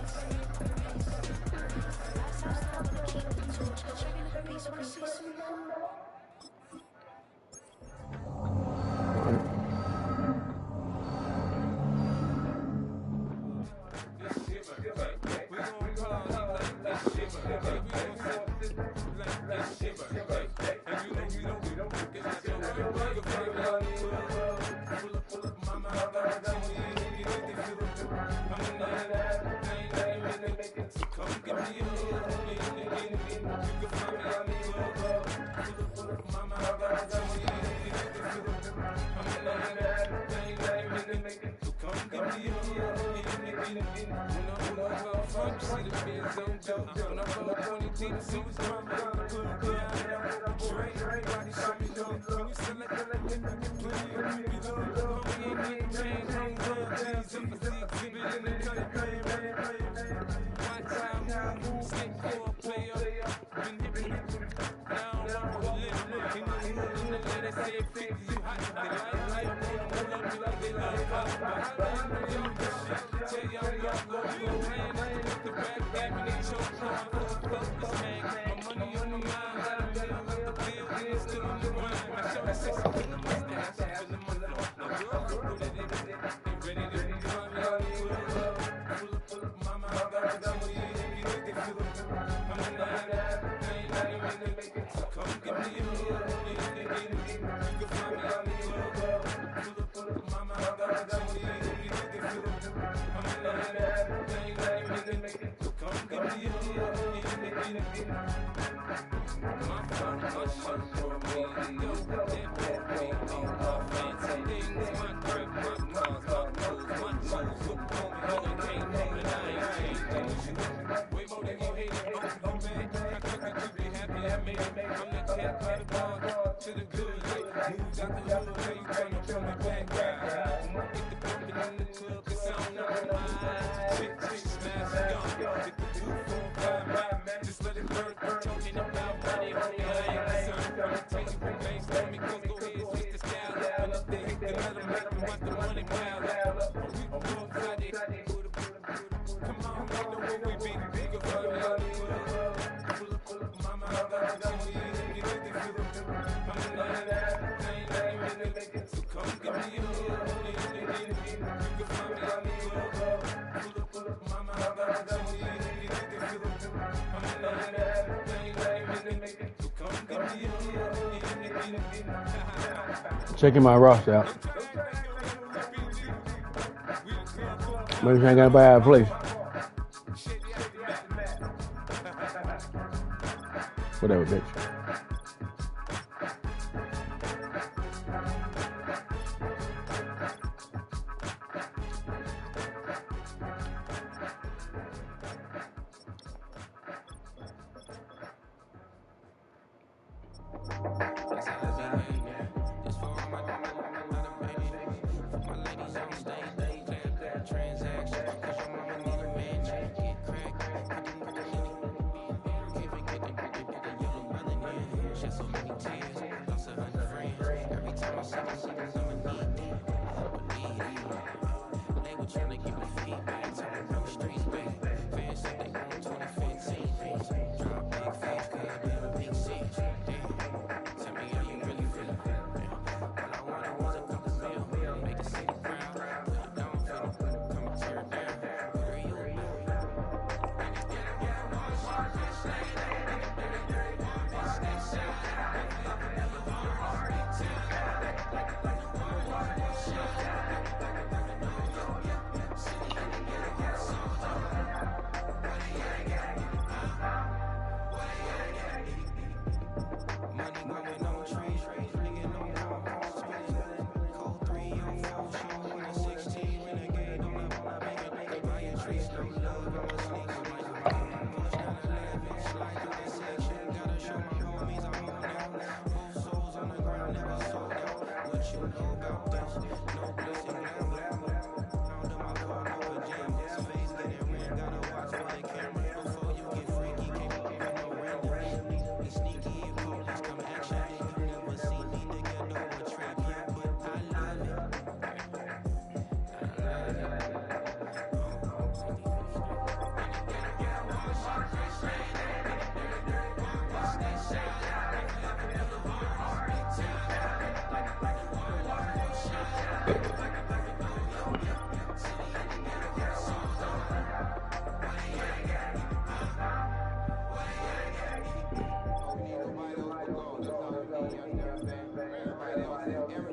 Checking my roster out. Maybe she ain't got a bad place. Whatever, bitch.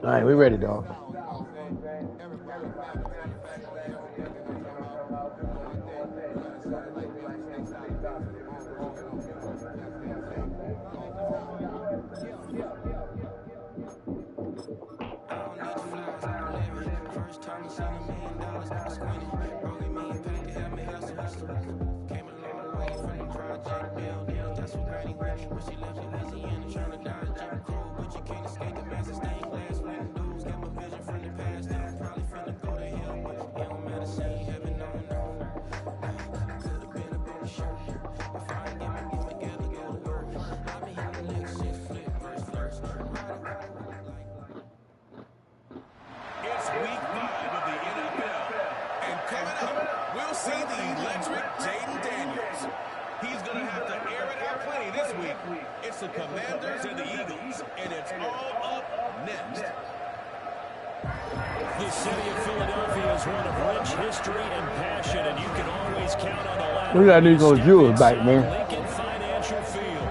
All right, we ready, dog. Came a long way from the project building. That's what Granny Winnie when she left Louisiana trying to dodge Jim Crow. But you can't escape the massive stained glass windows. Got my vision from the past and I'm probably finna go to hell. But it don't matter, she ain't heaven, no. Could've been up in the shirt. If I ain't get my boy together, go to work. I've been hitting the licks, shit, flip, verse, flirt. It's week 5 of the NFL. And coming up, we'll see the electric Jaden Daniels. He's going to have to air it out plenty this week. It's the Commanders and the Eagles, and it's all up next. The city of Philadelphia is one of rich history and passion, and you can always count on the ladder. We got these little jewels back, man. Lincoln Financial Field.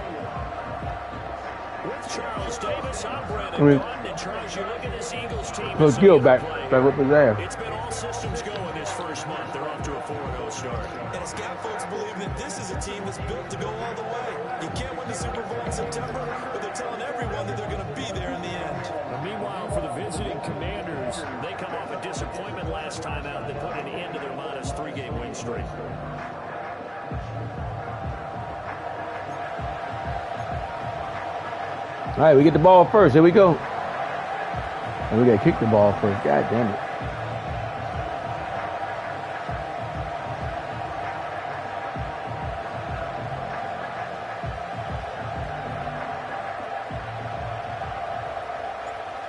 With Charles Davis, I'm Brandon Gordon, and Charles, you look at this Eagles team. Little Gill back up his ass. It's been all systems going this first month. They're off to a 4-0 start. And it's got folks believe that this is a team that's built to go all the way. You can't win the Super Bowl in September, but they're telling everyone that they're going to be there in the end. Meanwhile, for the visiting Commanders, they come off a disappointment last time out that put an end to their modest 3-game win streak. All right, we get the ball first. Here we go. And we got to kick the ball first. God damn it.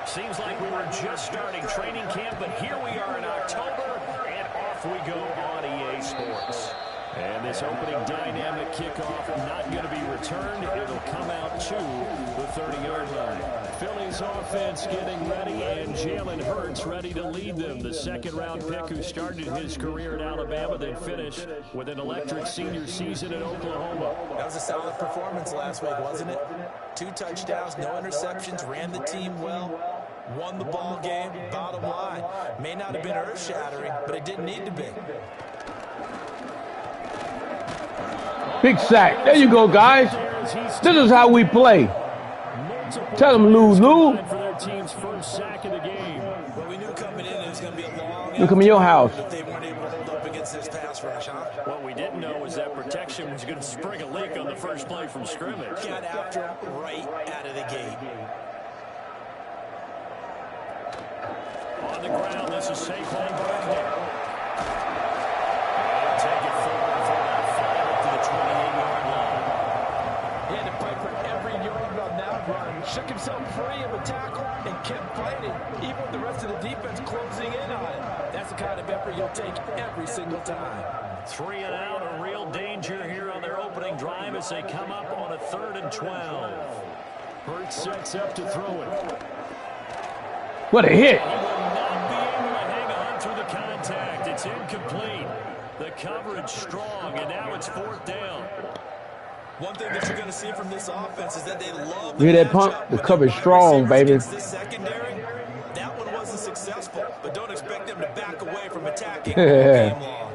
Seems like we were just starting training camp, but here we are in October, and off we go on EA Sports. And this opening dynamic kickoff not going to be returned. It'll come out to the 30-yard line. Philly's offense getting ready, and Jalen Hurts ready to lead them. The second-round pick who started his career at Alabama, then finished with an electric senior season at Oklahoma. That was a solid performance last week, wasn't it? 2 touchdowns, no interceptions, ran the team well, won the ball game. Bottom line, may not have been earth-shattering, but it didn't need to be. Big sack. There you go, guys. This is how we play. Tell them, Lou. For their team's first sack of the game. Well, we knew coming in it was going to be a long Look at your house. if they weren't able to hold up against this pass rush, huh? What we didn't know was that protection was going to spring a leak on the first play from scrimmage. Got after him right out of the gate. On the ground, this is Saquon Barkley. They'll take it forward for about 5 to the 28-yard line. He had to fight for every yard on that run. Shook himself free of a tackle and kept fighting, even with the rest of the defense closing in on it. That's the kind of effort you'll take every single time. 3 and out, a real danger here on their opening drive as they come up on a 3rd and 12. Hurts sets up to throw it. What a hit. He will not be able to hang on through the contact. It's incomplete. The coverage strong, and now it's 4th down. One thing that you're going to see from this offense is that they love You hear that pump? The coverage strong, baby. This secondary, that one wasn't successful, but don't expect them to back away from attacking all game long.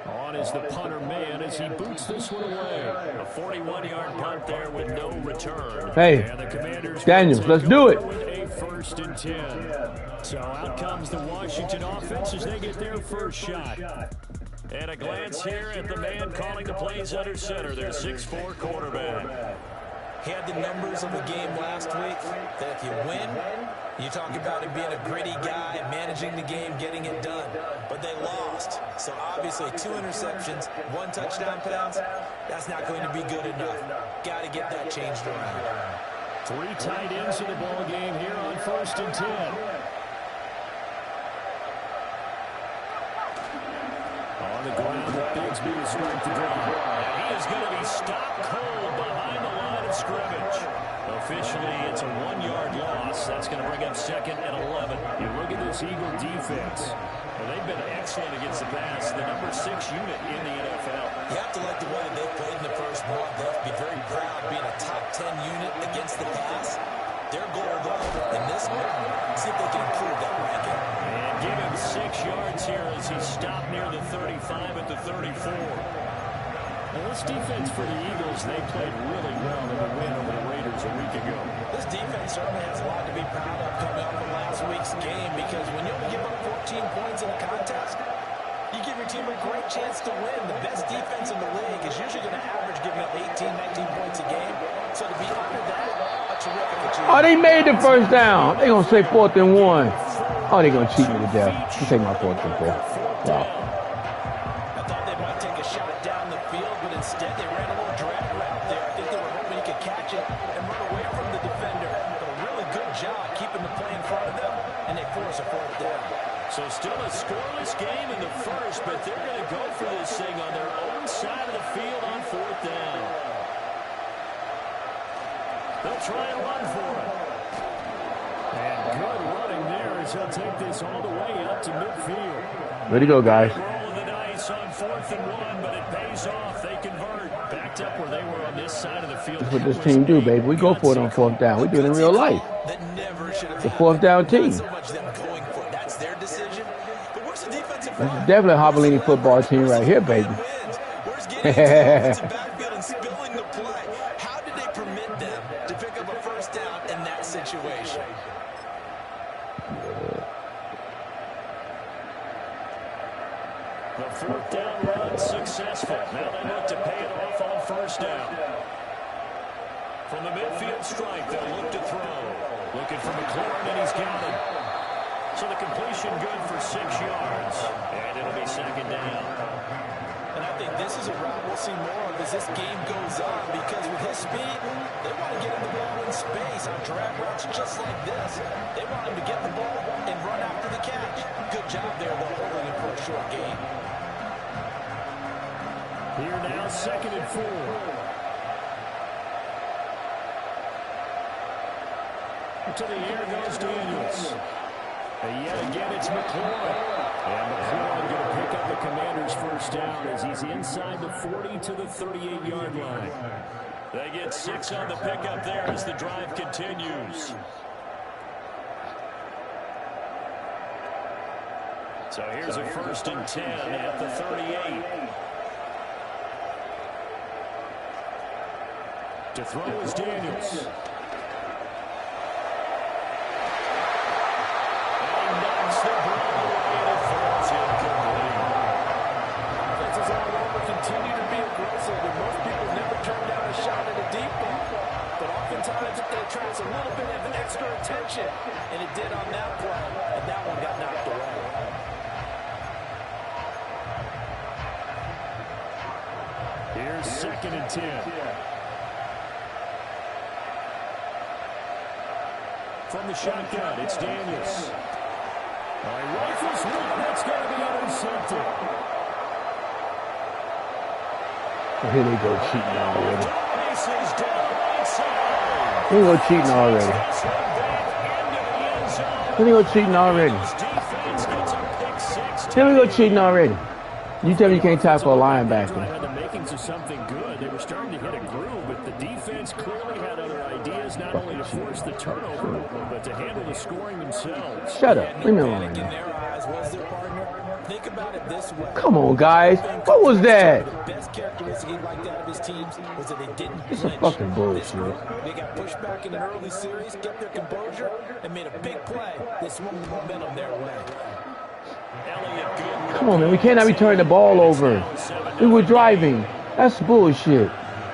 On is the punter man as he boots this one away. A 41-yard punt there with no return. Hey, and the Commanders Daniels, let's do it. with a 1st and 10. So out comes the Washington offense as they get their first shot. And a glance here at the man calling the plays under center, their 6'4" quarterback. He had the numbers of the game last week, that if you win, you talk about him being a gritty guy, managing the game, getting it done. But they lost. So obviously 2 interceptions, 1 touchdown pass, that's not going to be good enough. Got to get that changed around. 3 tight ends in the ball game here on 1st and 10. On the ground, Bigsby will start the drive. He is going to be stopped cold behind the line of scrimmage. Officially, it's a 1-yard loss. That's going to bring up 2nd and 11. You look at this Eagle defense. Well, they've been excellent against the pass. The number 6 unit in the NFL. You have to like the way that they played in the first month. They have to be very proud being a top 10 unit against the pass. Their goal in this one, see if they can improve that ranking. And give him 6 yards here as he stopped near the 35 at the 34. Well, this defense for the Eagles, they played really well in the win over the Raiders a week ago. This defense certainly has a lot to be proud of coming up from last week's game, because when you only give up 14 points in a contest, you give every team a great chance to win. The best defense in the league is usually going to average giving up 18, 19 points a game. So to be under that, a terrific achievement. Oh, they made the first down. They're going to say 4th and 1. Oh, they're going to cheat me to death. You take my 4th and 4. Wow. I thought they might take a shot down the field, but instead they ran a little drag route there. I think they were hoping he could catch it and run away from the defender. But a really good job keeping the play in front of them, and they force a 4th down. So still a scoreless game in the first, but they're going to go for this thing on their own side of the field on 4th down. They'll try and run for it. And good running there as he'll take this all the way up to midfield. Way to go, guys. Rolling the dice on 4th and 1, but it pays off. They convert. Backed up where they were on this side of the field. That's what this team do, baby. We go for it on 4th down. We do it in real life. The 4th down team. That's definitely a Hobaleni football team right here, baby. How did they permit them to pick up a first down in that situation? The 4th down run successful. Now they look to pay it off on 1st down. From the midfield strike, they'll look to throw. Looking for McLaurin, and he's got it. So the completion good for 6 yards. And it'll be 2nd down. And I think this is a route we'll see more of as this game goes on, because with his speed, they want to get him the ball in space on drag routes just like this. They want him to get the ball and run after the catch. Good job there, though, holding it for a short game. Here now, 2nd and 4. To the air goes Daniels. And yet again, it's McLaurin. And McLaurin going to pick up the Commanders' first down as he's inside the 40 to the 38-yard line. They get 6 on the pickup there as the drive continues. So here's a 1st and 10 at the 38. To throw is Daniels. Continue to be aggressive, and most people never turn down a shot at a deep ball. But oftentimes it attracts a little bit of extra attention, and it did on that play, and that one got knocked away. Here's 2nd and 10. From the shotgun, it's Daniels. Rifles one, that's going to be intercepted. Here they go cheating already. Here they go cheating already. Here they go cheating already. Here we go cheating already. You tell me you can't tackle a linebacker. Had the makings of something good. They were starting to hit a groove, but the defense clearly had other ideas, not only to force the turnover, but to handle the scoring themselves. Shut up. Leave me alone. Think about it this way. Come on, guys. What was that? The best characteristic he liked out of his teams was that they didn't This is fucking bullshit. They got pushed back in an early series, kept their composure, and made a big play. They swung the momentum their way. Come on, man. We cannot be turning the ball over. We were driving. That's bullshit.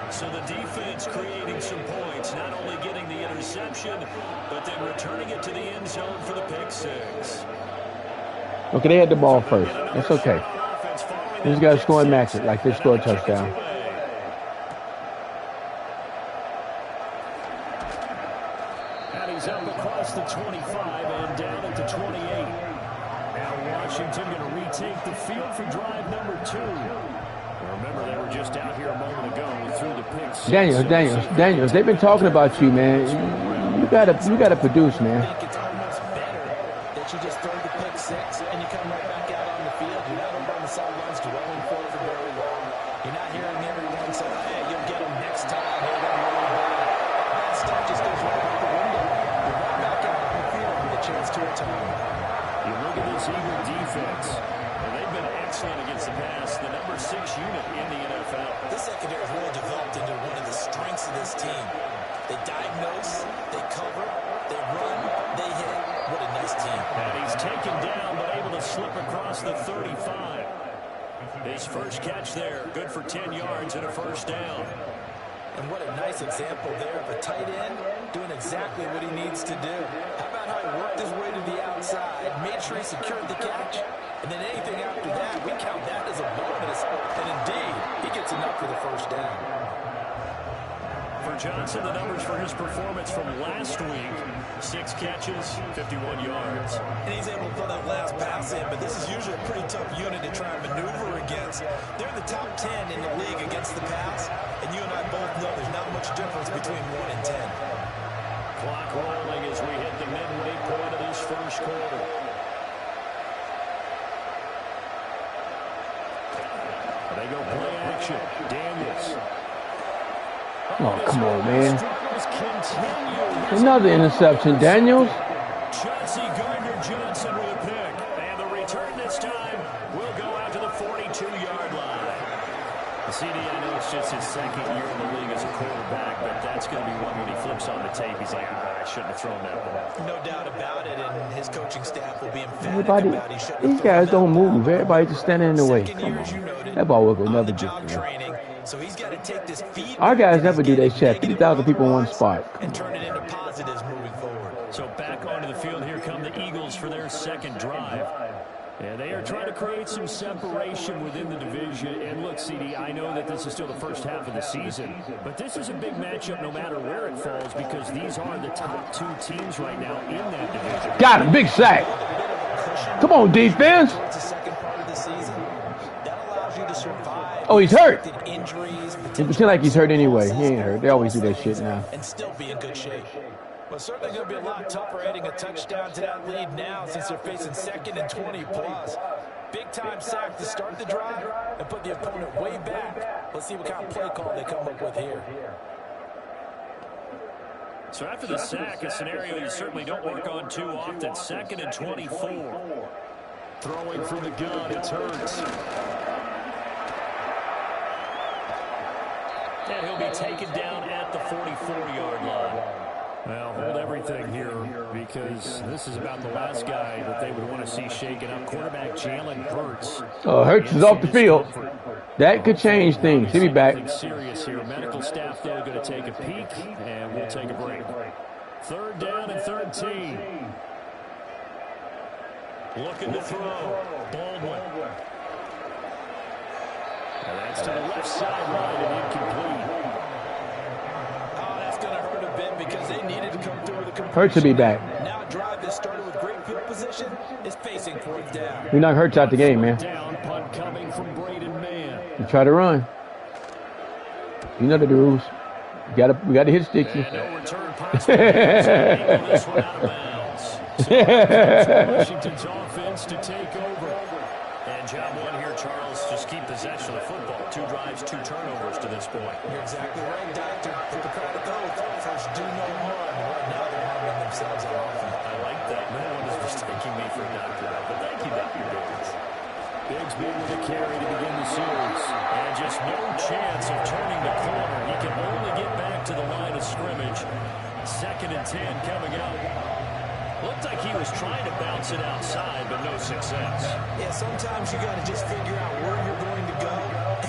So the defense creating some points, not only getting the interception, but then returning it to the end zone for the pick 6. Okay, they had the ball first. That's okay. These guys score and match it like they scored a touchdown. And he's up across the 25 and down at the 28. Now Washington going to retake the field for drive number 2. Remember, they were just out here a moment ago through the picks. Daniels, they've been talking about you, man. You gotta produce, man. I think it's almost better that you just throw the pick 6 and you come right back out on the field. You're not over on the sidelines dwelling for very long. You're not hearing everyone say, hey, you'll get them next time. Hey, they're really bad. That stuff just goes right out the window. You're right back out on the field with a chance to retire. You look at this Eagle defense, and they've been excellent against the pass, the number 6 unit in the NFL. This secondary has really developed into one of the strengths of this team. They diagnose, they cover, they run, they hit. What a nice team. And he's taken down, but able to slip across the 35. His first catch there, good for 10 yards and a first down. And what a nice example there of a tight end doing exactly what he needs to do. How about how he worked his way to the outside, made sure he secured the catch, and then anything after that, we count that as a bonus. And indeed, he gets enough for the first down. For Johnson, the numbers for his performance from last week, 6 catches, 51 yards. And he's able to throw that last pass in, but this is usually a pretty tough unit to try and maneuver against. They're in the top 10 in the league against the pass, and you and I both know there's not much difference between 1 and 10. Clock rolling as we hit the midway point of this first quarter. They go play action. Daniels. Oh, come on, man. Another interception, Daniels. Chauncey Gardner-Johnson with a pick. And the return this time will go out to the 42-yard line. The CD, I know it's just his second year in the league as a quarterback, but that's going to be one when he flips on the tape. He's like, I shouldn't have thrown that ball. No doubt about it, and his coaching staff will be emphatic about he shouldn't have these guys don't move. Everybody just standing in the way. Second Come year, as you on. noted, That ball will go never on the get job there. training, so he's got to take this feedback. Our guys never do that their check. 3,000 people in one spot. And turn it into positives moving forward. So back onto the field, here come the Eagles for their second drive. And they are trying to create some separation within the division. And look, CD, I know that this is still the first half of the season, but this is a big matchup no matter where it falls because these are the top 2 teams right now in that division. Got him. Big sack. Come on, defense. Towards the second part of the season, that allows you to survive. Oh, he's hurt. Injuries, He pretend like he's hurt anyway. He ain't hurt. They always do that shit now. and still be in good shape. Well, certainly going to be a lot tougher adding a touchdown to that lead now since they're facing 2nd and 20+. Big-time sack to start the drive and put the opponent way back. Let's see what kind of play call they come up with here. So after the sack, a scenario you certainly don't work on too often. 2nd and 24. Throwing from the gun, it's Hurts. And he'll be taken down at the 44-yard line. Well, hold everything here because this is about the last guy that they would want to see shaken up. Quarterback Jalen Hurts. Hurts is off the field. That could change things. He'll be back. Serious here. Medical staff, though, going to take a peek, and we'll take a break. 3rd down and 13. Looking to throw. Baldwin. And that's to the left sideline and incomplete. Oh, that's going to hurt a bit because they needed to come through with a completion. Hurts to be back. Now a drive that started with great field position is facing 4th down. We knock Hurts out the game, man. Down punt coming from Braden Mann. You try to run. You know the rules. We gotta hit Sticky. And no return pass. This one out of bounds. So Washington's offense to take over. And job one here, Charles, just keep possession of the football. 2 drives, 2 turnovers to this point. You're exactly right, Doctor. Hippocratic oath. First, do no harm. Right now, they're harming themselves on offense. I like that. No one is mistaking me for a doctor, but thank you, Dr. Davis. Bigsby with a carry to begin the series. And just no chance of turning the corner. He can only get back to the line of scrimmage. 2nd and 10 coming up. Looked like he was trying to bounce it outside, but no success. Yeah, sometimes you got to just figure out where you're going to go,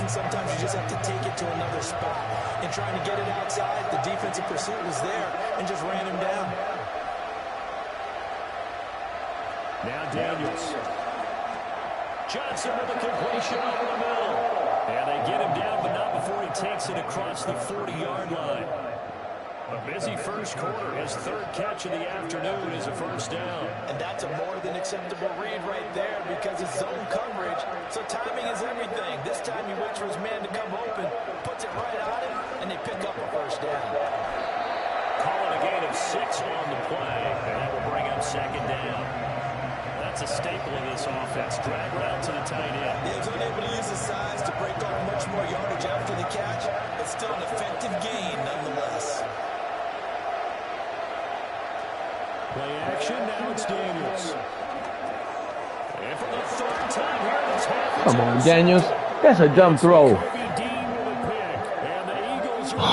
and sometimes you just have to take it to another spot. And trying to get it outside, the defensive pursuit was there and just ran him down. Now Daniels. Johnson with a completion over the middle. And they get him down, but not before he takes it across the 40-yard line. A busy first quarter. His 3rd catch of the afternoon is a first down. And that's a more than acceptable read right there because it's zone coverage. So timing is everything. This time he waits for his man to come open, puts it right on him, and they pick up a first down. Calling a gain of 6 on the play, and that will bring up 2nd down. That's a staple of this offense. Drag route to the tight end. He was unable to use his size to break off much more yardage after the catch, but still an effective gain nonetheless. Play action, now it's Daniels. And for the 3rd time here, this half. Come on, Daniels. That's a dumb throw.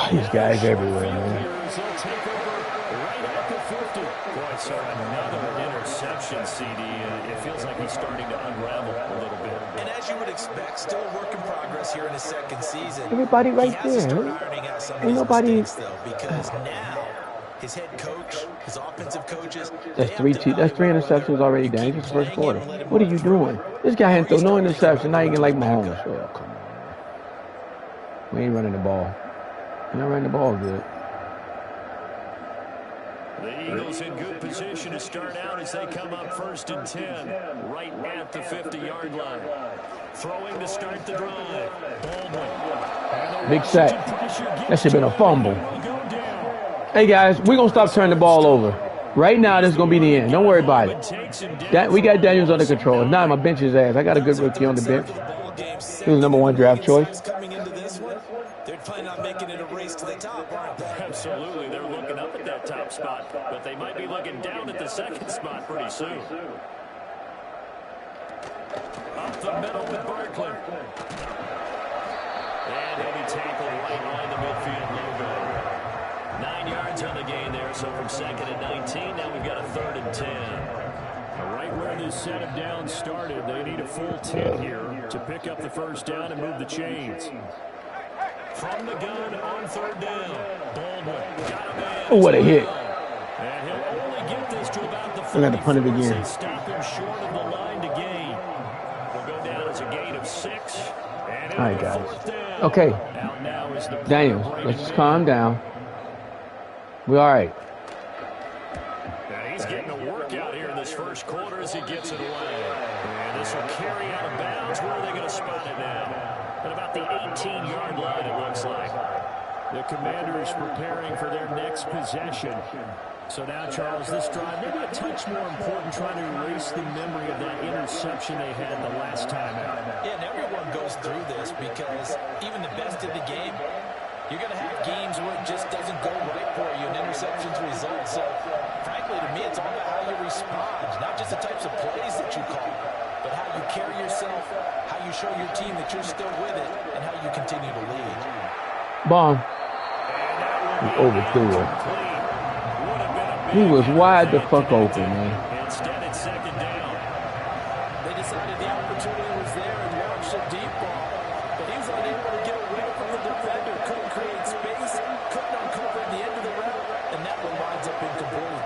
These guys everywhere, man. They'll take over right at the 50. Boy, so another interception, CD. It feels like he's starting to unravel a little bit. And as you would expect, still a work in progress here in his second season. Everybody right he has to start there. ironing out some of Ain't these nobody. mistakes, though, because now his head coach, his offensive coaches, That's three interceptions already down. It's just first quarter. What are you doing? This guy hadn't thrown no interception. Now you can like Mahomes. Oh, come on. We ain't running the ball. We're not running the ball good. The Eagles in good position to start out as they come up 1st and 10, right at the 50-yard line. Throwing to start the drive. Baldwin. Big sack. That should have been a fumble. Hey, guys, we're going to stop turning the ball over. Right now, this is going to be the end. Don't worry about it. We got Daniels under control. Now I'm going to bench his ass. I got a good rookie on the bench. He was #1 draft choice. They're planning on making it a race to the top, aren't they? Absolutely. They're looking up at that top spot, but they might be looking down at the second spot pretty soon. Up the middle with Barkley. And he'll be tackled right on the midfield logo. 9 yards on the gain there, so from 2nd and 19, now we've got a 3rd and 10. Right where this set of downs started, they need a full 10 here to pick up the first down and move the chains. From the gun on 3rd down. Baldwin got a man. Oh, what a hit. And he'll only get this to about the 40. I got to punt it again. They stop him short of the line to gain. Will go down as a gain of 6. And all right, guys. Okay. Daniels, let's just calm down. We're all right. And he's getting a workout here in this first quarter as he gets it away. And this will carry out of bounds. Where are they going to spot it now? At about the 18-yard line, it looks like. The Commanders preparing for their next possession. So now, Charles, this drive, maybe a touch more important, trying to erase the memory of that interception they had the last time out. Yeah, and everyone goes through this because even the best in the game, you're going to have games where it just doesn't go right for you, and interceptions result. So, frankly, to me, it's all about how you respond, not just the types of plays that you call, but how you carry yourself, how you show your team that you're still with it, and how you continue to lead. Bomb. He overthrew it. He was wide the fuck open, man. Instead, it's 2nd down. They decided the opportunity was there and launched a deep ball, but he was unable to get away from the defender. Couldn't create space, couldn't uncover the end of the route, and that one winds up incomplete.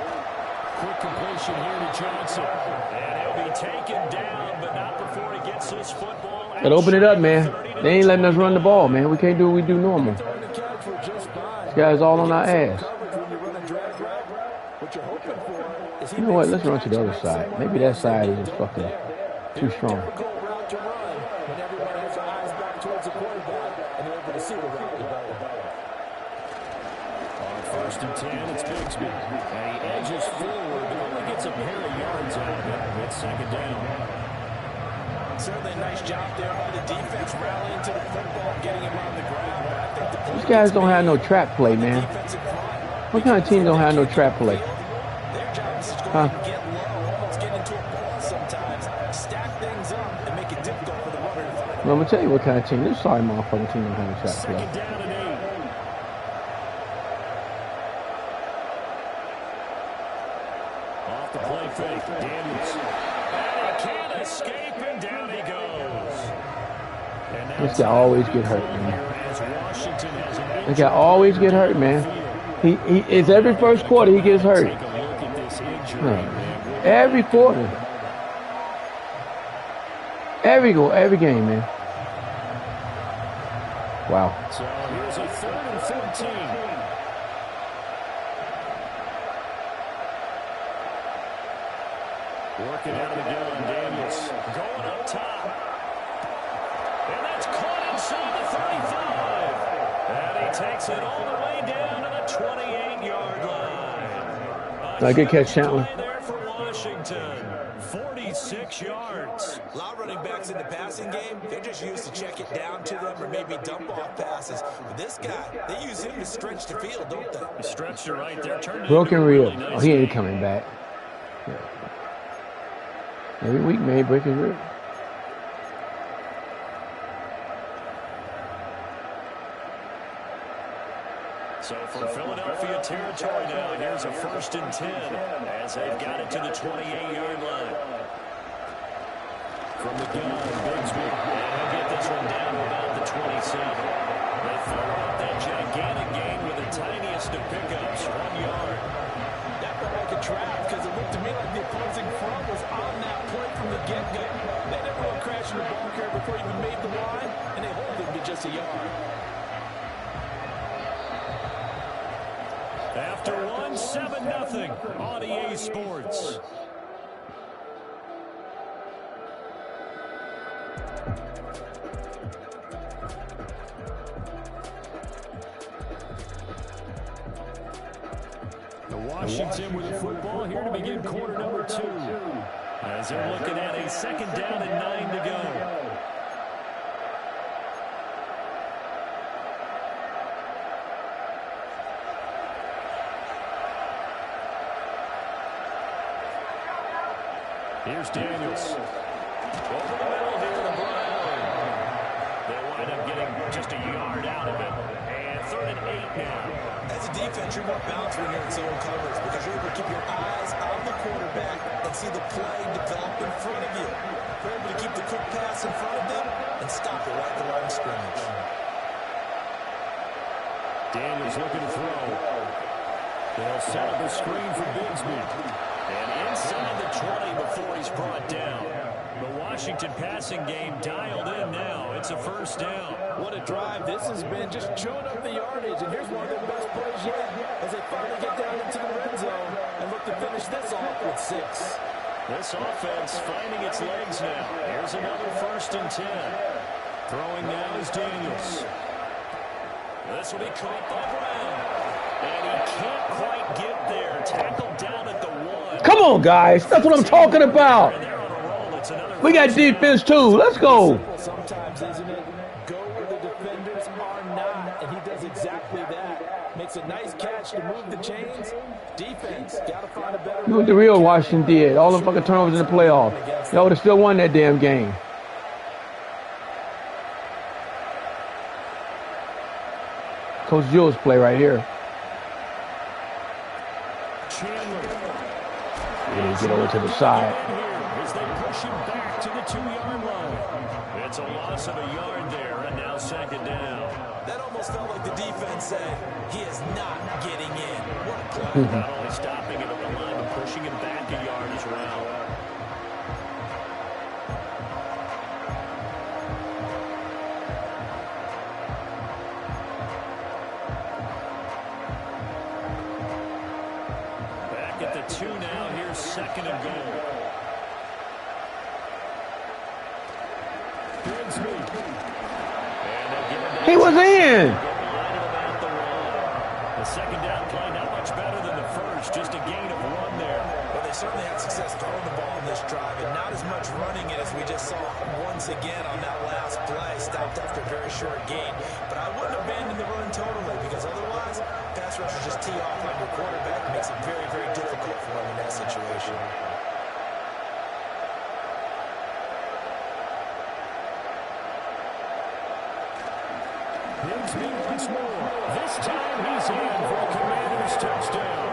Quick completion here to Johnson. And he'll be taken down, but not before he gets his football. Gotta open it up, man. They ain't letting us run the ball, man. We can't do what we do normal. This guy's all on our ass. You know what? Let's run to the other side. Maybe that side is just fucking too strong. On 1st and 10, it's Bigsby. And he edges forward, but only gets a pair of yards out of it. It's 2nd down. Certainly a nice job there by the defense, rallying to the football, getting him on the ground. But I think the These guys don't have no trap play, man. What kind of team don't have no trap play? Their job is to Huh? get low, almost get into a ball sometimes, stack things up, and make it difficult for the runner to find. Well, I'm gonna tell you what kind of team. This sorry motherfucking team don't have no trap play. 2nd down and 8. Off the play fake, Daniels. And he can't escape, and down he goes. And now This guy always get hurt, man. as Washington has an This guy always get hurt, man. He it's every first quarter he gets hurt. Take a look at this injury. No. Every quarter. Every game, man. Wow. So here's a 3rd and 14. Working out of the gun, Daniels going up top. And that's caught inside the 35. And he takes it all the way down to the 28-yard line. Good catch, Chandler. There for Washington. 46 yards. A lot of running backs in the passing game, they're just used to check it down to them or maybe dump off passes. But this guy, they use him to stretch the field, don't they? He stretched it right there. Broken rib. Oh, he ain't coming back. Every week, man, he break his rib. So from Philadelphia territory now, here's a 1st and 10 as they've got it to the 28-yard line. From the gun, Bigsby, and he'll get this one down to about the 27. They followed up that gigantic gain with the tiniest of pickups, 1 yard. That felt like a trap because it looked to me like the opposing front was on that play from the get-go. They never went crashing the ball carrier before he even made the line, and they hold him to just a yard. After one, 7-0 on EA Sports. Washington with the football here to begin quarter number 2. As they're looking at a 2nd down and 9 to go. Here's Daniels. Over the middle here to Brown. They wind up getting just a yard out of it. And 3rd and 8 now. As a defense, you're more balanced when you're in zone coverage because you're able to keep your eyes on the quarterback and see the play develop in front of you. You're able to keep the quick pass in front of them and stop it right at the line of scrimmage. Daniels looking to throw. They'll set up a screen for Bigsby. And inside the 20 before he's brought down. The Washington passing game dialed in now. It's a 1st down. What a drive this has been, just chewing up the yardage. And here's one of their best plays yet as they finally get down into the red zone and look to finish this off with 6. This offense finding its legs now. Here's another 1st and 10. Throwing now is Daniels. This will be caught by Brown. And he can't quite get there. Tackled down at the 1. Come on, guys. That's what I'm talking about. We got defense, too. Let's go. Sometimes, isn't it? Go where the defenders are not. And he does exactly that. Makes a nice catch to move the chains. Defense, got to find a better way. Look what the real Washington did. All the fucking turnovers in the playoff. Y'all would have still won that damn game. Coach Jules play right here. Get over to the side. As they push him back to the 2-yard line. It's a loss of a yard there, and now 2nd down. That almost felt like the defense said, he is not getting in. What a play. Not only stopping him at the line, but pushing him back a yard as well. Back at the 2 now. Here's 2nd and goal. He was in. The 2nd down play not much better than the 1st, just a gain of 1 there. Well, they certainly had success throwing the ball on this drive, and not as much running it as we just saw once again on that last play, stopped after a very short gain. But I wouldn't abandon the run totally because otherwise, pass rushers just tee off on your quarterback and makes it very, very difficult for him in that situation. Bigsby once more. This time he's in for a Commanders touchdown.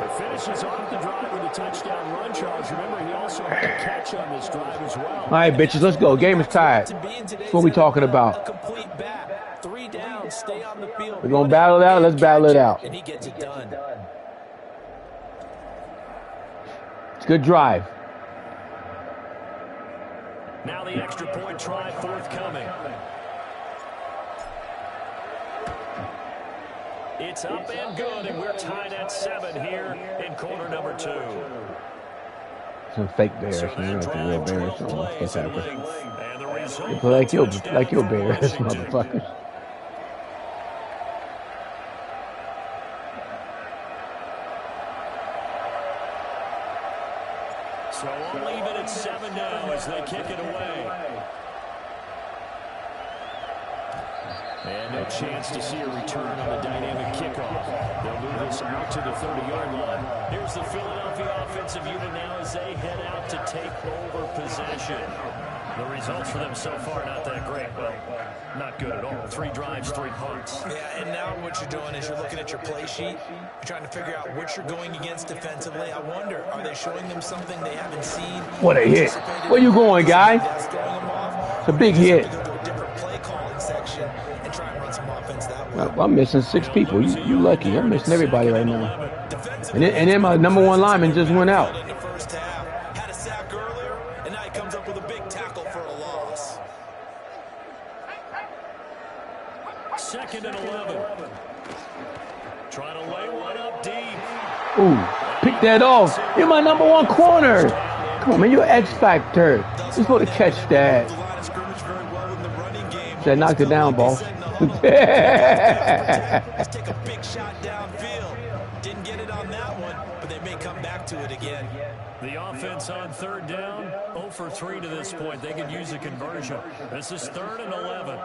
He finishes off the drive with a touchdown run, Charles. Remember, he also had a catch on this drive as well. All right, bitches, let's go. Game is tied. That's what we talking about. Complete bat. 3 down, stay on the field. We're going to battle it out. Let's battle it out. And he gets it done. It's a good drive. Now the extra point try forthcoming. It's up and good, and we're tied at 7 here in quarter number 2. Some fake bears. So You know, that some real drive, bears. 12 plays in length, and the They result, play like your touchdown for bears, Washington. motherfuckers. So we'll leave it at 7 now as they kick it away. And no chance to see a return on the dynamic kickoff. They'll move this out to the 30-yard line. Here's the Philadelphia offensive unit now as they head out to take over possession. The results for them so far not that great, but Not good at all. 3 drives, 3 punts. Yeah, and now what you're doing is you're looking at your play sheet. You're trying to figure out what you're going against defensively. I wonder, are they showing them something they haven't seen? What a hit. Where you going, guy? It's a big hit. I'm missing 6 people. You lucky. I'm missing everybody right now. And then my number 1 lineman just went out. Had a sack earlier, and now he comes up with a big tackle for a loss. 2nd and 11. Trying to lay one up deep. Ooh, pick that off. You're my number 1 corner. Come on, man, you're X Factor. You're supposed to catch that. That knocked it down, boss. Take a big shot downfield. Didn't get it on that one, but they may come back to it again. The offense on 3rd down, 0 for 3 to this point. They could use a conversion. This is 3rd and 11.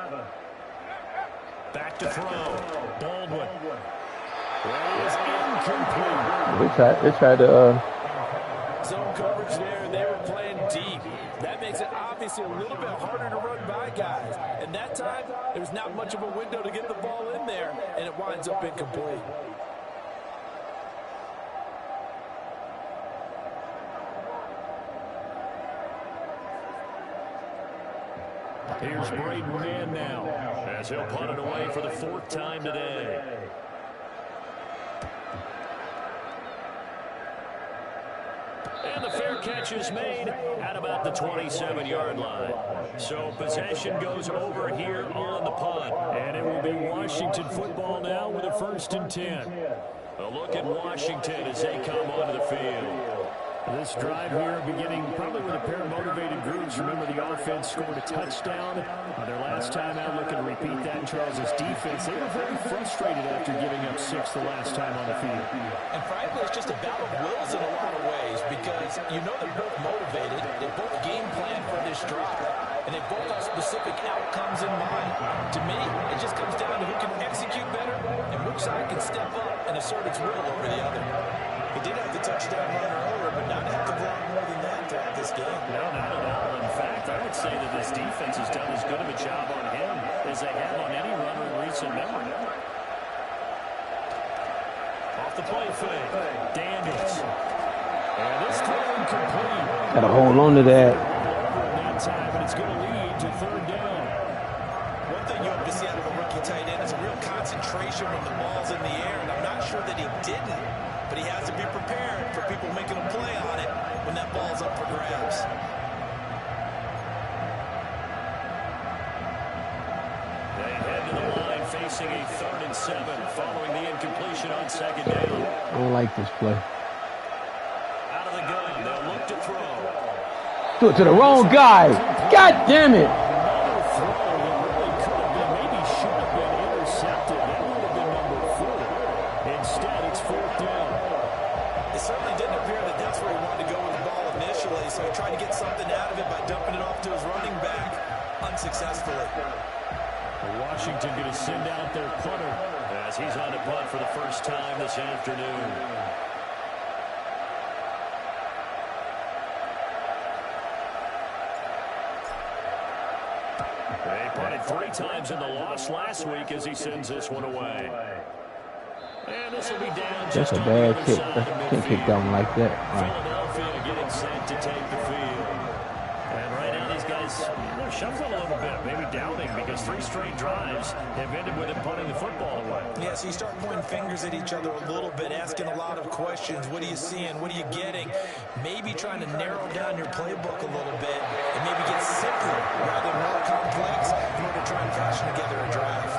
Back to throw. Baldwin. That is incomplete. They tried to. Zone coverage there, and they were playing deep. That makes it obviously a little bit harder to run by guys. And that time, there was not much of a window to get the ball in there, and it winds up incomplete. Here's Braden Mann now, as he'll punt it away for the 4th time today. And the fair catch is made at about the 27-yard line. So possession goes over here on the punt. And it will be Washington football now with a 1st and 10. A look at Washington as they come onto the field. This drive here beginning probably with a pair of motivated groups. Remember, the offense scored a touchdown. Their last time out, looking to repeat that. Charles' defense, they were very frustrated after giving up 6 the last time on the field. And frankly, it's just a battle of wills in a lot of ways because you know they're both motivated. They both game plan for this drive. And they both have specific outcomes in mind. To me, it just comes down to who can execute better and which side can step up and assert its will over the other. He did have the touchdown run earlier, but not have to block more than that throughout this game. No, not at all. In fact, I would say that this defense has done as good of a job on him as they have on any runner in recent memory. Off the play fake, Daniels. And this throw incomplete. Gotta hold on to that. That time, and it's going to lead to 3rd down. One thing you hope to see out of a rookie tight end is a real concentration when the ball's in the air, and I'm not sure that he didn't. But he has to be prepared for people making a play on it when that ball's up for grabs. They head to the line facing a 3rd and 7 following the incompletion on 2nd down. I don't like this play. Out of the gun, they'll look to throw. Threw it to the wrong guy. God damn it. Another throw that really could have been, maybe should have been intercepted. That would have been number 4. Instead, it's 4th down. It certainly didn't appear that that's where he wanted to go with the ball initially, so he tried to get something out of it by dumping it off to his running back unsuccessfully. Washington going to send out their punter as he's on to punt for the 1st time this afternoon. They punted 3 times in the loss last week as he sends this one away. And this will be down just That's a bad kick. Can't kick that one like that. Philadelphia getting set to take the field. And right now these guys, they're shuffling a little bit, maybe doubting because 3 straight drives have ended with him punting the football away. Yeah, so you start pointing fingers at each other a little bit, asking a lot of questions. What are you seeing? What are you getting? Maybe trying to narrow down your playbook a little bit and maybe get simpler rather than more complex in order to try and fashion together a drive.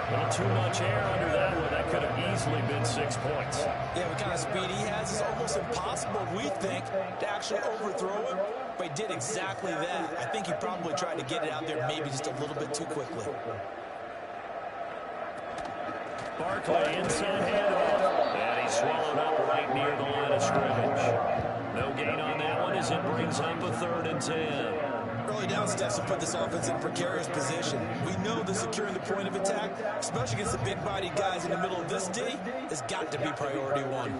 A little too much air under that one. That could have easily been 6 points. Yeah, what kind of speed he has is almost impossible, we think, to actually overthrow him. But he did exactly that. I think he probably tried to get it out there maybe just a little bit too quickly. Barkley inside handoff. And he's swallowed up right near the line of scrimmage. No gain on that one as it brings up a 3rd and 10. Early down steps to put this offense in a precarious position. We know that securing the point of attack, especially against the big-bodied guys in the middle of this D, has got to be priority 1.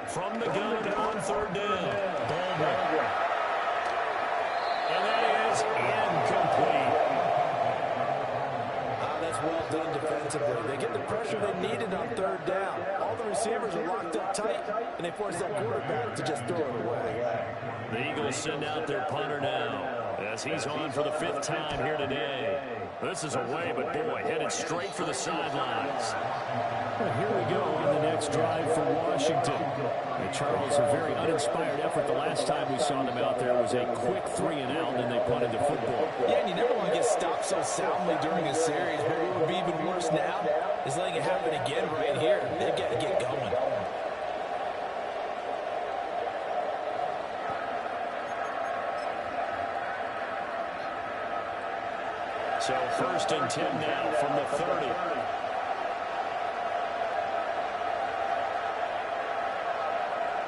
From the gun on 3rd down, Baldwin. And that is incomplete. defensively. They get the pressure they needed on third down. All the receivers are locked up tight, and they force that quarterback to just throw it away. The Eagles send out their punter now as he's on for the 5th time here today. This is away, but boy, headed straight for the sidelines. Here we go on the next drive for Washington. And Charles, a very uninspired effort. The last time we saw them out there was a quick 3-and-out, and they punted the football. Yeah, and you never want to get stopped so soundly during a series, but what would be even worse now is letting it happen again right here. They've got to get going. So 1st and 10 now from the 30.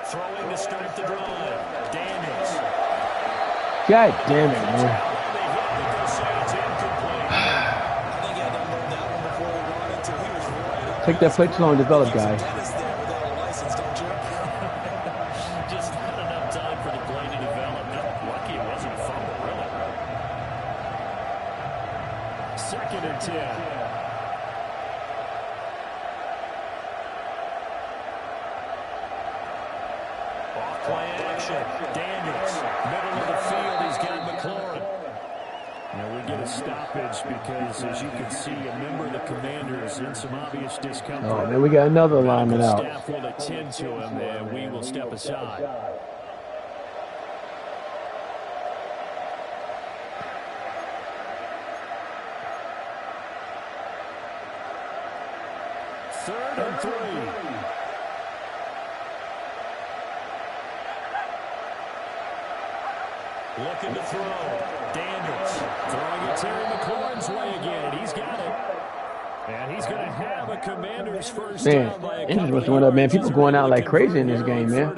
Throwing to start the drive. Daniels. God damn it, man. Take that play too long to develop, guys. Just not enough time for the play to develop. Lucky it wasn't a fumble, really. 2nd and 10. Off-play action. Daniels, middle of the field. He's got McLaurin. Now we get a stoppage because, as you can see, a member of the Commanders in some obvious discomfort. Oh, man, we got another lineman out. The staff will attend to him, and we will step aside. Third and 3. Looking to throw. Daniels throwing it Terry McLaurin's way again, and he's got it. And he's going to have a Commander's first down by a interest must have went up, man. People going out like crazy in this game, man.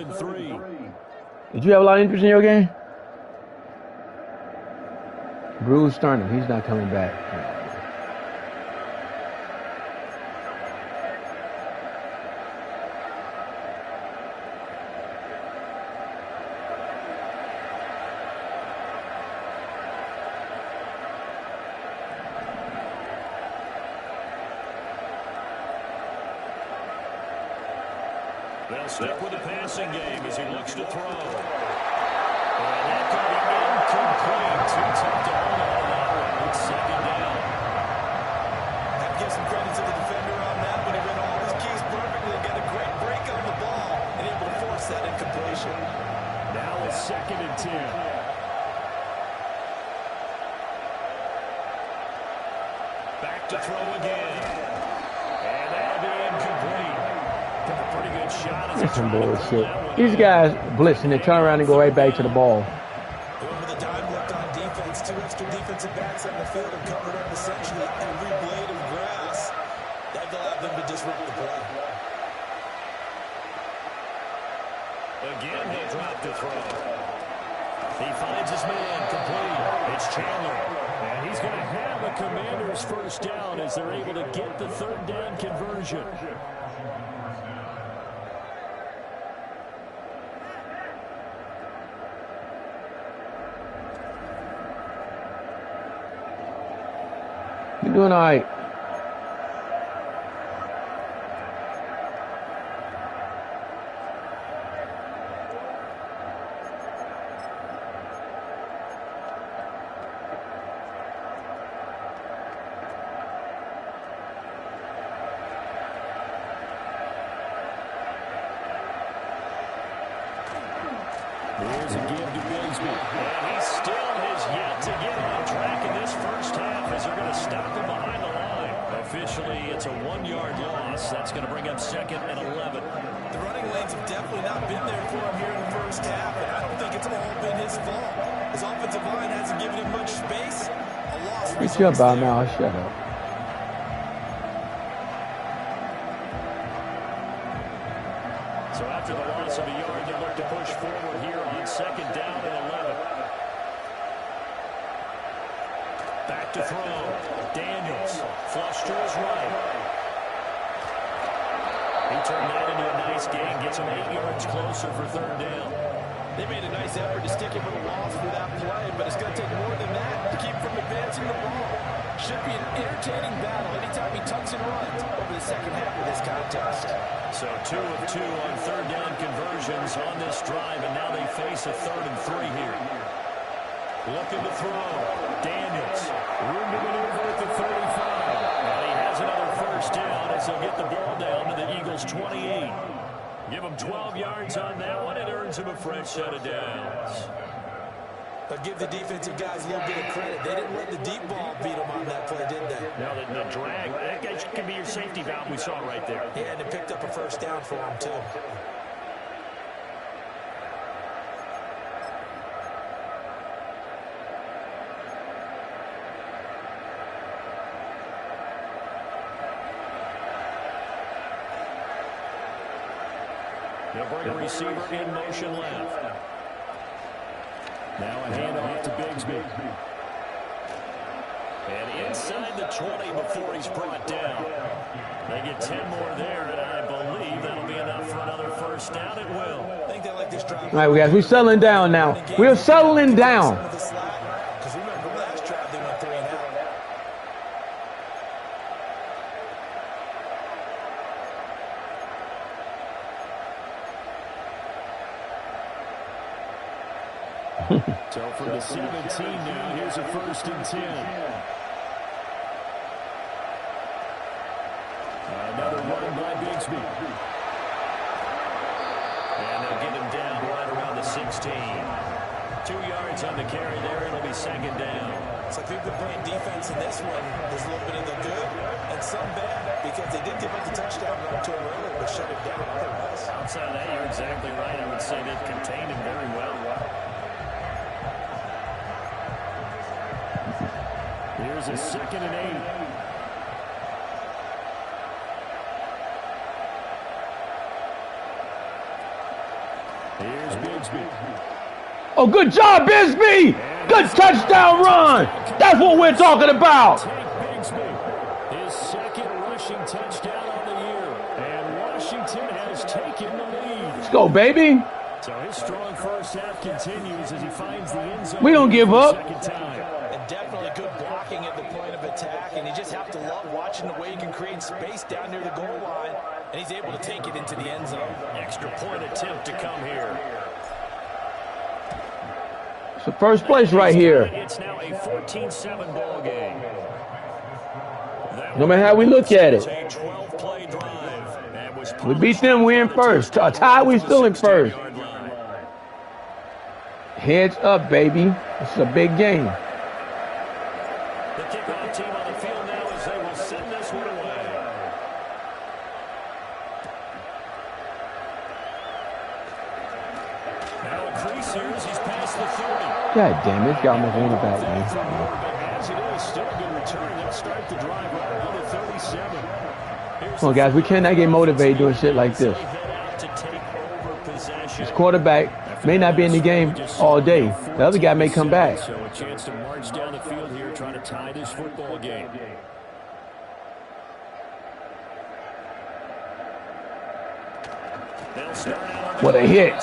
Did you have a lot of interest in your game? Bruce Sternum, he's not coming back. They'll stick with the passing game as he looks to throw. And that could be incomplete. Too tough to hold on that one. It's 2nd down. Have to give some credit to the defender on that, but he read all his keys perfectly and got a great break on the ball and able to force that incompletion. Now it's 2nd and 10. Back to throw again. And that'll be incomplete. Took a pretty good shot. That's some bullshit. These guys blitz and they turn around and go right back to the ball. Going with a dime left on defense, 2 extra defensive backs on the field and covered up essentially every blade of grass. That allowed them to disrupt the play. Again, he dropped the throw. He finds his man complete. It's Chandler. And he's going to have a Commander's first down as they're able to get the 3rd down conversion. You're doing all right. Here's a give to Bigsby. And he still has yet to get on track in this first half as they're going to stop him behind the line. Officially, it's a 1-yard loss. That's going to bring up 2nd and 11. The running lanes have definitely not been there for him here in the first half, and I don't think it's all been his fault. His offensive line hasn't given him much space. A loss. Get your ball now. Shut up. So after the loss of a yard, they look to push forward here on 2nd down and 11. Back to throw. Daniels, flush to his right. He turned that into a nice gain, gets him 8 yards closer for 3rd down. They made a nice effort to stick him with a loss for that play, but it's going to take more than that to keep from advancing the ball. Should be an entertaining battle anytime he tucks and runs over the second half of this contest. So 2 of 2 on third down conversions on this drive, and now they face a 3rd and 3 here. Looking to throw. Daniels. Room to maneuver at the 35. And he has another first down as he'll get the ball down to the Eagles' 28. Give him 12 yards on that one. It earns him a fresh set of downs. But give the defensive guys a little bit of credit. They didn't let the deep ball beat them on that play, did they? No, the drag, that could be your safety valve we saw right there. Yeah, and it picked up a first down for them, too. They'll bring a receiver in motion left. Now a handoff to Bigsby. And inside the 20 before he's brought down. They get 10 more there, and I believe that'll be enough for another first down. It will. I think they like this drive. All right, guys, we're settling down now. We're settling down. Because remember, last drive they went 3 and out. So from the 17 now, here's a 1st and 10. Another run by Bigsby. And they'll get him down right around the 16. 2 yards on the carry there. It'll be 2nd down. So we've been playing defense in this one. There's a little bit of the good and some bad because they did give up the touchdown run to him earlier, but shut it down otherwise. Outside of that, you're exactly right. I would say they've contained him very well. Here's a 2nd and 8. Here's Bigsby. Oh, good job, Bigsby! Good touchdown run! That's what we're talking about! Take Bigsby. His 2nd rushing touchdown on the year. And Washington has taken the lead. Let's go, baby! So his strong first half continues as he finds the end zone. We don't give up. Second time. And definitely good blocking at the point of attack, and you just have to love watching the way he can create space down near the goal line, and he's able to take it into the end zone. Extra point attempt to come here. It's the first place right here. It's now a 14-7 ball game. No matter how we look at it. A 12-play drive. We beat them, we're in first. A tie, we're still in first. Heads up, baby. This is a big game. The kickoff team on the field now as they will send this one away. Now a crease here as he's past the 30. God damn it, got almost won it back, man. As it is, still a good return. They'll start the drive right around the 37. Come on, guys, we cannot get motivated doing shit like this. This quarterback may not be in the game all day. The other guy may come back. So a chance to march down the field here, trying to tie this football game. What a hit.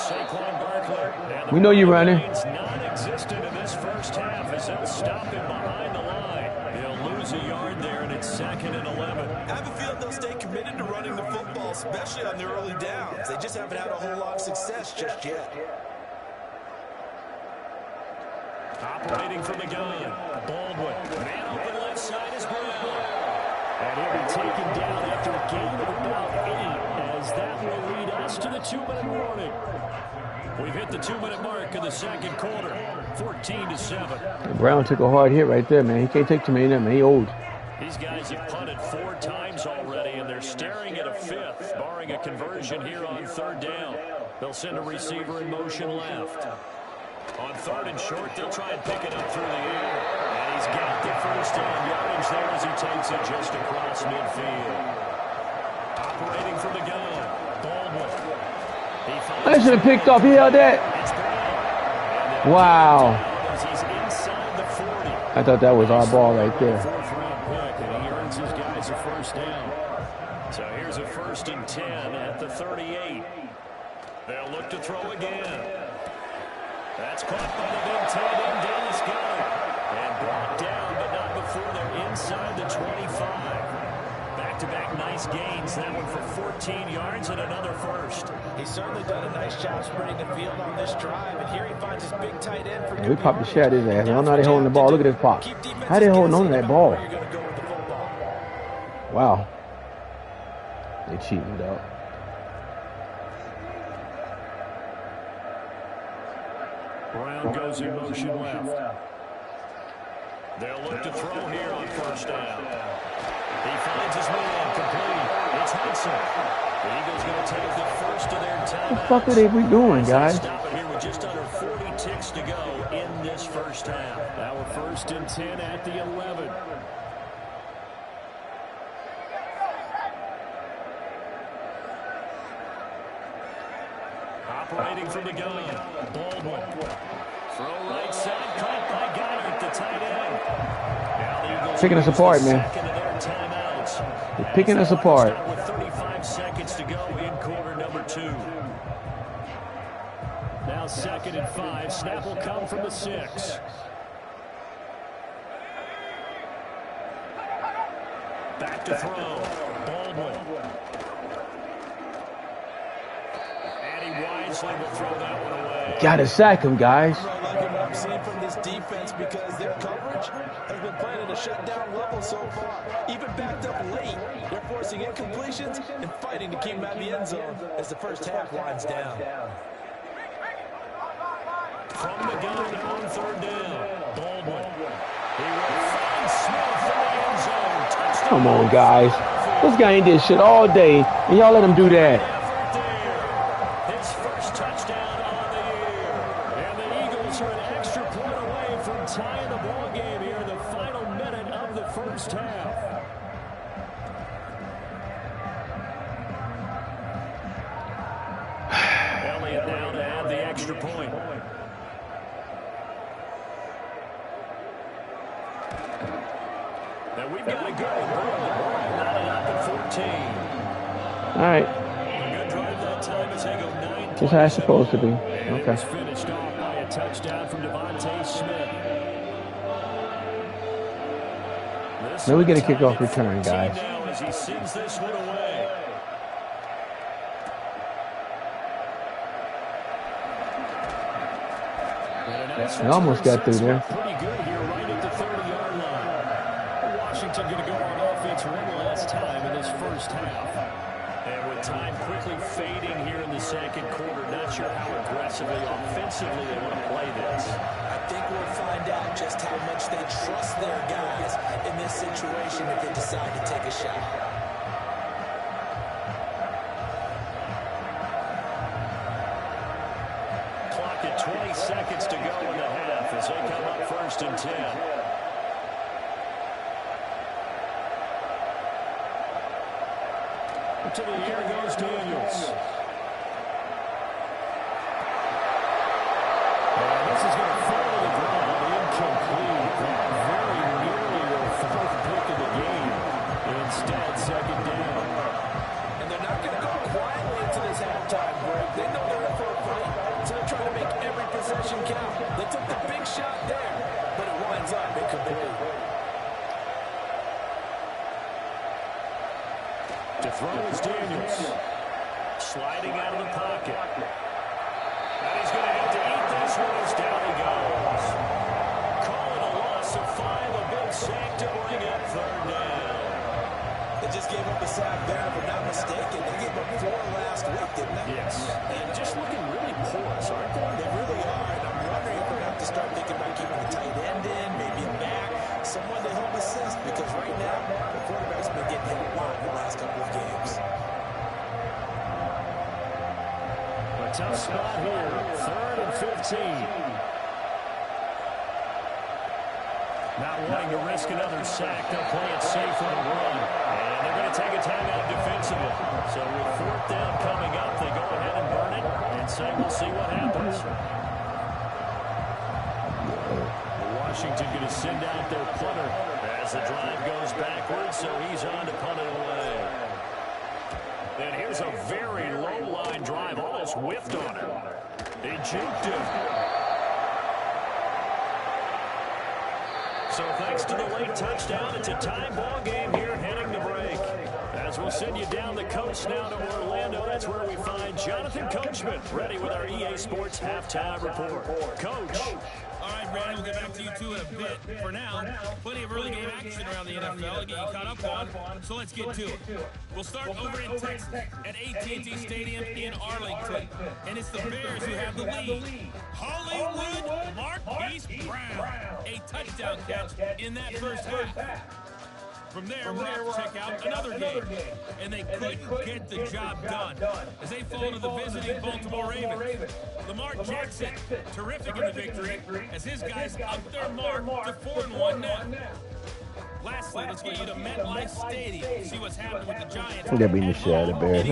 We know you're running. Non-existent in this first half as they'll stop him behind the line. They'll lose a yard there, and it's 2nd and 11. I have a feeling they'll stay committed to running the football, especially on their early downs. They just haven't had a whole lot of success just yet. Operating from the gun, Baldwin. Man open left side is Brown. And he'll be taken down after a gain of about 8, as that will lead us to the 2-minute warning. We've hit the 2-minute mark in the second quarter, 14-7. Brown took a hard hit right there, man. He can't take too many of them, man. He old. These guys have punted 4 times already, and they're staring at a 5th, barring a conversion here on 3rd down. They'll send a receiver in motion left. On 3rd and short, they'll try and pick it up through the air. And he's got the first down yardage there as he takes it just across midfield. Operating from the gun, Baldwin. I should have picked off. He held that. Wow. He's inside the 40. I thought that was our ball right there. 4th-round pick, and he earns his guys a first down. So here's a 1st and 10 at the 38. They'll look to throw again. That's caught by the big tight end, Dennis Gunn. And brought down, but not before they're inside the 25. Back-to-back nice gains. That one for 14 yards and another first. He's certainly done a nice job spreading the field on this drive, and here he finds his big tight end for good. We popped the shit out of his ass. I don't know how they holding the ball. Look at this pop. How they holding on to that ball? Wow. They cheating, dog. Brown goes in motion left. They'll look to throw here on first down. He finds his man complete. It's Hudson. The Eagles going to take the first of their timeouts. What the fuck are we doing, guys? Stop it here with just under 40 ticks to go in this first half. Now we're 1st and 10 at the 11. Operating from the gun. Baldwin. Throw right side. Caught by Goddard, the tight end. Now the Eagles picking us apart, man. They're picking us apart. With 35 seconds to go in quarter number 2. Now 2nd and 5. Snap will come from the 6. Back to throw. Baldwin. Will throw that one away. Gotta sack him, guys. I'm liking what I'm seeing from this defense because their coverage has been playing at a shutdown level so far. Even backed up late, they're forcing incompletions and fighting to keep them out of the end zone as the first half winds down. From the gun on 3rd down, Baldwin. He will find Smith in the end zone. Touchdown. Come on, guys. This guy ain't did shit all day, and y'all let him do that. Tying the ball game here in the final minute of the first half. Elliott now to add the extra point. Now we've got a good one. Not enough at 14. All right. Good drive that time as they go 9. Just how it's supposed to be. Okay. It's finished off by a touchdown from Devontae Smith. Then we get a kickoff return, guys. Now as he sends this one away. They almost got through there. Pretty good here, right at the 30-yard line. Washington going to go on offense one last time in this first half. And with time quickly fading here in the second quarter, not sure how aggressively, offensively they want to play this. I think we'll find out just how much they trust their guys in this situation if they decide to take a shot. Clock at 20 seconds to go in the half as they come up 1st and 10. To the air goes Daniels. And this is going to fall to the ground. Incomplete. Very nearly their 4th pick of the game. Instead, 2nd down. And they're not going to go quietly into this halftime break. They know they're in for a fight, so they're trying to make every possession count. They took the big shot there, but it winds up incomplete. To throw is Daniels. Sliding out of the pocket. And he's going to have to eat this one as down he goes. Call it a loss of 5, a big sack to bring up 3rd down. They just gave up a sack there, if I'm not mistaken. They gave up 4 last week, didn't they? Yes. And just looking really porous, aren't they? They really are, and I'm wondering if they're going to have to start thinking about keeping the tight end in, maybe a back, someone to help assist, because right now, the quarterback's been getting hit a lot in the last couple of games. A tough spot here, 3rd and 15. Not wanting to risk another sack, they'll play it safe on the run. And they're going to take a timeout defensively. So with 4th down coming up, they go ahead and burn it and say we'll see what happens. Washington going to send out their punter as the drive goes backwards, so he's on to punt it away. And here's a very low-line drive, almost whiffed on it. They juked him. So thanks to the late touchdown, it's a tie ball game here heading to break. As we'll send you down the coast now to Orlando, that's where we find Jonathan Coachman ready with our EA Sports halftime report. Coach. All right, Brandon, we'll get back to you two in a bit. For now, plenty of early game action around the NFL to get you caught up on, so let's get to it. We'll start over in Texas at AT&T Stadium in Arlington, and it's the Bears who have the lead. Hollywood Marquise Brown, a touchdown catch in that first half. From there, we're off to check out another game. And they couldn't get the job done as they fall to the visiting Baltimore Ravens. Lamar Jackson, terrific in the victory as his guys up their mark to 4-1 now. Lastly, let's get you to MetLife Stadium. See what's happening with the Giants. They're beating the shit out of Bears.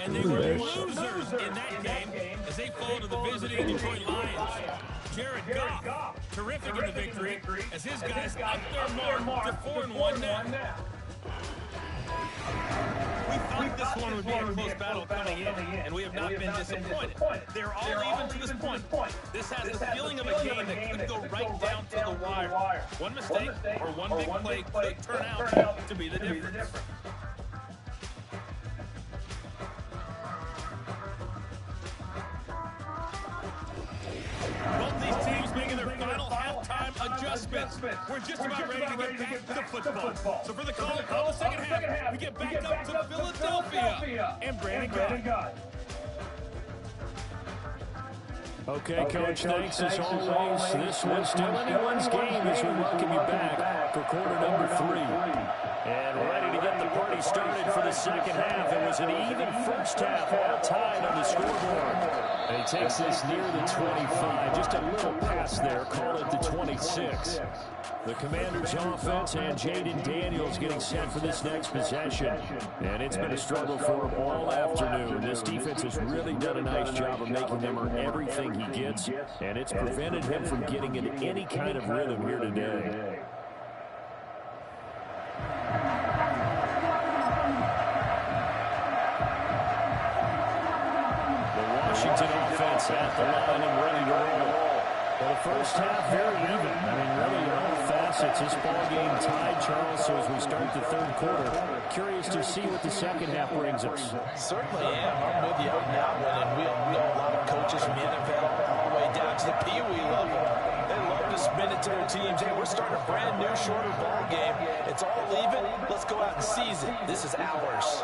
And they were losers in that game as they fall to the visiting Detroit Lions. Jared Goff, terrific in the victory as his guys up their mark to 4-1 now. We thought this one would be a close battle coming in, and we have not been disappointed. They're all even to this point. This has the feeling of a game that could go right down to the wire. One mistake or one big play could turn out to be the difference. Both these teams making their final halftime adjustments. We're just about ready to get back to football. So for the call of the second half, we get back up to Philadelphia and Brandon Gott. Okay, Coach, thanks as always. This one's still anyone's game as we welcome you back for quarter number 3. And ready to get the party started for the second half. It was an even first half, all tied on the scoreboard. And he takes this near the 25. Just a little pass there. Call it the 26. The Commanders' offense and Jaden Daniels getting set for this next possession. And it's been a struggle for him all afternoon. This defense has really done a nice job of making him earn everything he gets. And it's prevented him from getting in any kind of rhythm here today. Washington offense at the line and ready to roll. Well, the first half very even. I mean, really in all facets. This ball game tied, Charles. So as we start the third quarter, curious to see what the second half brings us. Certainly am. I'm with you on that one. And we all know a lot of coaches from the NFL all the way down to the Pee Wee level. They love to spin it to their teams. Hey, we're starting a brand new, shorter ball game. It's all even. Let's go out and seize it. This is ours.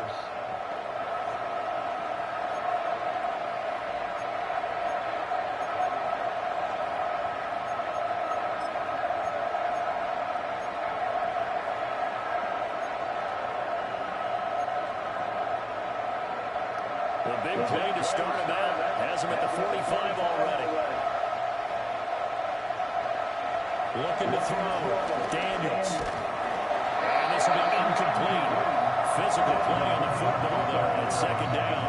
The big play to start him out has him at the 45 already. Looking to throw. Daniels. And this will be incomplete. Physical play on the football there at second down.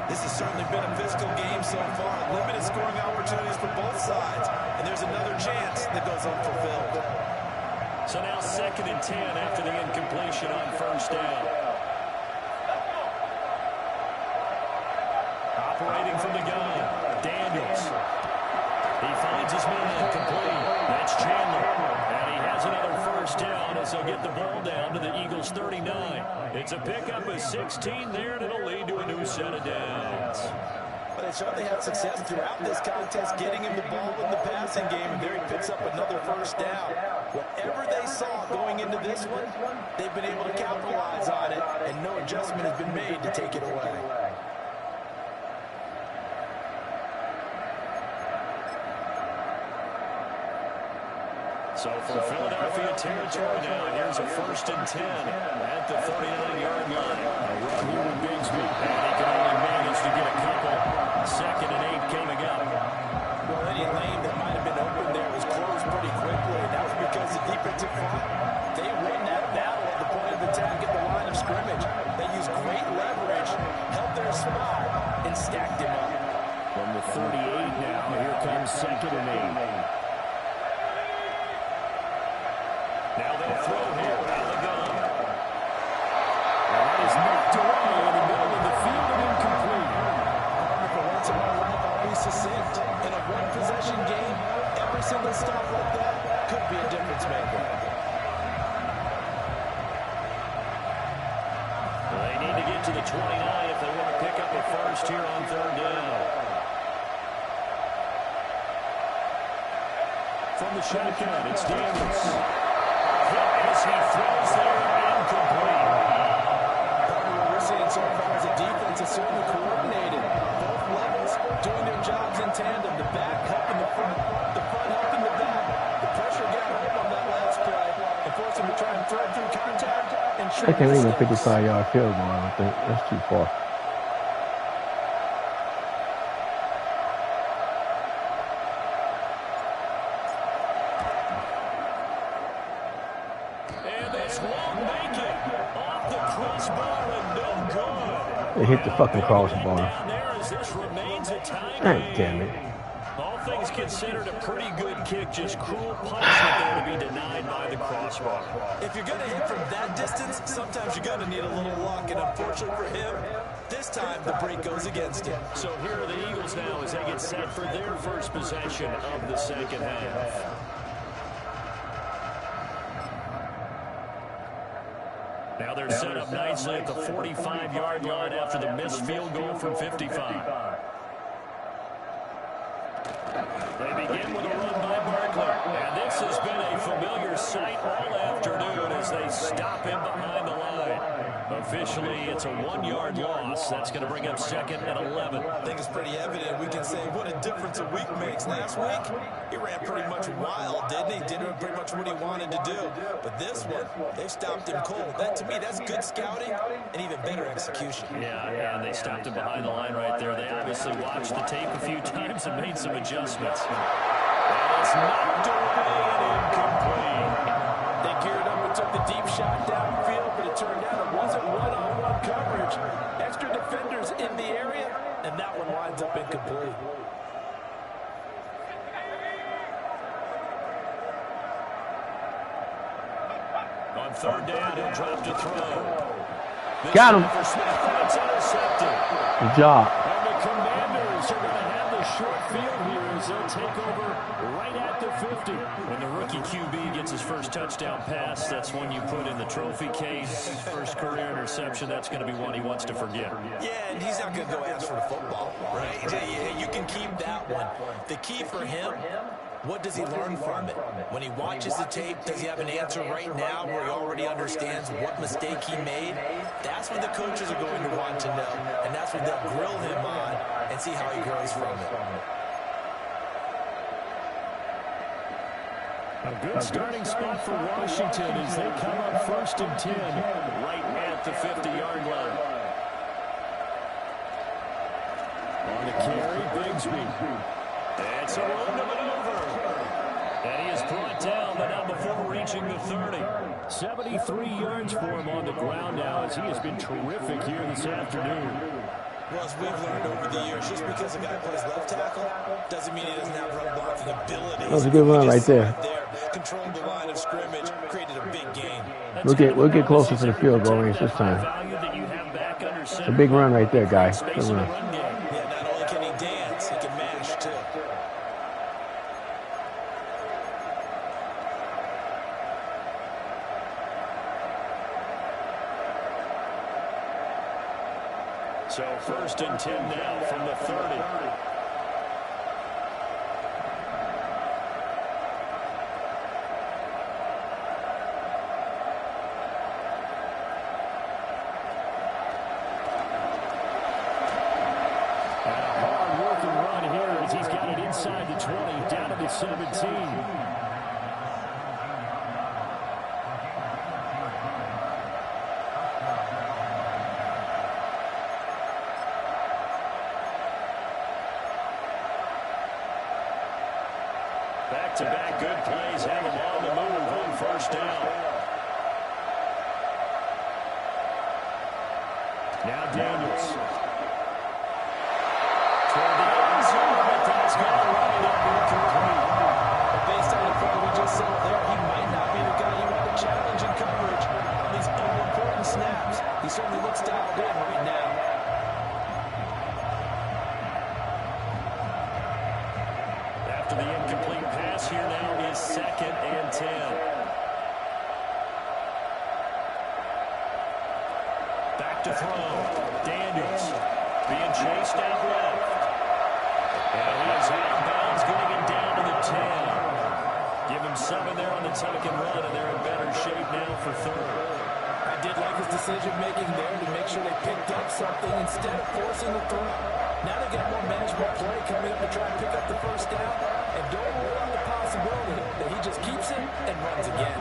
This has certainly been a physical game so far. Limited scoring opportunities for both sides. And there's another chance that goes unfulfilled. So now 2nd and 10 after the incompletion on first down. Operating from the gun, Daniels. He finds his man complete. That's Chandler. And he has another first down as they'll get the ball down to the Eagles' 39. It's a pickup of 16 there, and it'll lead to a new set of downs. But they certainly had success throughout this contest, getting him the ball in the passing game, and there he picks up another first down. Whatever they saw going into this one, they've been able to capitalize on it, and no adjustment has been made to take it away. So for Philadelphia territory now, here's a 1st and 10 at the 39-yard line. A run here with Bigsby, and he can only manage to get a couple. 2nd and 8 coming up. Well, any lane that might have been open there was closed pretty quickly. That was because the defensive front, they won that battle at the point of attack at the line of scrimmage. They used great leverage, held their spot, and stacked him up. From the 38 now, here comes 2nd and 8. Now they'll throw here out of the gun. And that is knocked away in the middle of the field and incomplete. For once in my life, I'll be succinct. In a one-possession game, every single stop like that could to the 29 if they want to pick up a first here on third down. From the shotgun, it's Daniels. Hit as he throws there, incomplete. What we're seeing so far is the defense is certainly coordinated. Both levels doing their jobs in tandem. The back helping the front helping the back. The pressure got home on that last play and forced him to try and throw through contact. They can't even 55-yard field goal, I don't think. That's too far. And this won't make it. Off the crossbar and no good. They hit the fucking crossbar. Down there as this remains a tie God game. damn it. All things considered, a pretty good kick. Just cruel punishment there to be denied by the crossbar. If you're going to hit from that distance, sometimes you're going to need a little luck. And unfortunately for him, this time the break goes against him. So here are the Eagles now as they get set for their first possession of the second half. Now they're set up nicely at the 45-yard line after the missed field goal from 55. They begin with a run by Barkley. And this has been a familiar sight all afternoon as they stop him behind the line. Officially, it's a 1-yard loss. That's going to bring up second and 11. I think it's pretty evident. We can say what a difference a week makes. Last week, he ran pretty much wild, didn't he? Did pretty much what he wanted to do. But this one, they stopped him cold. That, to me, that's good scouting and even better execution. Yeah, and they stopped him behind the line right there. They obviously watched the tape a few times and made some adjustments. And it's knocked away and incomplete. They geared up and took the deep shot downfield, but it turned out it wasn't one-on-one coverage. Extra defenders in the area, and that one winds up incomplete. On third down, he'll drop to throw. Got him. For Smith, and it's intercepted. Good job. And the Commanders are going to have the short field here as they'll take over right at the 50. When the rookie QB gets his first touchdown pass, that's one you put in the trophy case. First career interception, that's going to be one he wants to forget. Yeah, and he's not going to go ask for the football, right? You can keep that one. The key for him, what does he learn from it? When he watches the tape, does he have an answer right now where he already understands what mistake he made? That's what the coaches are going to want to know, and that's what they'll grill him on and see how he grows from it. A good starting spot for Washington as they come up first and 10 right at the 50-yard line. On the carry, Bigsby. It's a run to maneuver. And he is brought down, but not before reaching the 30. 73 yards for him on the ground now as he has been terrific here this afternoon. Well, as we've learned over the years, just because a guy plays left tackle doesn't mean he doesn't have run blocking ability. That was a good run right there. Controlled the line of scrimmage, created a big gain. We'll get closer to the field goal range this time. It's a big run right there, guys. Good run. Yeah, not only can he dance, he can mash too. So first and 10 now from the 30. Inside the 20, down to the 17. Back-to-back good plays have him on the move on first down. Now Daniels. Toward the end zone, but that's going to run it up incomplete. Based on the play we just saw there, he might not be the guy you want to challenge in coverage on these all-important snaps. He certainly looks dialed in right now. After the incomplete pass, here now is second and 10. Back to throw. Daniels being chased out left. And he is out of bounds, getting him down to the 10. Give him 7 there on the tuck and run, and they're in better shape now for third. I did like his decision-making there to make sure they picked up something instead of forcing the throw. Now they got more management play coming up to try and pick up the first down, and don't rule out the possibility that he just keeps it and runs again.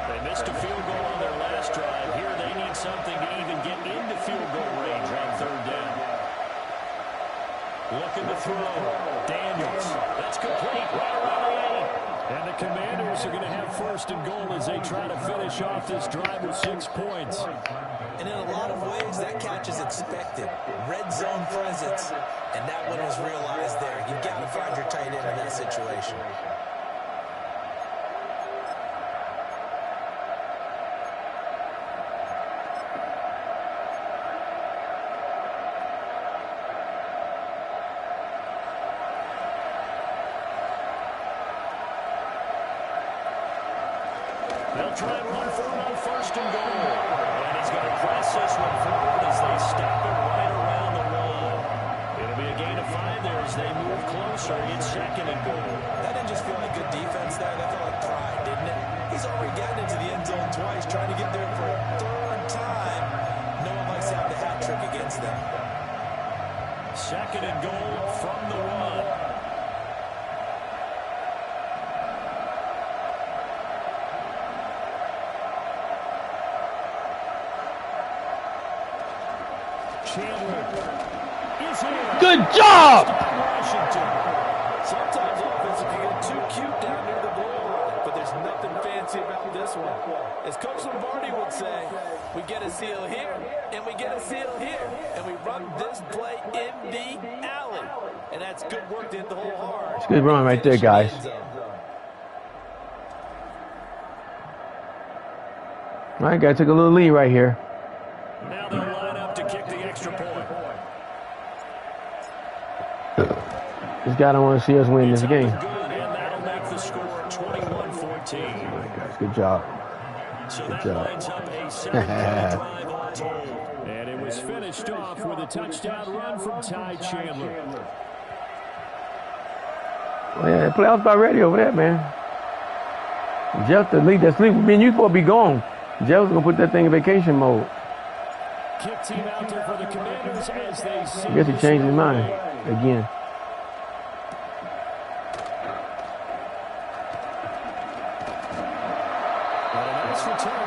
They missed a field goal on their last drive. Here they need something to even get into field goal range on third down. Looking to throw. Daniels. That's complete. Right around the 8. And the Commanders are going to have first and goal as they try to finish off this drive with 6 points. And in a lot of ways, that catch is expected. Red zone presence. And that one was realized there. You've got to find your tight end in that situation. They'll try and run for him on first and goal. And he's going to press this one forward as they stop it right around the 1. It'll be a gain of 5 there as they move closer. It's second and goal. That didn't just feel like good defense there. That felt like pride, didn't it? He's already gotten into the end zone twice, trying to get there for a third time. No one likes to have the hat trick against them. Second and goal from the 1. Good job! Sometimes offense can get too cute down near the goal line, but there's nothing fancy about this one. As Coach Lombardi would say, we get a seal here, and we get a seal here, and we run this play in the alley. And that's good work to hit the hole hard. It's a good run right there, guys. All right, got to take a little lead right here. Now they'll line up to kick the extra point. This guy don't want to see us win this game. And that'll make the score 21-14. All right, guys, good job. So Good that job. lines up a 7-play drive all told. And it was finished off with a touchdown run from Ty Chandler. Well, yeah, the playoffs about ready over there, man. Jeff, the lead that's leaving, me and you supposed to be gone. Jeff's gonna put that thing in vacation mode. Kick team out there for the Commanders as they see. I guess he changed his mind again.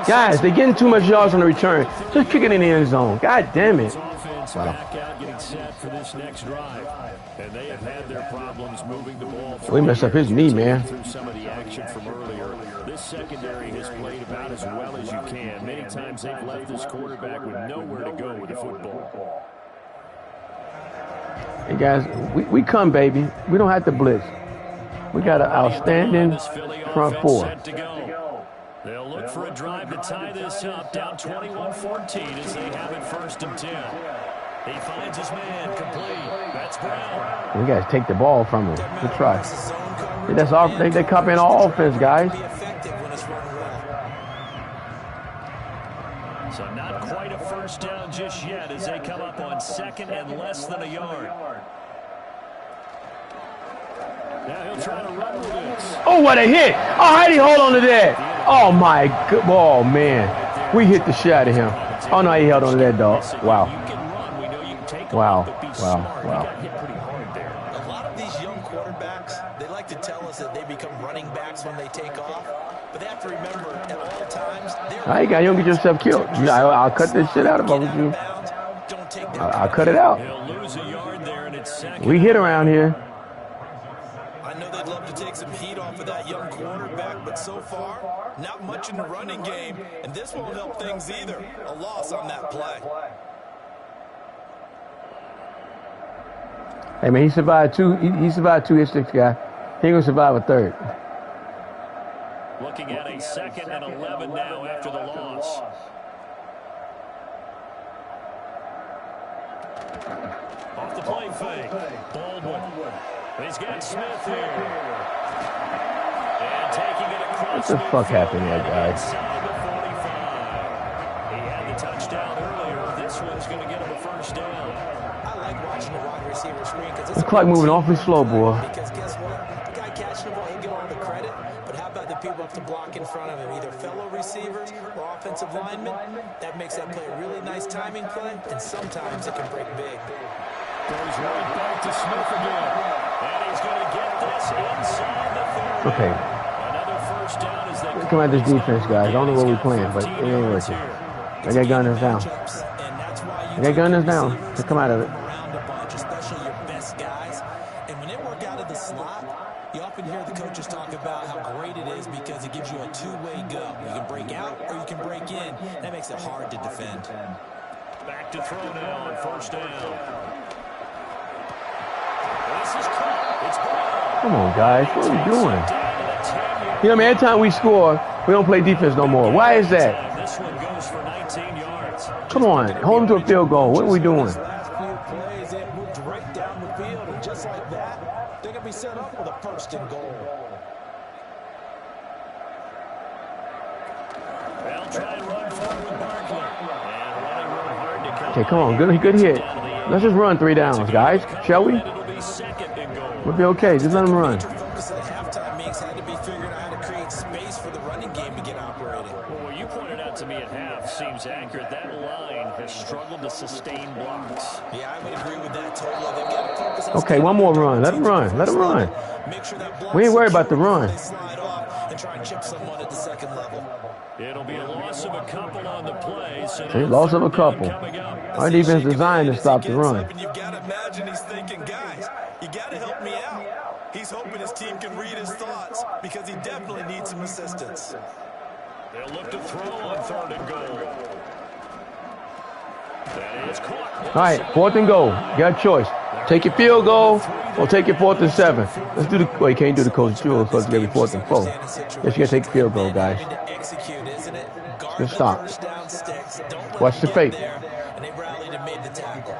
Guys, they're getting too much yards on the return. Just kick it in the end zone. God damn it. Wow. Back out getting set for this next drive. And they have had their problems moving the ball. We messed up his knee, man. Through some of the action from earlier. This secondary has played about as well as you can. Many times they've left this quarterback with nowhere to go with the football. Hey, guys, we come, baby. We don't have to blitz. We got an outstanding front four. They'll look for a drive to tie this up, down 21-14 as they have it first and 10. He finds his man, complete. That's Brown. We got to take the ball from him. Good try. Yeah, that's our, they copying all offense, guys. So not quite a first down just yet as they come up on second and less than a yard. Now he'll try to run with this. Oh, what a hit. Oh, how did he hold on to that? Oh, my God. Oh, man. We hit the shit out of him. Oh, no, he held on to that, dog. Wow. Wow. Wow. Wow. A lot of these young quarterbacks, they like to tell us that they become running backs when they take off. But they have to remember, at all times, all right, guys, you don't get yourself killed. I'll cut this shit out if I was you. I'll cut it out. We hit around here. I know they'd love to take some heat off of that young quarterback, but so far, not much in the running game, and this won't help things either. A loss on that play. Hey, man, he survived two. He survived 2 hits, guy. He ain't gonna survive a third. Looking at a 2nd and 11 now after the loss. Off the play fake. Baldwin. He's got Smith here. And taking it across. What the fuck happened there, guys? He had the touchdown. clock moving awfully slow, boy. Because guess what? The guy catching the ball, he'll get all the credit. But how about the people up to block in front of him, either fellow receivers or offensive linemen? That makes that play a really nice timing play, and sometimes it can break big. Goes right back to Smith again. And he's going to get this inside the 30. Okay. Another first down as they Come at this defense, guys. I don't know what we're playing, but it ain't working. I got gunners down. I got gunners down. Just come out of it. Around a bunch, especially your best guys. And when they work out of the slot, you often hear the coaches talk about how great it is because it gives you a two-way go. You can break out or you can break in. That makes it hard to defend. back to throw now on first down. This is caught. It's ball. Come on, guys. What are we doing? You know, man, every time we score, we don't play defense no more. Why is that? This one goes for 19 yards. Come on. Hold them to a field goal. What are we doing? Last few plays, they moved right down the field, and just like that, they're going to be set up with a first and goal. They'll try and run forward with Barkley. And running real hard to come. Okay, come on. Good hit. Let's just run 3 downs, guys. Shall we? It'll be second and goal. We'll be okay. Just let them run. Focus at the halftime meetings had to be figuring out how to create space for the running game to get operating. Well, what you pointed out to me at half seems accurate. That line has struggled to sustain blocks. Yeah, I would agree with that totally. They've got to focus on Okay, one more run. Let them run. Let them run. make sure that block We ain't worried about the run. they slide off and try and chip someone at the second level. It'll be a loss of a couple on the play. So Okay, loss of a couple. Our defense designed to stop the run. And you've got to imagine he's thinking, guys, you got to help me out. He's hoping his team can read his thoughts because he definitely needs some assistance. They'll look to throw on third and goal. That is caught. All right, 4th and goal. You got a choice. Take your field goal or take your 4th and 7. Let's do the. Well, you can't do the coach drill because it's going to be 4th and 4. Yes, you got to take the field goal, guys. Just stop. Watch the fake. And they rallied and made the tackle.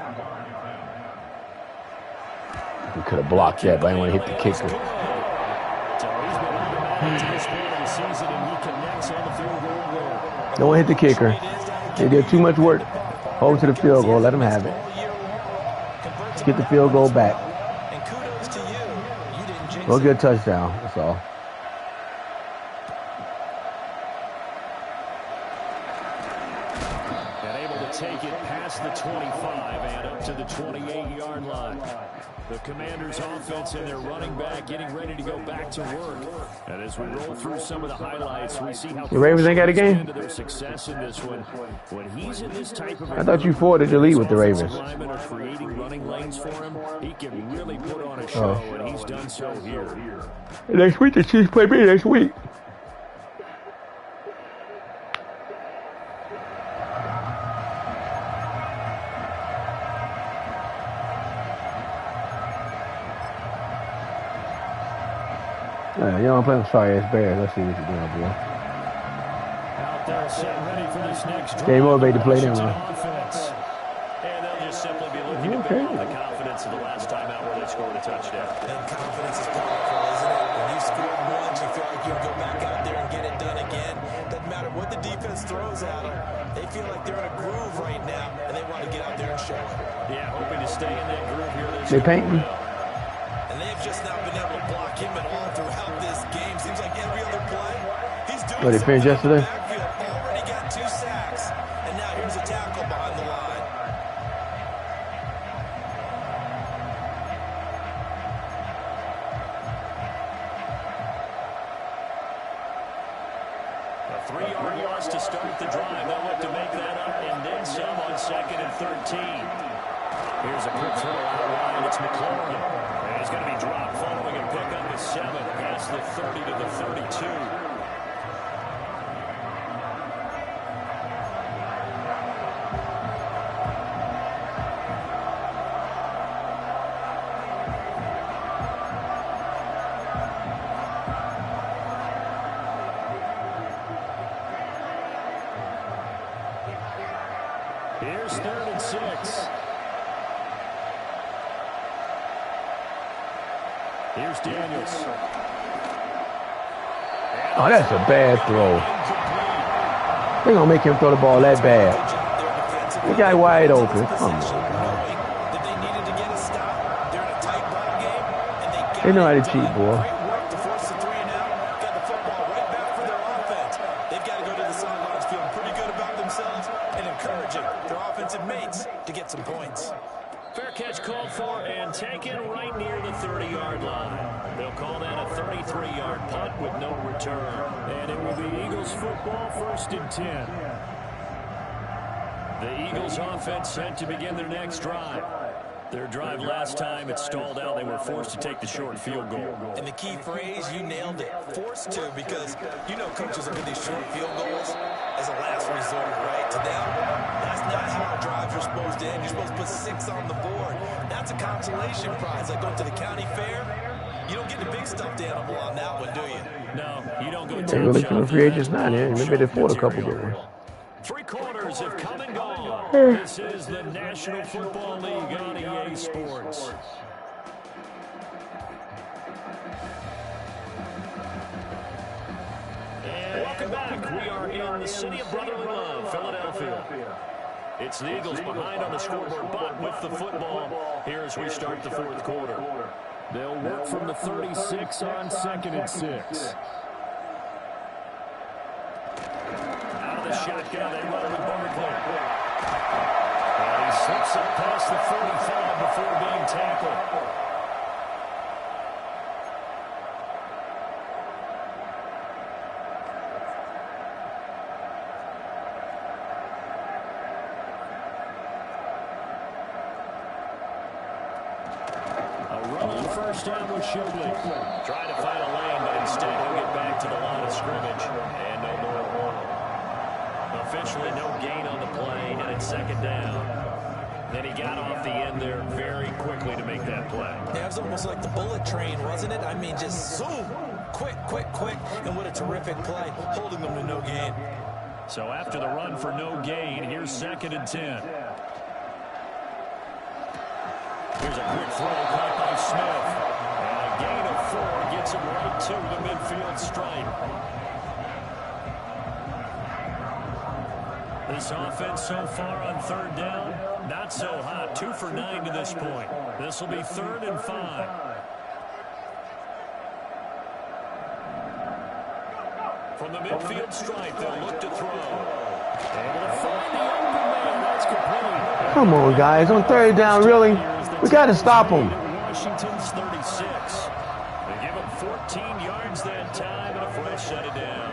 We could have blocked that, but I didn't want to hit the kicker. So he's been automatic to this point of the season, and he connects on the field goal goal. Don't want to hit the kicker. They did too much work. Hold to the field goal. Let them have it. Let's get the field goal back. And kudos to you. You didn't jinx Go it. get a touchdown. That's all. And able to take it past the 25 and up to the 28-yard line. The Commanders' offense and their running back getting ready to go back to work. And as we roll through some of the highlights, we see how The Ravens ain't got a game? to their success in this one. When he's in this type of I thought you forwarded the lead with the Ravens. linemen are creating running lanes for him. He can really put on a show, and he's done so here. Next week, the Chiefs play me next week. You don't play them sorry ass Bears. Let's see what you're doing, boy. Out there, set ready for this next drive. Stay motivated to play them, Washington huh? offense. And they'll just simply be looking to build on the confidence of the last time out where they scored a touchdown. And confidence is powerful, isn't it? When you score once, you feel like you can go back out there and get it done again. Doesn't matter what the defense throws at them. They feel like they're in a groove right now, and they want to get out there and show it. Yeah, hoping to stay in that groove here this They painting? And they've just not been able to block him at all throughout this game. Seems like every other play, he's doing What, they finished something in the yesterday? backfield. Already got 2 sacks, and now here's a tackle behind the line. A 3-yard loss to start the drive. They'll look to make that up and then some on 2nd and 13. Here's a quick throw out wide. It's McLaurin. And he's going to be dropped following a pickup of 7 past the 30 to the 32. Here's 3rd and 6. Here's Daniels. Oh, that's a bad throw. They're going to make him throw the ball that bad. The guy wide open. Come on. That they needed to get a stop. They're in a tight box. They know how to cheat, boy. Great work to force the 3 and out. Got the football right back for their offense. They've got to go to the sidelines feeling pretty good about themselves and encouraging their offensive mates to get some points. Fair catch called for and taken right near the 30-yard line. They'll call that a 33-yard punt with no return. And it will be Eagles football, 1st and 10. The Eagles offense set to begin their next drive. Their drive last time, it stalled out. They were forced to take the short field goal. And the key phrase, you nailed it, forced to, because you know coaches look at these short field goals as a last resort, right? To them, that's not how our drives are supposed to end. You're supposed to put 6 on the board. That's a consolation prize. Like going to the county fair, you don't get the big stuffed animal on that one, do you? No, you don't go They really for the free agents now, man. Maybe they fought a couple games. 3 quarters have come and gone. This is the National Football League on EA Sports. And welcome back. We are in the city of brotherly love, Philadelphia. It's the Eagles behind on the scoreboard, but with the football here as we start the 4th quarter. They'll work from the 36 on 2nd and 6. Shotgun, they run with Barkley. And he slips up past the 45 before being tackled. A run on 1st down with Shipley. Trying to find a lane, but instead he'll get back to the line of scrimmage. And no more. Officially no gain on the play, and it's 2nd down. Then he got off the end there very quickly to make that play. Yeah, it was almost like the bullet train, wasn't it? I mean, just zoom, quick, and what a terrific play, holding them to no gain. So after the run for no gain, here's 2nd and 10. Here's a quick throw caught by Smith. And a gain of 4 gets him right to the midfield stripe. This offense so far on 3rd down, not so hot. 2 for 9 to this point. This will be 3rd and 5. From the midfield stripe, they'll look to throw. Able to find the open man. That's complete. Come on, guys. On 3rd down, really? We got to stop them. Washington's 36. They give him 14 yards that time and a fresh set of downs.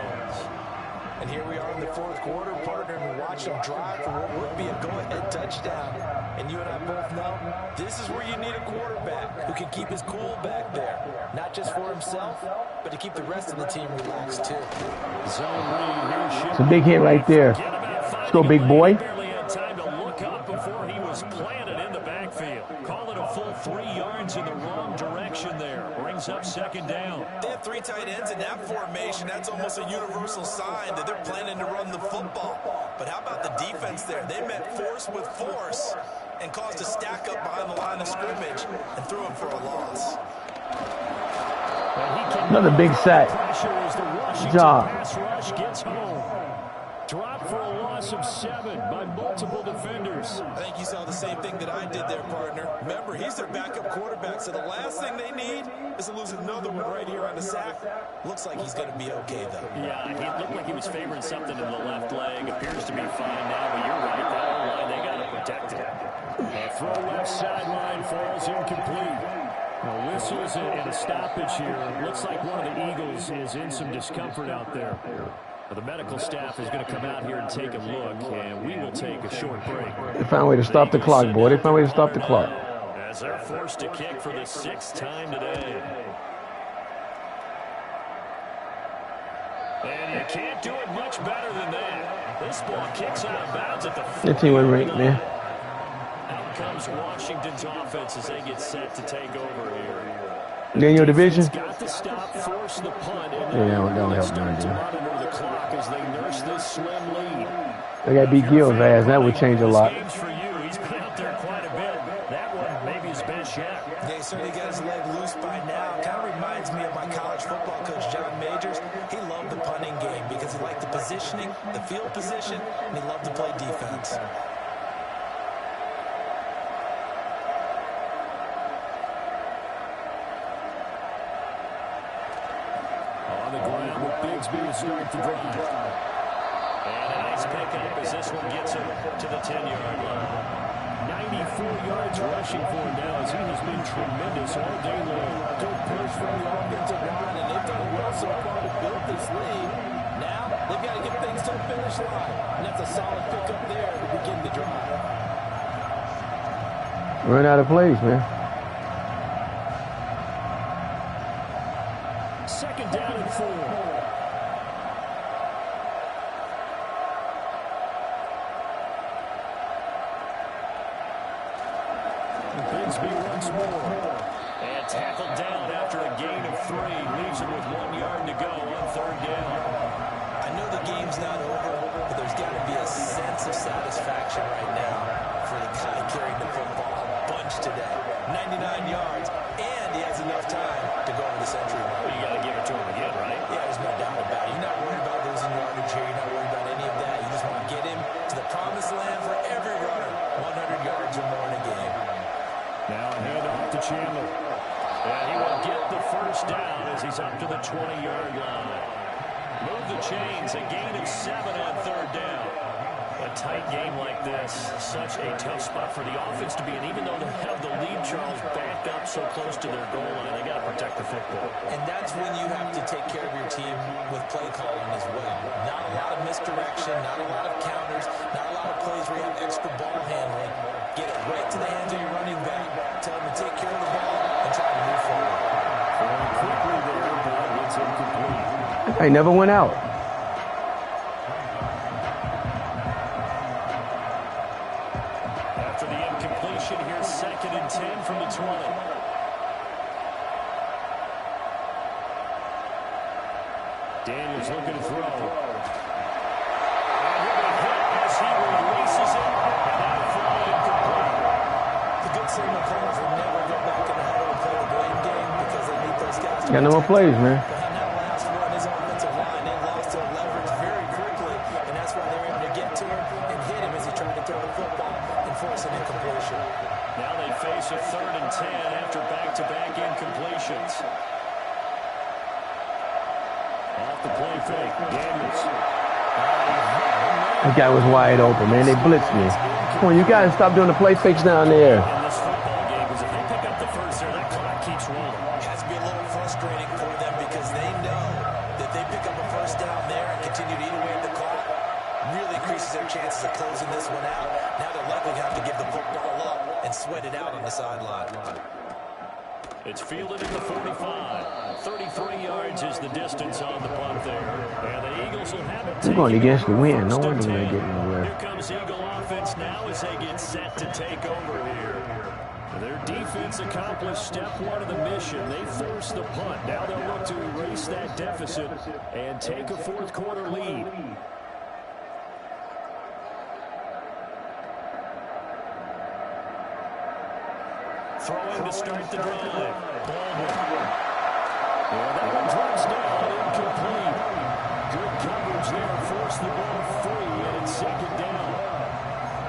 And here we are in the 4th quarter, partner, and watch them drive for what would be a go-ahead touchdown. And you and I both know this is where you need a quarterback who can keep his cool back there. Not just for himself, but to keep the rest of the team relaxed, too. It's a big hit right there. Let's go, big boy. Barely had time to look up before he was planted in the backfield. Call it a full 3 yards in the wrong direction there. Brings up 2nd down. They have 3 tight ends in that formation. That's almost a universal sign that they're planning to run the football. But how about the defense there? They met force with force and caused a stack up behind the line of scrimmage and threw him for a loss. Another big sack. Good job. Pass rush gets home. Drop for a loss of 7 by multiple defenders. I think you saw the same thing that I did there, partner. Remember, he's their backup quarterback, so the last thing they need is to lose another one right here on the sack. Looks like he's going to be okay, though. Yeah, he looked like he was favoring something in the left leg. Appears to be fine now, but you're right. That whole line, they got to protect it. A throw left sideline falls incomplete. Well, whistles and a stoppage here. Looks like one of the Eagles is in some discomfort out there. The medical staff is going to come out here and take a look, and we will take a short break. They found a way to stop the clock, boy. They found a way to stop the clock. As they're forced to kick for the 6th time today. And you can't do it much better than that. This ball kicks out of bounds at the 40. That team went right, man. Out comes Washington's offense as they get set to take over here. They're in your division? Got to stop, force the punt, and Yeah, don't help start them, to dude. monitor the clock as they nurse this slim lead. They got to beat Gill's ass. That would change a lot. Games for you. He's been out there quite a bit. That one maybe his best yet. Yeah, he certainly got his leg loose by now. Kind of reminds me of my college football coach, John Majors. He loved the punting game because he liked the positioning, the field position, and he loved to play defense. Bigsby to start the drive. And a nice pickup as this one gets him to the 10-yard line. 94 yards rushing for him now as he has been tremendous all day long. Good push from the offensive line, and they've done well so far to build this lead. Now they've got to get things to the finish line, and that's a solid pickup there to begin the drive. Run out of plays, man. Second down and 4. Bigsby once more. And tackled down after a gain of 3. Leaves him with 1 yard to go on third down. I know the game's not over, but there's got to be a sense of satisfaction right now for the guy carrying the football a bunch today. 99 yards, and he has enough time to go over the century line. Well, you got to give it to him again, right? Yeah, there's no doubt about it. You're not worried about losing yardage here. You're not worried about any of that. You just want to get him to the promised land for every runner. 100 yards or more in a game. Now a handoff to Chandler. And he will get the first down as he's up to the 20-yard line. Move the chains, a gain of 7 on third down. A tight game like this, such a tough spot for the offense to be in. Even though they have the lead, Charles, back up so close to their goal line, they got to protect the football. And that's when you have to take care of your team with play calling as well. Not a lot of misdirection, not a lot of counters, not a lot of plays where you have extra ball handling. Get it right to the hands of your running back. Tell them to take care of the ball and try to move forward. Very quickly there, but it's incomplete. I never went out. After the incompletion, here's 2nd and 10 from the 20. Daniels looking to throw. And he'll be hit as he releases it. And that'll fly incomplete. The good signal callers will never go back in the huddle and play the blame game because they need those guys to Got no more plays, man. behind that last run, his offensive line, they lost their leverage very quickly, and that's why they were able to get to him and hit him as he tried to throw the football and force an incompletion. Now they face a 3rd and 10 after back-to-back incompletions. Off the play fake, Daniels. That guy was wide open, man. They blitzed me. Come on, you guys stop doing the play fakes down there. In this football game, because if they pick up the first there, that clock keeps rolling. It has to be a little frustrating for them because they know that they pick up a first down there and continue to eat away at the clock, really increases their chances of closing this one out. Now they're likely to have to give the football up and sweat it out on the sideline. It's fielded at the 45. 33 yards is the distance on the punt there. And the Eagles will have it. We're going against the wind. No First wonder and they're 10. getting nowhere. Here comes Eagle offense now as they get set to take over here. Their defense accomplished step 1 of the mission. They forced the punt. Now they'll look to erase that deficit and take a 4th quarter lead. Throwing to start the drive. Baldwin. And that one drops down, incomplete. Good coverage there, forced the ball free, and it's 2nd down.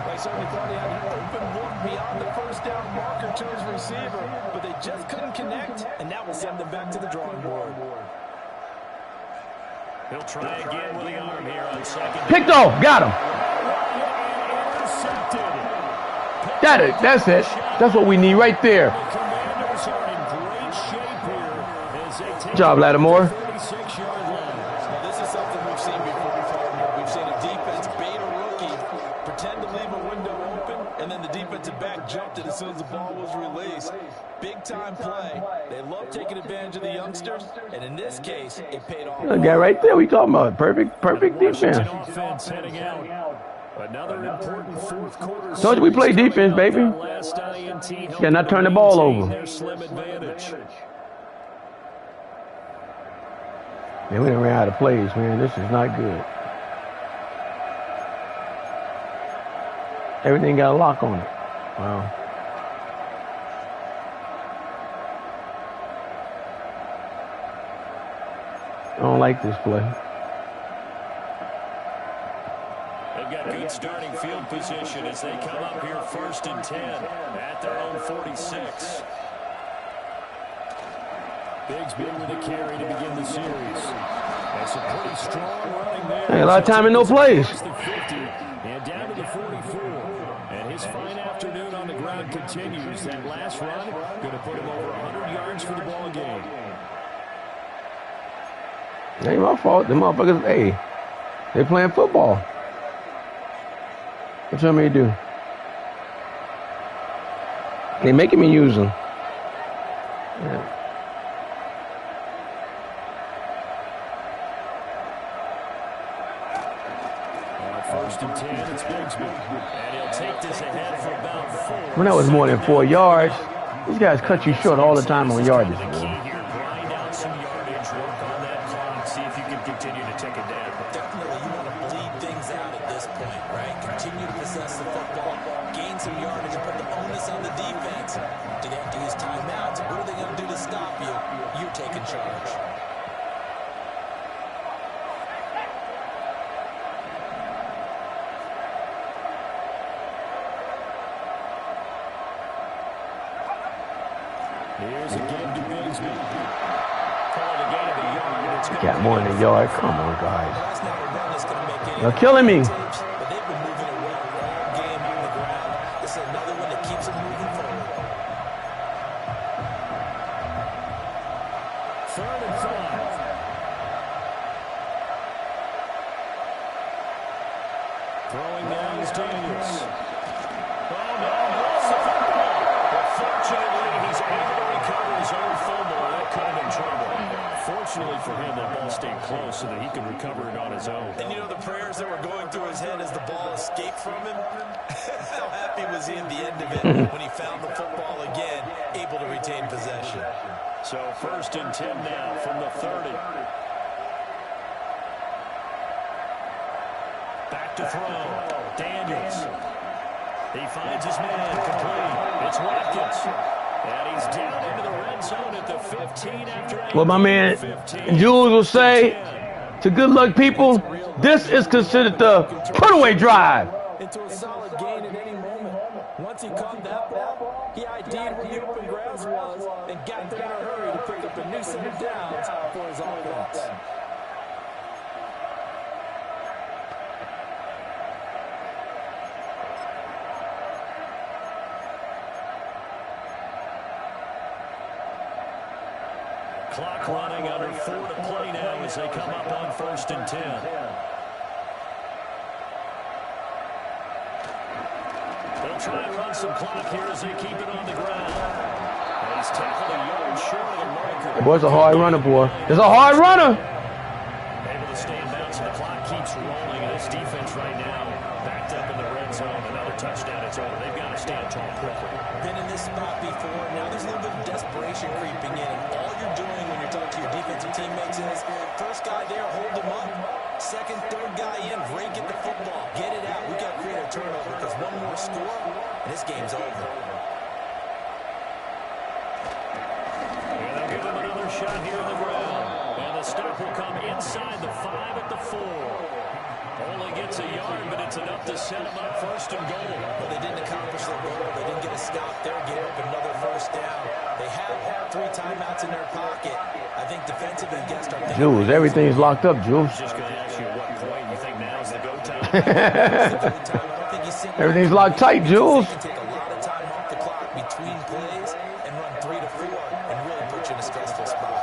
They certainly thought he had an open look beyond the first down marker to his receiver, but they just couldn't connect, and that will send them back to the drawing board. He'll try again with the arm here on 2nd. Picked off. Got him. Intercepted. Got it. That's it. That's what we need right there. The Commanders are in great shape here as they take Good job, Lattimore. 36-yard line. Now, this is something we've seen before. We've seen a defense bait a rookie, pretend to leave a window open, and then the defensive back jumped it as soon as the ball was released. Big-time play. They love taking advantage of the youngsters, and in this case, it paid off. That guy right there we talking about. Perfect defense. Washington offense heading out. Another important 4th quarter. Told you we play defense, baby. Last INT Got not turn the ball over. their slim advantage. Man, we done ran out of plays, man. This is not good. Everything got a lock on it. Wow. I don't like this play. They've got good starting field position as they come up here 1st and 10 at their own 46. Bigsby with a carry to begin the series. That's a pretty strong running there. Ain't a lot of time in no plays. And down to the 44. And his fine afternoon on the ground continues. That last run going to put him over 100 yards for the ball game. Ain't my fault. The motherfuckers, hey, they playing football. What you want me to do? They making me use them. Yeah. First and 10, it's Bigsby. And he'll take this ahead for about 4. When that was more than 4 yards, these guys cut you short all the time on yardage. The key here, grind out some yardage, work on that clock, see if you can continue to take it down. Definitely, you want to bleed things out at this point, right? Continue to possess the football, gain some yardage, and put the onus on the defense. Do they have to use timeouts? What are they going to do to stop you? You're taking charge. Here's again to Bigsby. Calling a gain of a yard. Got more than a yard. Come on, guys. You're killing me. But they've been moving it well all game on the ground. This is another one that keeps them moving forward. 3rd and 5. Throwing now is Daniels. Oh, no, lost the football. But fortunately, he's able to recover his own fumble. That could have been trouble. Fortunately for him, that ball stayed close so that he could recover it on his own. And you know the prayers that were going through his head as the ball escaped from him? How happy was he at the end of it when he found the football again, able to retain possession? So 1st and 10 now from the 30. Back to throw. Daniels. He finds his man complete. It's Watkins. And he's down into the red zone at the 15 after 8. What my man Jules will say to good luck people, this is considered the put-away drive. Into a solid gain at any moment. Once he caught that ball, he ID'd where the open grass was and got there in a hurry to pick up a new set of downs for his offense. Clock running under 4 to play now as they come up on 1st and 10. They'll try and run some clock here as they keep it on the ground. And he's tackled a yard short of the marker. That boy's a hard runner, boy. There's a hard runner. Able to stay in bounds, and the clock keeps rolling. And this defense right now backed up in the red zone. Another touchdown, it's over. They've got to stand tall quickly. Been in this spot before. Now there's a little bit of desperation creeping in. And all you're doing when you're talking to your defensive teammates is first guy there, hold them up. Second, third guy in, break it the football. Get it out. We've got to create a turnover because one more score, and this game's over. And they'll give him another shot here on the ground. And the stop will come inside the 5 at the 4. Only gets a yard, but it's enough to set him up 1st and goal. Well, they didn't accomplish their goal. They didn't get a stop there, get up another 1st down. They have 3 timeouts in their pocket. I think defensively, guys are thinking. Jules, everything's locked up, Jules. Just going to ask you at what point you think now's the go time. Everything's locked tight, Jules. You can take a lot of time off the clock between plays and run 3 to 4 and really put you in a stressful spot.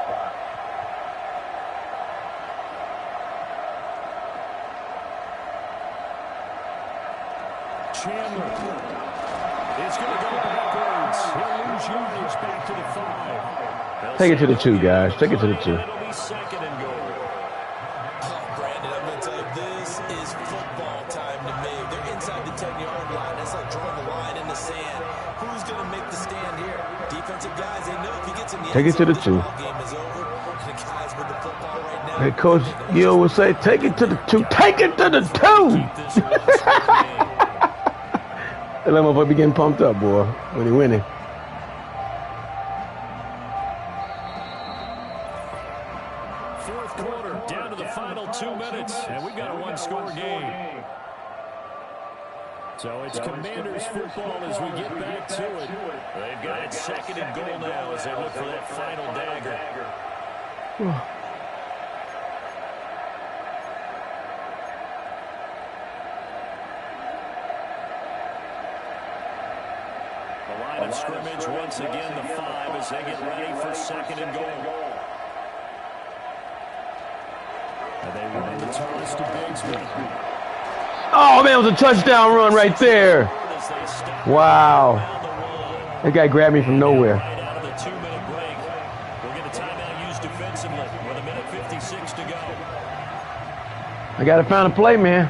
Chandler. It's going to go backwards. He'll lose yardage back to the 5. Take it to the 2, guys. Take it to the 2. It'll be 2nd and goal. Brandon, I'm going to tell you, this is football time to me. They're inside the 10-yard line. That's like drawing the line in the sand. Who's going to make the stand here? Defensive guys, they know if he gets in the Take it to the 2. game is over. The guys with the football right now. Hey, Coach Gill will say, take it to the 2. Take it to the 2. That little motherfucker be getting pumped up, boy, when he winning. Fourth quarter, down to the final 2 minutes, and we've got a one-score game. So it's Commanders football as we get back to it. They've got it 2nd and goal now as they look for that final dagger. line of scrimmage once again, the 5 as they get ready for 2nd and goal. And they run the toss to Bigsby. Oh, man, it was a touchdown run right there. Wow. That guy grabbed me from nowhere. Right out of the 2-minute break. We'll get a timeout used defensively with 1:56 to go. I got to find a play, man.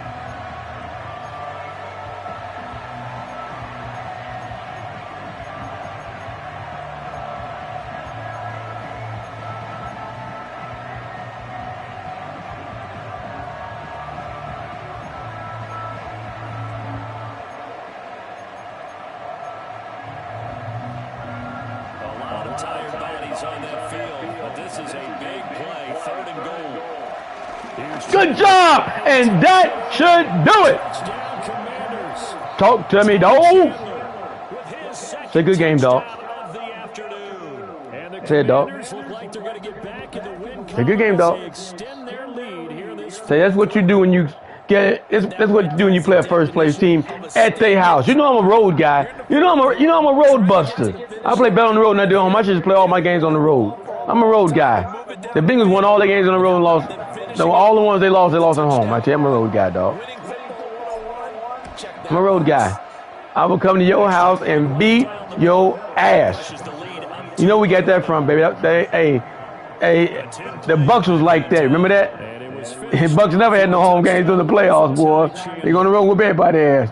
Good job, and that should do it. Talk to me, dog. Say good game, dog. Say it, dog. Say good game, dog. Say that's what you do when you get. That's what you do when you play a first place team at their house. You know I'm a road guy. You know I'm a road buster. I play better on the road than I do at home. I should just play all my games on the road. I'm a road guy. The Bengals won all their games on the road and lost. So all the ones they lost at home. I tell you, I'm a road guy, dog. I'm a road guy. I will come to your house and beat your ass. You know we got that from, baby. The Bucks was like that. Remember that? Bucks never had no home games during the playoffs, boy. They going to roll with everybody's ass.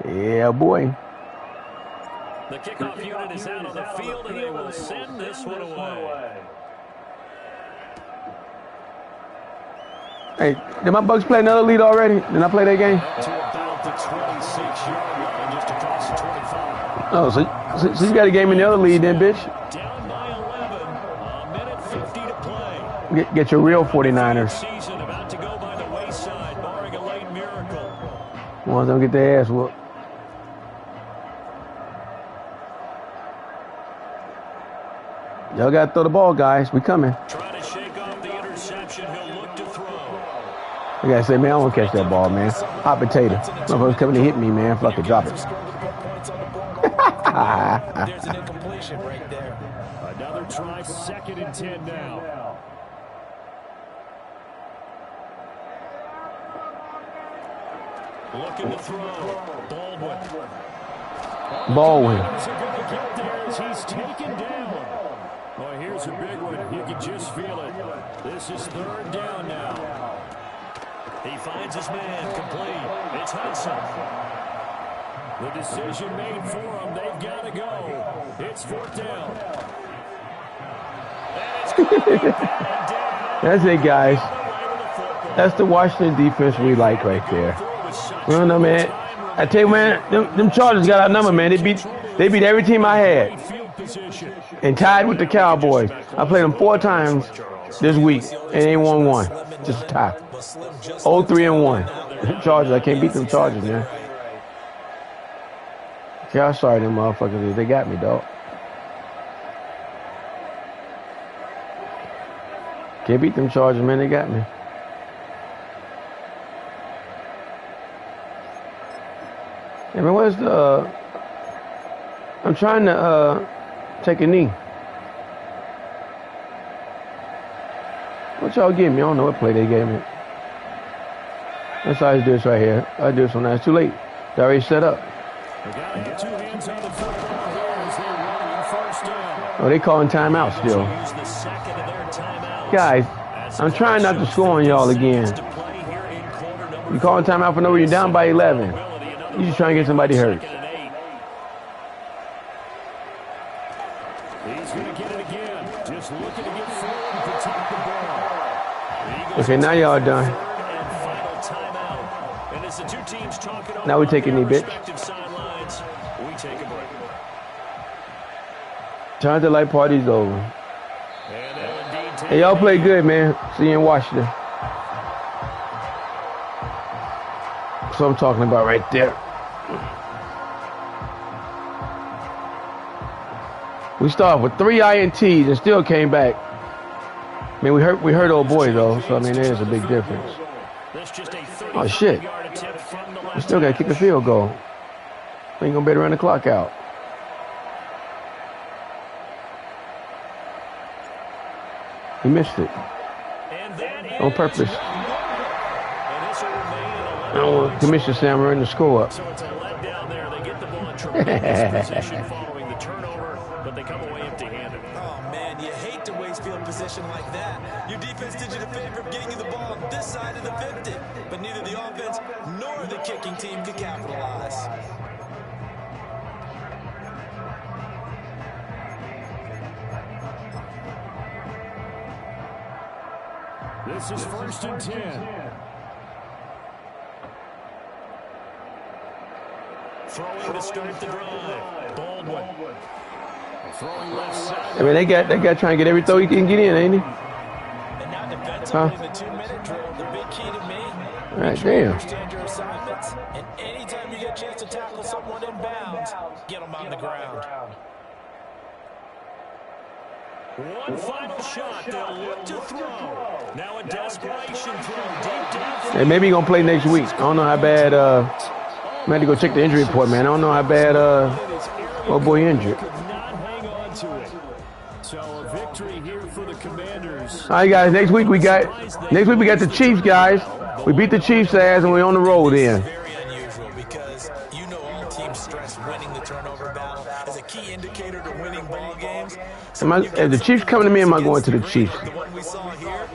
Yeah, boy. The kickoff unit is out on the field, and they will send this one away. Hey, did my Bucks play another lead already? Did I play that game? To about the 26-yard line, just across the 25. Oh, so you got a game in the other lead then, bitch. Down by 11, 1:50 to play. Get your real 49ers. Season about to go by the wayside, barring a late miracle. Ones don't get their ass whooped. Y'all got to throw the ball, guys. We coming. Trying to shake off the interception. He'll look to throw. I got to say, man, I want to catch that ball, man. Hot potato. Motherfuckers coming to hit me, man. Fuck it, drop it. There's an incompletion right there. Another try, 2nd and 10 now. Looking to throw. Baldwin. He's taken down. Well, here's a big one. You can just feel it. This is 3rd down now. He finds his man complete. It's Hudson. The decision made for him. They've got to go. It's 4th down. That's it, guys. That's the Washington defense we like right there. Well, no, man. I tell you, man, them Chargers got our number, man. They beat every team I had. And tied with the Cowboys. I played them 4 times this week and ain't won one. Just a tie. 0-3-1. Chargers, I can't beat them Chargers, man. Yeah, I'm sorry, them motherfuckers. They got me, dog. Can't beat them Chargers, man. They got me. I mean, where's the? I'm trying to take a knee. What y'all give me? I don't know what play they gave me. That's how I do this right here. I do this one now. It's too late. They already set up. Oh, they calling timeout still. Guys, I'm trying not to score on y'all again. You calling timeout for no reason. You're down by 11. You just trying to get somebody hurt. He's going to get it again. Just looking to get forward and protect the ball. Okay, now y'all done. Now we take a knee, bitch. We take a break. Time to light party's over. Hey, y'all play good, man. See you in Washington. That's what I'm talking about right there. We started with 3 INTs and still came back. I mean, we hurt old boy though, so I mean, there's a big difference. Oh shit! We still got to kick a field goal. Ain't gonna better run the clock out. He missed it. On purpose. I don't want Commissioner Sam run the score up. So it's a letdown there. They get the ball in tremendous position following the turnover, but they come away empty-handed. Oh, man, you hate to waste field position like that. Your defense did you the favor of getting you the ball on this side of the 50, but neither the offense nor the kicking team could capitalize. This is 1st and 10. Throwing to start the drive. Baldwin. Throwing left side. I mean, they got trying to get every throw he can get in, ain't he? And now defensively in the 2-minute drill, the big key to me, Right, damn. understand your assignments, and anytime you get a chance to tackle someone in bounds, get them on the ground. One final shot. They'll look to throw. Now a desperation throw deep down. Hey, maybe he's gonna play next week. I don't know how bad. I'm gonna have to go check the injury report, man. I don't know how bad. Oh boy, injured. Could not hang on to it. So a victory here for the Commanders. All right, guys. Next week we got the Chiefs, guys. We beat the Chiefs' ass, and we're on the road then. Very unusual because you know all teams stress winning the turnover battle as a key indicator to winning ball games. So If the Chiefs coming to me, am I going to the Chiefs? the one we saw here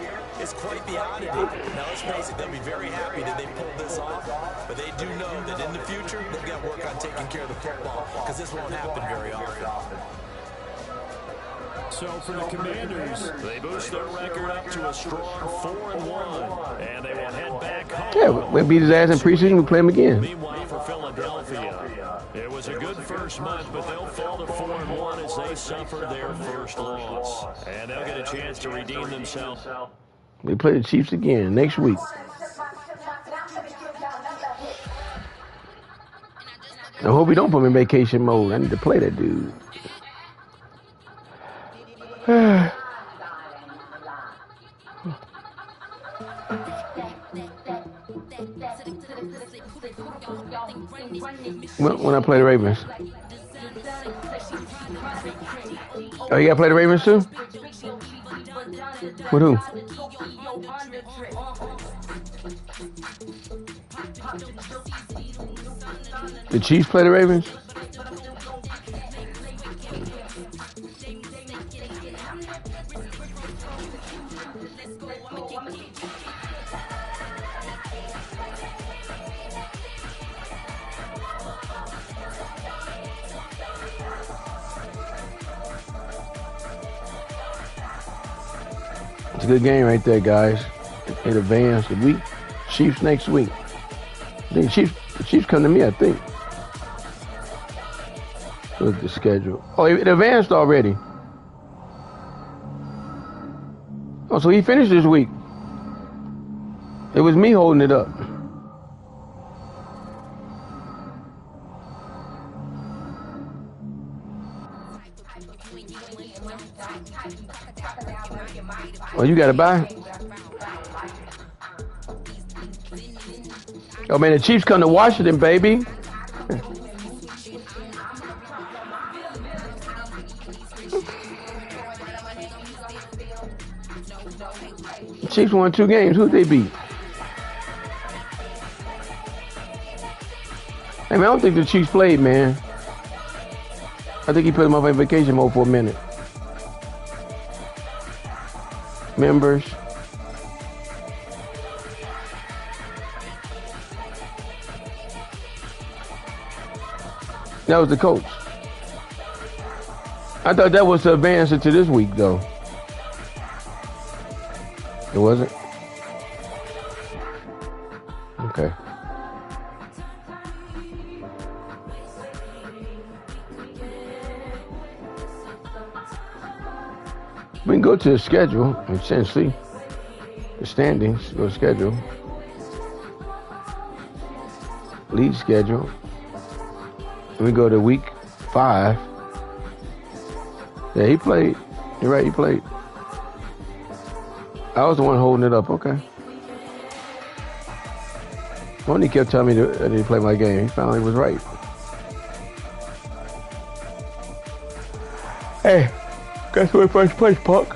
is quite the oddity. Now let's face it, they'll be very happy that they pulled this off, but they do know that in the future they've got to work on taking care of the football because this won't happen very often. So for the Commanders, they boost their record up to a strong 4-1, and they will head back home. Yeah, we beat his ass in preseason. We play him again. Meanwhile, for Philadelphia, it was a good first month, but they'll fall to 4-1 as they suffer their first loss. And they'll get a chance to redeem themselves. We play the Chiefs again next week. I hope he don't put me in vacation mode. I need to play that dude. When I play the Ravens. Oh, you got to play the Ravens too? With who? The Chiefs play the Ravens? It's a good game right there, guys. It advanced the week. Chiefs next week. I think the Chiefs come to me, I think. Look at the schedule. Oh, it advanced already. Oh, so he finished this week. It was me holding it up. Oh, you got to buy? Oh, man, the Chiefs come to Washington, baby. The Chiefs won 2 games. Who'd they beat? Hey, man, I don't think the Chiefs played, man. I think he put them up in vacation mode for a minute. Members. That was the coach. I thought that was the advance into this week, though. It wasn't? Okay. We can go to the schedule and see the standings. Go to schedule. League schedule. We go to week 5. Yeah, he played. You're right, he played. I was the one holding it up. Okay. Only kept telling me that he played my game. He finally was right. Hey, guess who in first place, Punk?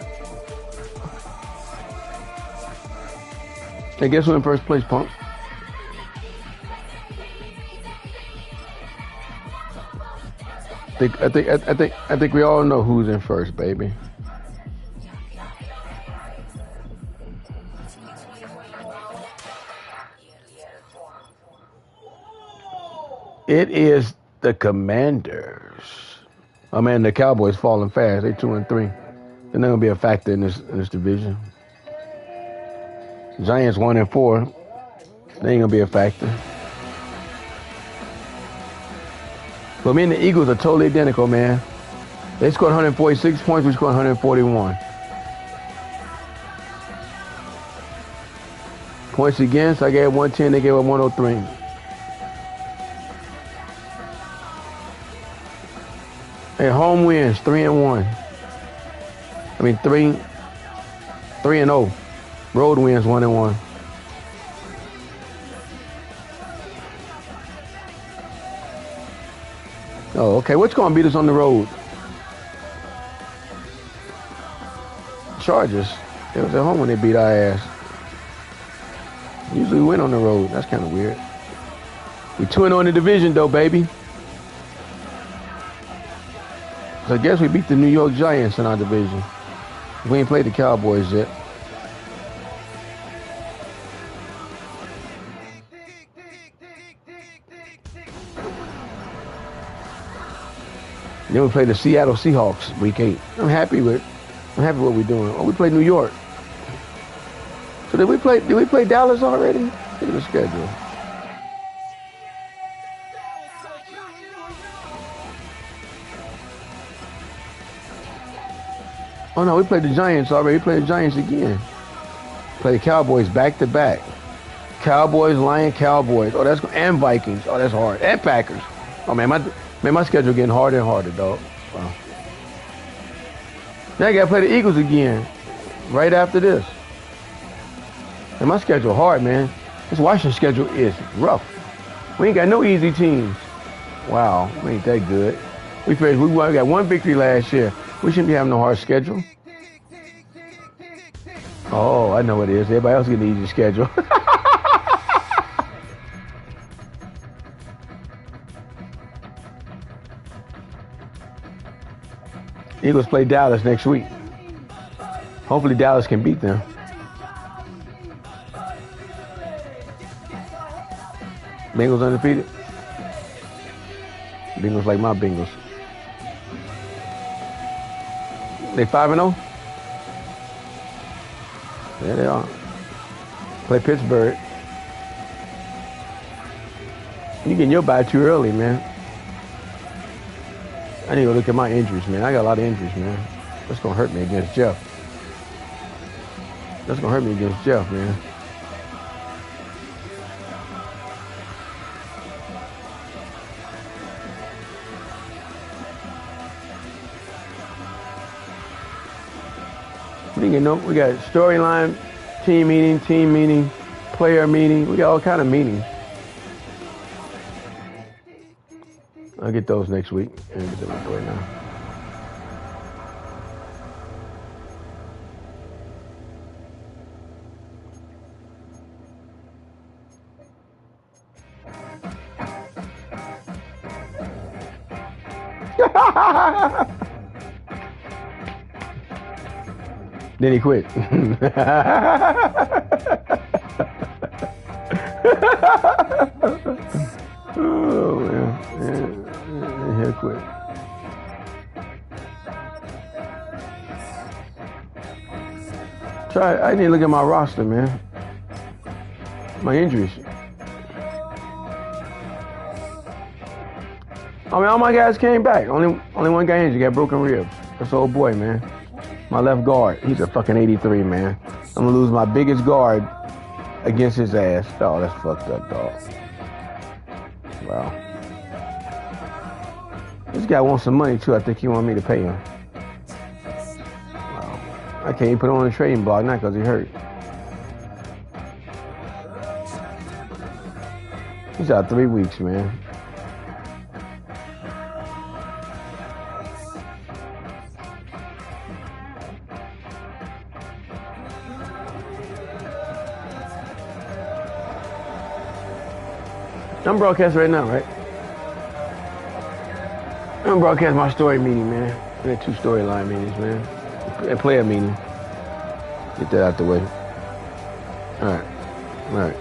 Hey, guess who in first place, Punk? I think we all know who's in first, baby. It is the Commanders. Oh man, the Cowboys falling fast. They 2-3. They're not gonna be a factor in this division. Giants 1-4. They ain't gonna be a factor. But me and the Eagles are totally identical, man. They scored 146 points. We scored 141. Points against, I gave 110. They gave up 103. Hey, home wins 3-1. I mean 3-0. Road wins 1-1. Oh, okay. What's going to beat us on the road? Chargers. It was at home when they beat our ass. Usually we win on the road. That's kind of weird. We 2-0 in the division, though, baby. So I guess we beat the New York Giants in our division. We ain't played the Cowboys yet. Then we played the Seattle Seahawks week 8. I'm happy with what we're doing. Oh, we played New York. So did we play Dallas already? Look at the schedule. Oh no, we played the Giants already. We played the Giants again. Play the Cowboys back to back. Cowboys, Lions, Cowboys. Oh, that's and Vikings. Oh, that's hard. And Packers. Oh man, my schedule getting harder and harder, dog. Wow. Now I gotta play the Eagles again, right after this. And my schedule hard, man. This Washington schedule is rough. We ain't got no easy teams. Wow, we ain't that good. We got one victory last year. We shouldn't be having no hard schedule. Oh, I know what it is. Everybody else getting an easy schedule. Eagles play Dallas next week. Hopefully Dallas can beat them. Bengals undefeated. Bengals like my Bengals. They 5-0? There they are. Play Pittsburgh. You getting your bye too early, man. I need to go look at my injuries, man. I got a lot of injuries, man. That's going to hurt me against Jeff. That's going to hurt me against Jeff, man. You know, we got storyline, team meeting, player meeting. We got all kind of meetings. I'll get those next week. I get them out the way now. Then he quit. Oh man, he'll quit. I need to look at my roster, man. My injuries. I mean, all my guys came back. Only one guy injured. Got broken ribs. That's old boy, man. My left guard. He's a fucking 83, man. I'm gonna lose my biggest guard against his ass. Oh, that's fucked up, dog. Wow. This guy wants some money too. I think he wanted me to pay him. Wow. I can't even put him on the trading block, not because he hurt. He's out 3 weeks, man. I'm broadcasting right now, right? I'm broadcasting my story meeting, man. We had 2 storyline meetings, man. And player meeting. Get that out the way. All right.